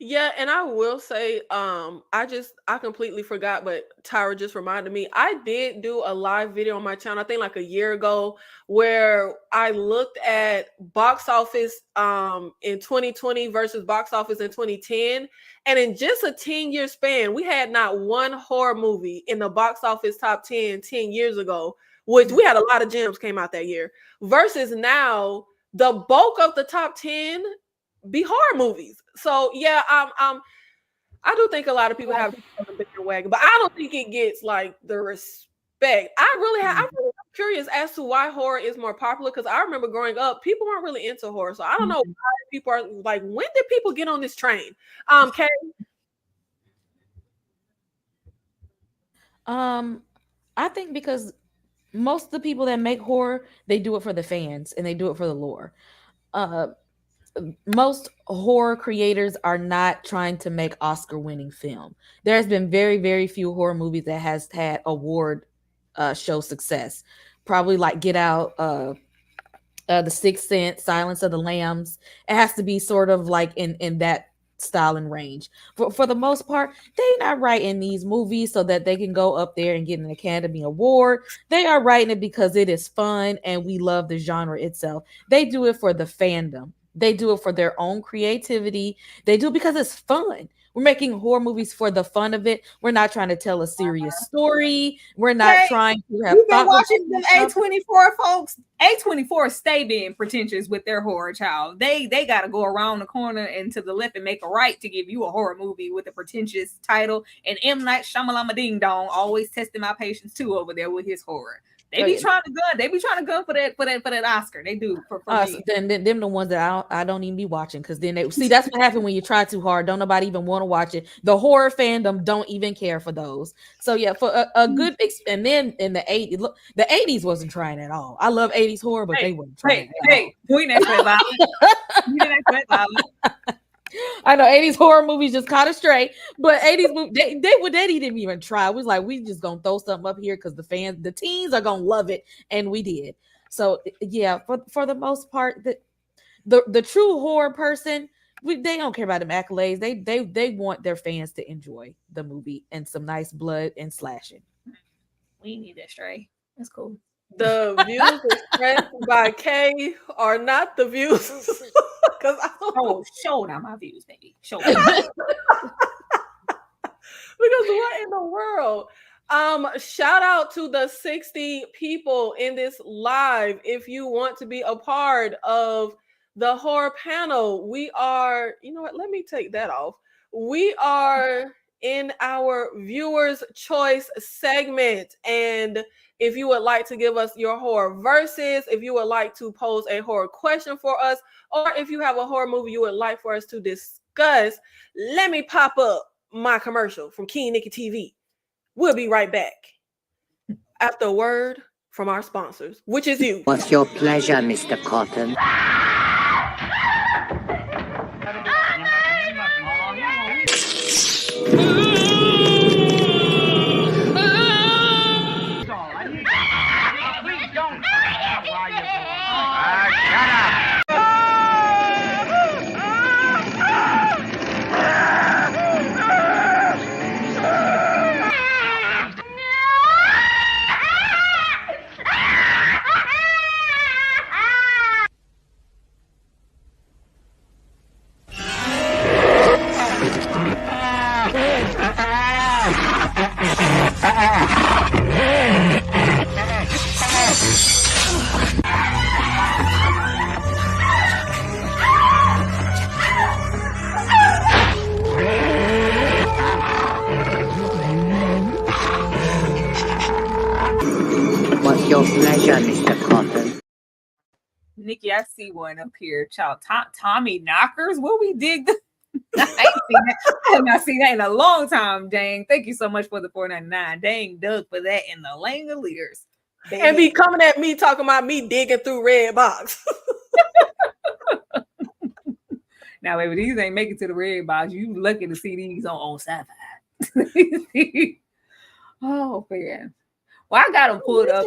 [SPEAKER 1] Yeah, and I will say, I completely forgot, but Tyra just reminded me. I did do a live video on my channel, I think like a year ago, where I looked at box office in 2020 versus box office in 2010. And in just a 10-year span, we had not one horror movie in the box office top 10 years ago, which we had a lot of gems came out that year, versus now the bulk of the top 10 be horror movies. So yeah, I do think a lot of people have a bigger wagon, but I don't think it gets like the respect. I'm really curious as to why horror is more popular, because I remember growing up, people weren't really into horror. So I don't know why people are like, when did people get on this train? Kay?
[SPEAKER 3] I think because most of the people that make horror, they do it for the fans and they do it for the lore. Most horror creators are not trying to make Oscar-winning film. There's been very, very few horror movies that has had award show success. Probably like Get Out, The Sixth Sense, Silence of the Lambs. It has to be sort of like in that style and range. For the most part, they not writing these movies so that they can go up there and get an Academy Award. They are writing it because it is fun and we love the genre itself. They do it for the fandom. They do it for their own creativity. They do it because it's fun. We're making horror movies for the fun of it. We're not trying to tell a serious story. We're not
[SPEAKER 2] Hey,
[SPEAKER 3] trying to have
[SPEAKER 2] You've been
[SPEAKER 3] thought.
[SPEAKER 2] watching the A24 folks. A24 stay being pretentious with their horror, child. They got to go around the corner and to the left and make a right to give you a horror movie with a pretentious title. And M. Night Shyamalama Ding Dong always testing my patience too over there with his horror. They be trying to gun. They be trying to gun for that Oscar. They do for me.
[SPEAKER 3] Then them the ones that I don't even be watching because then they see that's what happened when you try too hard. Don't nobody even want to watch it. The horror fandom don't even care for those. So yeah, for a good and then in the 80s, look, the 80s wasn't trying at all. I love 80s horror, but they weren't trying.
[SPEAKER 2] We next
[SPEAKER 3] I know 80s horror movies just kind of straight, but 80s movies they didn't even try. It was like we just gonna throw something up here because the teens are gonna love it, and we did. So yeah, for the most part, the true horror person, they don't care about them accolades. They want their fans to enjoy the movie and some nice blood and slashing.
[SPEAKER 2] We need that straight. That's cool.
[SPEAKER 1] The views expressed by Kay are not the views.
[SPEAKER 2] Show down my views, baby. Show.
[SPEAKER 1] Because what in the world? Shout out to the 60 people in this live. If you want to be a part of the horror panel, we are, you know what? Let me take that off. We are in our viewers' choice segment. And if you would like to give us your horror verses, if you would like to pose a horror question for us, or if you have a horror movie you would like for us to discuss, let me pop up my commercial from King Nikki TV. We'll be right back after a word from our sponsors, which is you.
[SPEAKER 4] What's your pleasure, Mr. Cotton? What's your pleasure, Mr. Cotton?
[SPEAKER 2] Nikki, I see one up here. Child, Tommy Knockers. Will we dig the I have not seen that in a long time. Dang. Thank you so much for the $4.99. Dang, Doug, for that in the Langoliers.
[SPEAKER 1] And be coming at me talking about me digging through Redbox.
[SPEAKER 2] Now, baby, these ain't making to the Redbox. You lucky to see these on Sci-Fi. Oh, man. Well, I got them pulled up.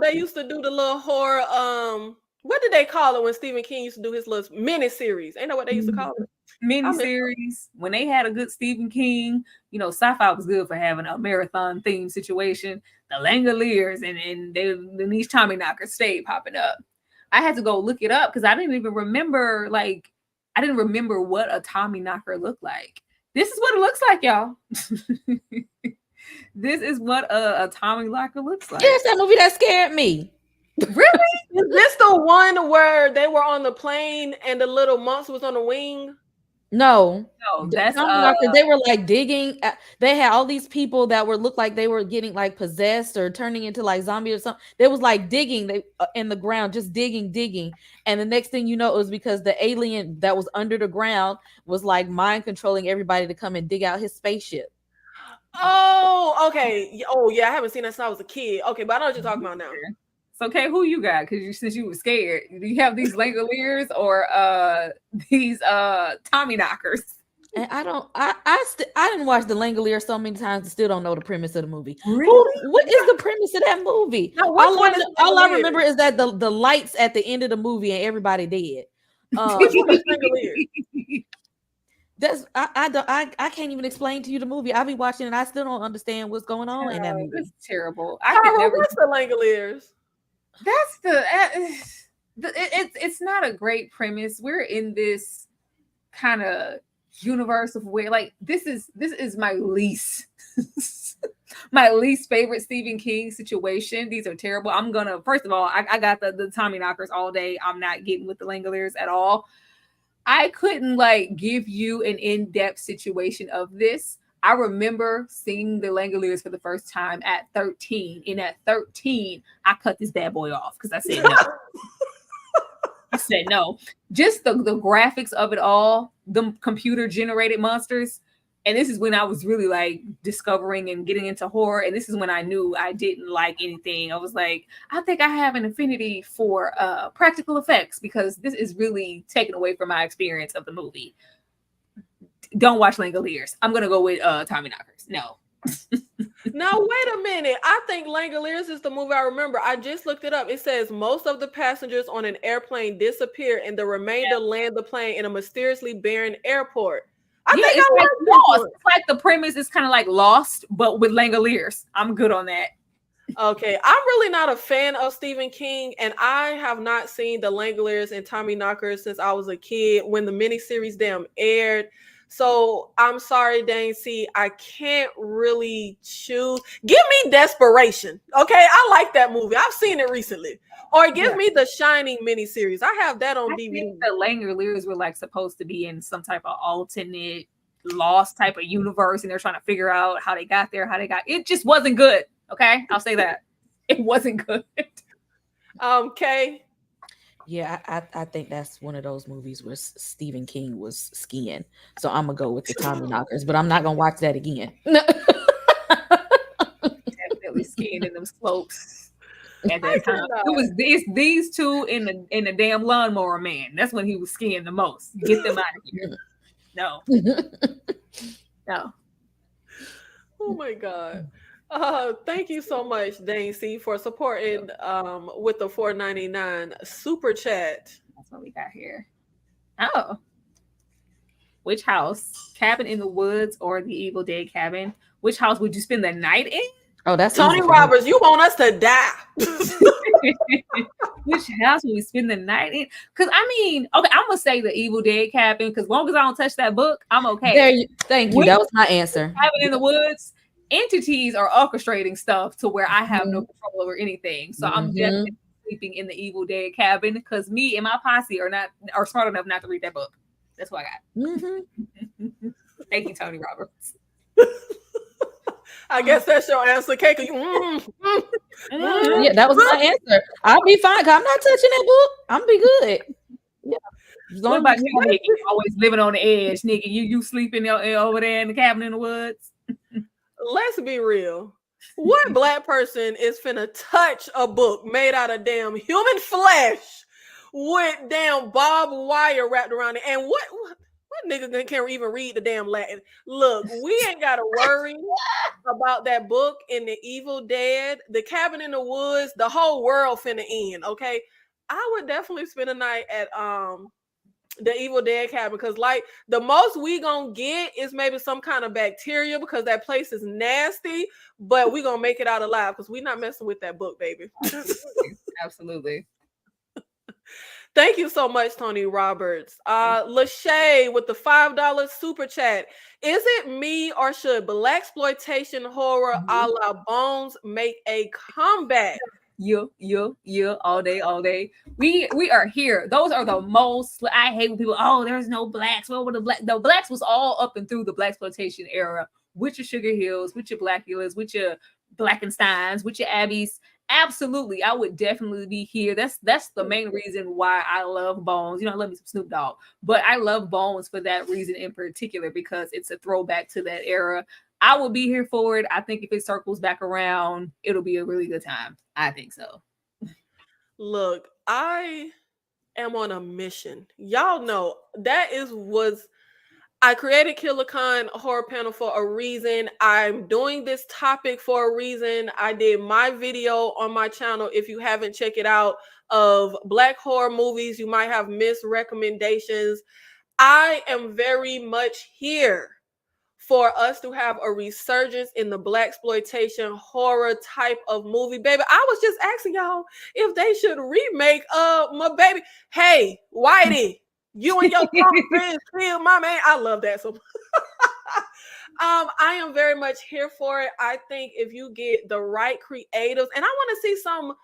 [SPEAKER 1] They used to do the little horror. What did they call it when Stephen King used to do his little mini series? Ain't that what they used to call it?
[SPEAKER 2] Mini series. When they had a good Stephen King, you know, Sci-Fi was good for having a marathon theme situation. The Langoliers and these Tommy Knockers stayed popping up. I had to go look it up because I didn't even remember. Like, I didn't remember what a Tommy Knocker looked like. This is what it looks like, y'all. This is what a Tommy Knocker looks like.
[SPEAKER 3] Yes, that movie that scared me.
[SPEAKER 2] Really?
[SPEAKER 1] Is this the one where they were on the plane and the little monster was on the wing?
[SPEAKER 3] No,
[SPEAKER 2] that's
[SPEAKER 3] they were like digging. They had all these people that were looked like they were getting like possessed or turning into like zombies or something. They was like digging in the ground, just digging. And the next thing you know, it was because the alien that was under the ground was like mind controlling everybody to come and dig out his spaceship.
[SPEAKER 1] Oh, okay. Oh, yeah. I haven't seen that since I was a kid. Okay, but I know what you're talking about now.
[SPEAKER 2] So, okay, who you got? Because since you were scared, do you have these Langoliers or these Tommy Knockers?
[SPEAKER 3] And I didn't watch the Langoliers so many times and still don't know the premise of the movie.
[SPEAKER 2] Really?
[SPEAKER 3] What is the premise of that movie?
[SPEAKER 1] No,
[SPEAKER 3] all I remember is that the lights at the end of the movie and everybody dead. I can't even explain to you the movie. I be watching and I still don't understand what's going on in that movie.
[SPEAKER 2] It's terrible. I could
[SPEAKER 1] Tara,
[SPEAKER 2] never.
[SPEAKER 1] what's the Langoliers?
[SPEAKER 2] That's it's not a great premise. We're in this kind of universe of where like this is my least my least favorite Stephen King situation. These are terrible. I'm gonna first of all, I got the Tommy knockers all day. I'm not getting with the Langoliers at all. I couldn't like give you an in-depth situation of this. I remember seeing the Langoliers for the first time at 13. And at 13, I cut this bad boy off because I said no. I said no. Just the graphics of it all, the computer generated monsters. And this is when I was really like discovering and getting into horror. And this is when I knew I didn't like anything. I was like, I think I have an affinity for practical effects because this is really taken away from my experience of the movie. Don't watch Langoliers. I'm going to go with Tommy Knockers. No.
[SPEAKER 1] Now, wait a minute. I think Langoliers is the movie I remember. I just looked it up. It says most of the passengers on an airplane disappear and the remainder land the plane in a mysteriously barren airport. I think
[SPEAKER 2] it's
[SPEAKER 1] I
[SPEAKER 2] like
[SPEAKER 1] like
[SPEAKER 2] Lost. It's like the premise is kind of like Lost, but with Langoliers. I'm good on that.
[SPEAKER 1] Okay, I'm really not a fan of Stephen King, and I have not seen the Langoliers and Tommy Knockers since I was a kid when the miniseries aired. So I'm sorry, Dane. See, I can't really choose. Give me Desperation. Okay, I like that movie. I've seen it recently. Or give me the Shining miniseries. I have that on DVD.
[SPEAKER 2] Think the Langoliers were like supposed to be in some type of alternate Lost type of universe, and they're trying to figure out how they got there, how they got. It just wasn't good. Okay, I'll say that it wasn't good.
[SPEAKER 1] Kay.
[SPEAKER 3] Yeah, I think that's one of those movies where Stephen King was skiing. So I'm gonna go with the Tommy Knockers, but I'm not gonna watch that again.
[SPEAKER 2] Definitely skiing in them slopes. At that time, it was these two in the damn Lawnmower Man. That's when he was skiing the most. Get them out of here. No. No.
[SPEAKER 1] Oh my God. Thank you so much, Dane C, for supporting with the $4.99 super chat.
[SPEAKER 2] That's what we got here. Oh. Which house? Cabin in the Woods or the Evil Dead Cabin? Which house would you spend the night in?
[SPEAKER 3] Oh, that's
[SPEAKER 1] Tony Roberts. You want us to die?
[SPEAKER 2] Which house would we spend the night in? Because I mean, okay, I'm gonna say the Evil Dead Cabin because as long as I don't touch that book, I'm okay.
[SPEAKER 3] Thank you. That was my answer.
[SPEAKER 2] Cabin in the Woods. Entities are orchestrating stuff to where I have no control over anything. So I'm definitely sleeping in the Evil Dead Cabin because me and my posse are smart enough not to read that book. That's what I got. Thank you, Tony Roberts.
[SPEAKER 3] I guess that's your answer, Kay. Yeah, that was my answer. I'll be fine. I'm not touching that book. I'm gonna be good. Yeah.
[SPEAKER 2] What about you, Nikki? Always living on the edge, Nikki. You sleeping over there in the cabin in the woods?
[SPEAKER 1] Let's be real. What black person is finna touch a book made out of damn human flesh with damn barbed wire wrapped around it? And what nigga can't even read the damn Latin? Look, we ain't gotta worry about that book in the Evil Dead, the Cabin in the Woods, the whole world finna end. Okay, I would definitely spend a night at the Evil Dead Cabin because like the most we gonna get is maybe some kind of bacteria because that place is nasty, but we gonna make it out alive because we not messing with that book, baby.
[SPEAKER 2] Absolutely.
[SPEAKER 1] Thank you so much, Tony Roberts. Lachey with the $5 super chat. Is it me or should blaxploitation horror a la Bones make a comeback?
[SPEAKER 2] Yeah, all day. We are here. Those are the most. I hate when people. There's no blacks. What were the black? The blacks was all up and through the blaxploitation era. With your Sugar Hills, with your Blackulas, with your Blackensteins, with your Abbeys. Absolutely, I would definitely be here. That's the main reason why I love Bones. I love me some Snoop Dogg, but I love Bones for that reason in particular because it's a throwback to that era. I will be here for it. I think if it circles back around, it'll be a really good time. I think so.
[SPEAKER 1] Look, I am on a mission. Y'all know I created Killer Khan Horror Panel for a reason. I'm doing this topic for a reason. I did my video on my channel. If you haven't checked it out, of Black horror movies, you might have missed recommendations. I am very much here for us to have a resurgence in the blaxploitation horror type of movie, baby. I was just asking y'all if they should remake My Baby. Hey, Whitey, you and your punk friends killed my man. I love that so much. I am very much here for it. I think if you get the right creatives, and I want to see some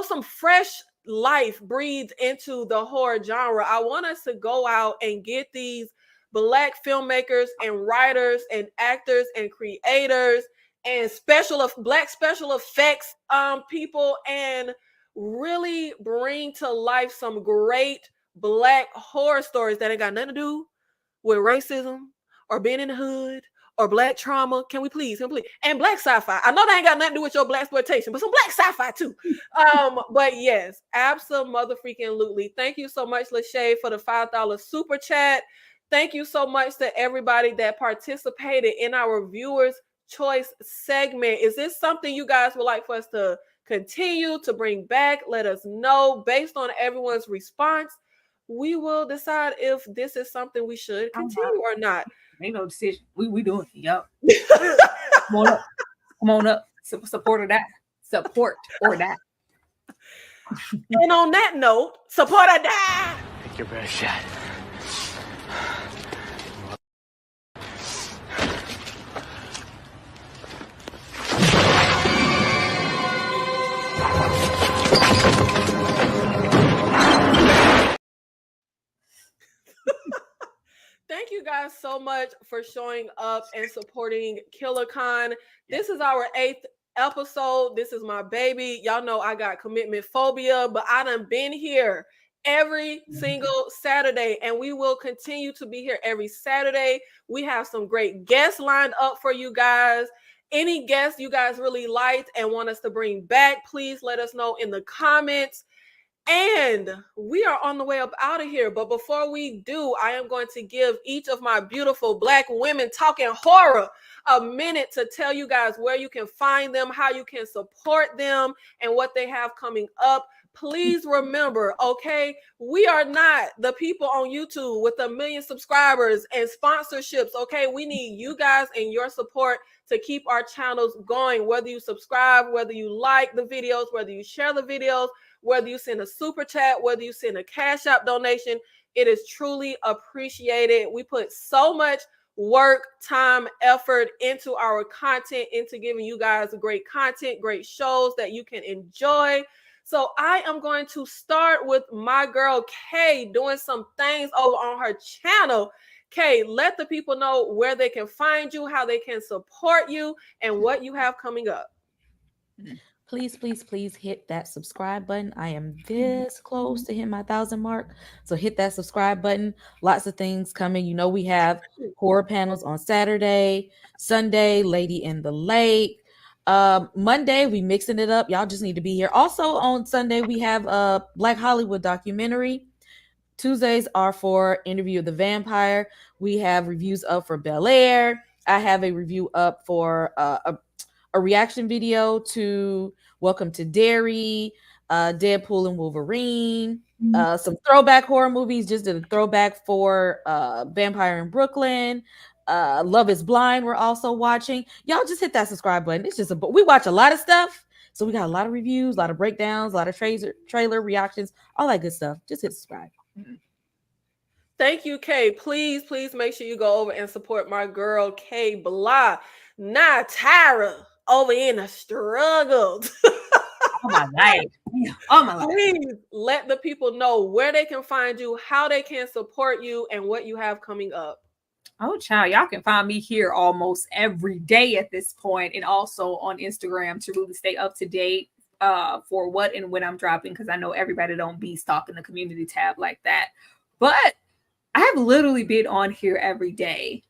[SPEAKER 1] some fresh life breathed into the horror genre. I want us to go out and get these Black filmmakers and writers and actors and creators and Black special effects people, and really bring to life some great Black horror stories that ain't got nothing to do with racism or being in the hood or Black trauma. Can we please? And Black sci-fi. I know that ain't got nothing to do with your blaxploitation, but some Black sci-fi too. But yes, absolutely. Thank you so much, Lachey, for the $5 super chat. Thank you so much to everybody that participated in our viewers' choice segment. Is this something you guys would like for us to continue to bring back? Let us know. Based on everyone's response, we will decide if this is something we should continue or not.
[SPEAKER 2] Ain't no decision. We doing it, yo. Come on up. Support or die. Support or die.
[SPEAKER 1] And on that note, support or die.
[SPEAKER 5] Take your best shot.
[SPEAKER 1] Thank you guys so much for showing up and supporting KillerCon. This is our 8th episode. This is my baby. Y'all know I got commitment phobia, but I done been here every single Saturday, and we will continue to be here every Saturday. We have some great guests lined up for you guys. Any guests you guys really liked and want us to bring back, please let us know in the comments. And we are on the way up out of here. But before we do, I am going to give each of my beautiful Black women talking horror a minute to tell you guys where you can find them, how you can support them, and what they have coming up. Please remember, okay, we are not the people on YouTube with 1 million subscribers and sponsorships, okay? We need you guys and your support to keep our channels going, whether you subscribe, whether you like the videos, whether you share the videos, whether you send a super chat, whether you send a Cash App donation. It is truly appreciated. We put so much work, time, effort into our content, into giving you guys great content, great shows that you can enjoy. So I am going to start with my girl Kay doing some things over on her channel. Kay, let the people know where they can find you, how they can support you, and what you have coming up.
[SPEAKER 3] Please hit that subscribe button. I am this close to hitting my 1,000 mark. So hit that subscribe button. Lots of things coming. You know, we have horror panels on Saturday, Sunday, Lady in the Lake. Monday, we mixing it up. Y'all just need to be here. Also on Sunday, we have a Black Hollywood documentary. Tuesdays are for Interview of the Vampire. We have reviews up for Bel Air. I have a review up for a reaction video to Welcome to Derry, Deadpool and Wolverine, some throwback horror movies. Just did a throwback for Vampire in Brooklyn. Love is Blind. We're also watching. Y'all just hit that subscribe button. It's just we watch a lot of stuff. So we got a lot of reviews, a lot of breakdowns, a lot of trailer reactions, all that good stuff. Just hit subscribe.
[SPEAKER 1] Thank you, Kay. Please make sure you go over and support my girl, Kay Blah. Not Tyra over in the struggle.
[SPEAKER 2] Oh my life. Oh my life.
[SPEAKER 1] Please let the people know where they can find you, how they can support you, and what you have coming up.
[SPEAKER 2] Oh, child, y'all can find me here almost every day at this point, and also on Instagram to really stay up to date for what and when I'm dropping, because I know everybody don't be stalking the community tab like that. But I have literally been on here every day.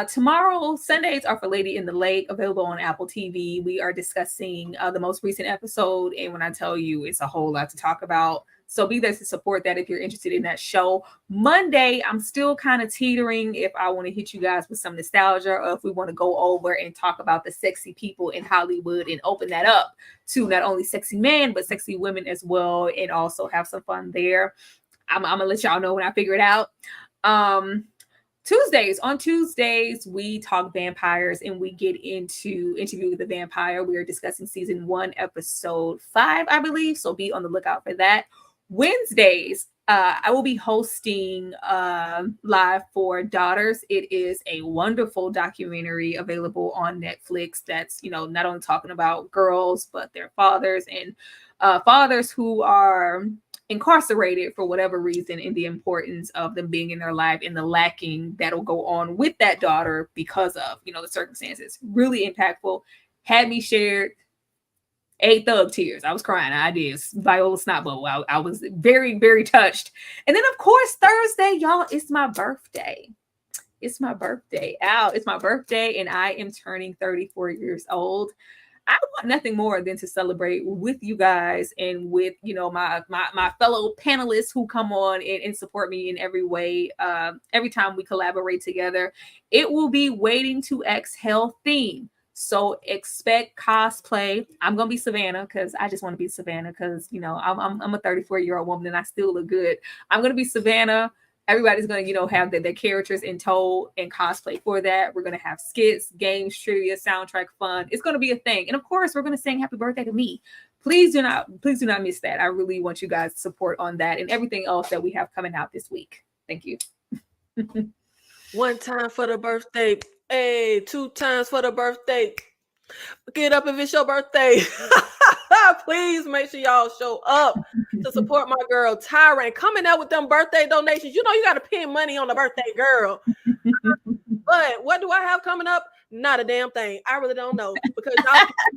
[SPEAKER 2] Tomorrow, Sundays are for Lady in the Lake, available on Apple TV. We are discussing the most recent episode, and when I tell you, it's a whole lot to talk about. So be there to support that if you're interested in that show. Monday, I'm still kind of teetering if I want to hit you guys with some nostalgia, or if we want to go over and talk about the sexy people in Hollywood and open that up to not only sexy men, but sexy women as well, and also have some fun there. I'm gonna let y'all know when I figure it out. On Tuesdays, we talk vampires and we get into Interview with the Vampire. We are discussing season 1, episode 5, I believe. So be on the lookout for that. Wednesdays, I will be hosting Live for Daughters. It is a wonderful documentary available on Netflix that's, not only talking about girls, but their fathers and fathers who are incarcerated for whatever reason, and the importance of them being in their life and the lacking that'll go on with that daughter because of, the circumstances. Really impactful. Had me shared 8 thug tears. I was crying. I did. Viola Snotbo. I was very, very touched. And then, of course, Thursday, y'all, it's my birthday. It's my birthday. It's my birthday, and I am turning 34 years old. I want nothing more than to celebrate with you guys and with, my fellow panelists who come on and support me in every way. Every time we collaborate together, it will be Waiting to Exhale theme. So expect cosplay. I'm going to be Savannah because I just want to be Savannah because, I'm a 34-year-old woman and I still look good. I'm going to be Savannah. Everybody's going to, have their characters in tow and cosplay for that. We're going to have skits, games, trivia, soundtrack, fun. It's going to be a thing. And of course, we're going to sing Happy Birthday to me. Please do not miss that. I really want you guys to support on that and everything else that we have coming out this week. Thank you.
[SPEAKER 1] 1 time for the birthday. Hey, 2 times for the birthday. Get up if it's your birthday. Please make sure y'all show up to support my girl Tyra and coming out with them birthday donations. You got to pin money on the birthday girl. But what do I have coming up? Not a damn thing. I really don't know because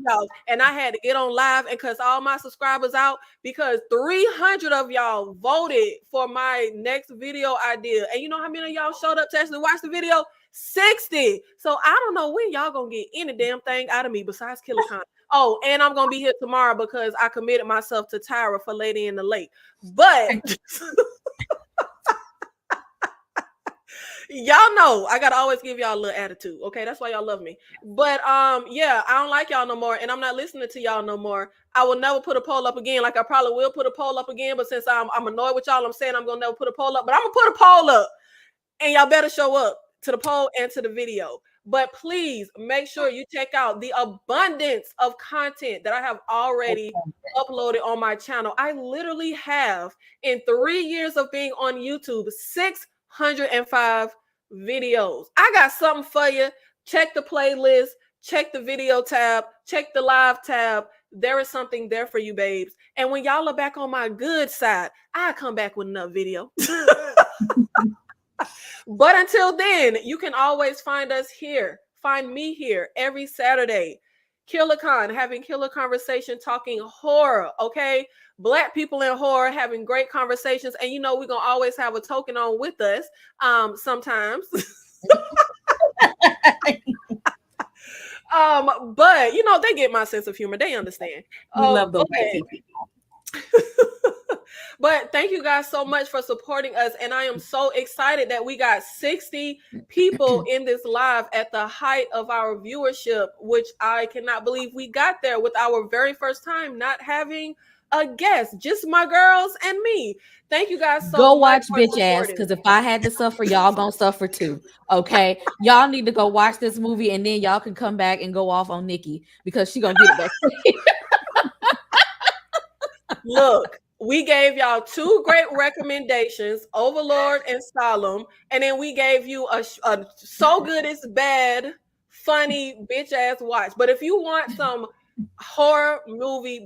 [SPEAKER 1] y'all and I had to get on live and cuss all my subscribers out because 300 of y'all voted for my next video idea. And you know how many of y'all showed up to actually watch the video? 60. So I don't know when y'all gonna get any damn thing out of me besides Killer Khan. Oh, and I'm gonna be here tomorrow because I committed myself to Tyra for Lady in the Lake. But y'all know I gotta always give y'all a little attitude. Okay, that's why y'all love me. But yeah, I don't like y'all no more, and I'm not listening to y'all no more. I will never put a poll up again. Like I probably will put a poll up again, but since I'm annoyed with y'all, I'm saying I'm gonna never put a poll up. But I'm gonna put a poll up, and y'all better show up to the poll and to the video. But please make sure you check out the abundance of content that I have already uploaded on my channel. I literally have, in 3 years of being on YouTube, 605 videos. I got something for you. Check the playlist, check the video tab, check the live tab. There is something there for you, babes. And when y'all are back on my good side, I'll come back with another video. But until then, you can always find us here. Find me here every Saturday. Killer Khan, having killer conversation, talking horror, okay? Black people in horror having great conversations. And we're going to always have a token on with us sometimes. But, they get my sense of humor. They understand.
[SPEAKER 2] We love those people.
[SPEAKER 1] But thank you guys so much for supporting us. And I am so excited that we got 60 people in this live at the height of our viewership, which I cannot believe we got there with our very first time not having a guest, just my girls and me. Thank you guys so much.
[SPEAKER 3] Go watch Bitch Ass, because if I had to suffer, y'all gonna suffer too. Okay, y'all need to go watch this movie, and then y'all can come back and go off on Nikki because she gonna get it back.
[SPEAKER 1] Look, we gave y'all 2 great recommendations, Overlord and Solemn, and then we gave you a So Good It's Bad, funny bitch ass watch. But if you want some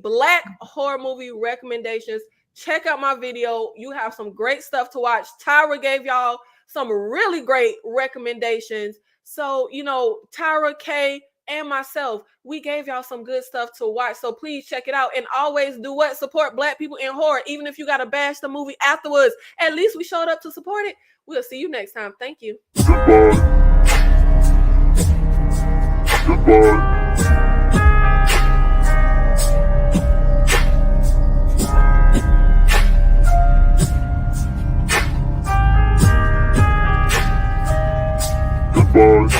[SPEAKER 1] black horror movie recommendations, check out my video. You have some great stuff to watch. Tyra gave y'all some really great recommendations. So, Tyra, K, and myself, we gave y'all some good stuff to watch. So please check it out. And always do what? Support Black people in horror. Even if you got to bash the movie afterwards, at least we showed up to support it. We'll see you next time. Thank you.
[SPEAKER 5] Goodbye.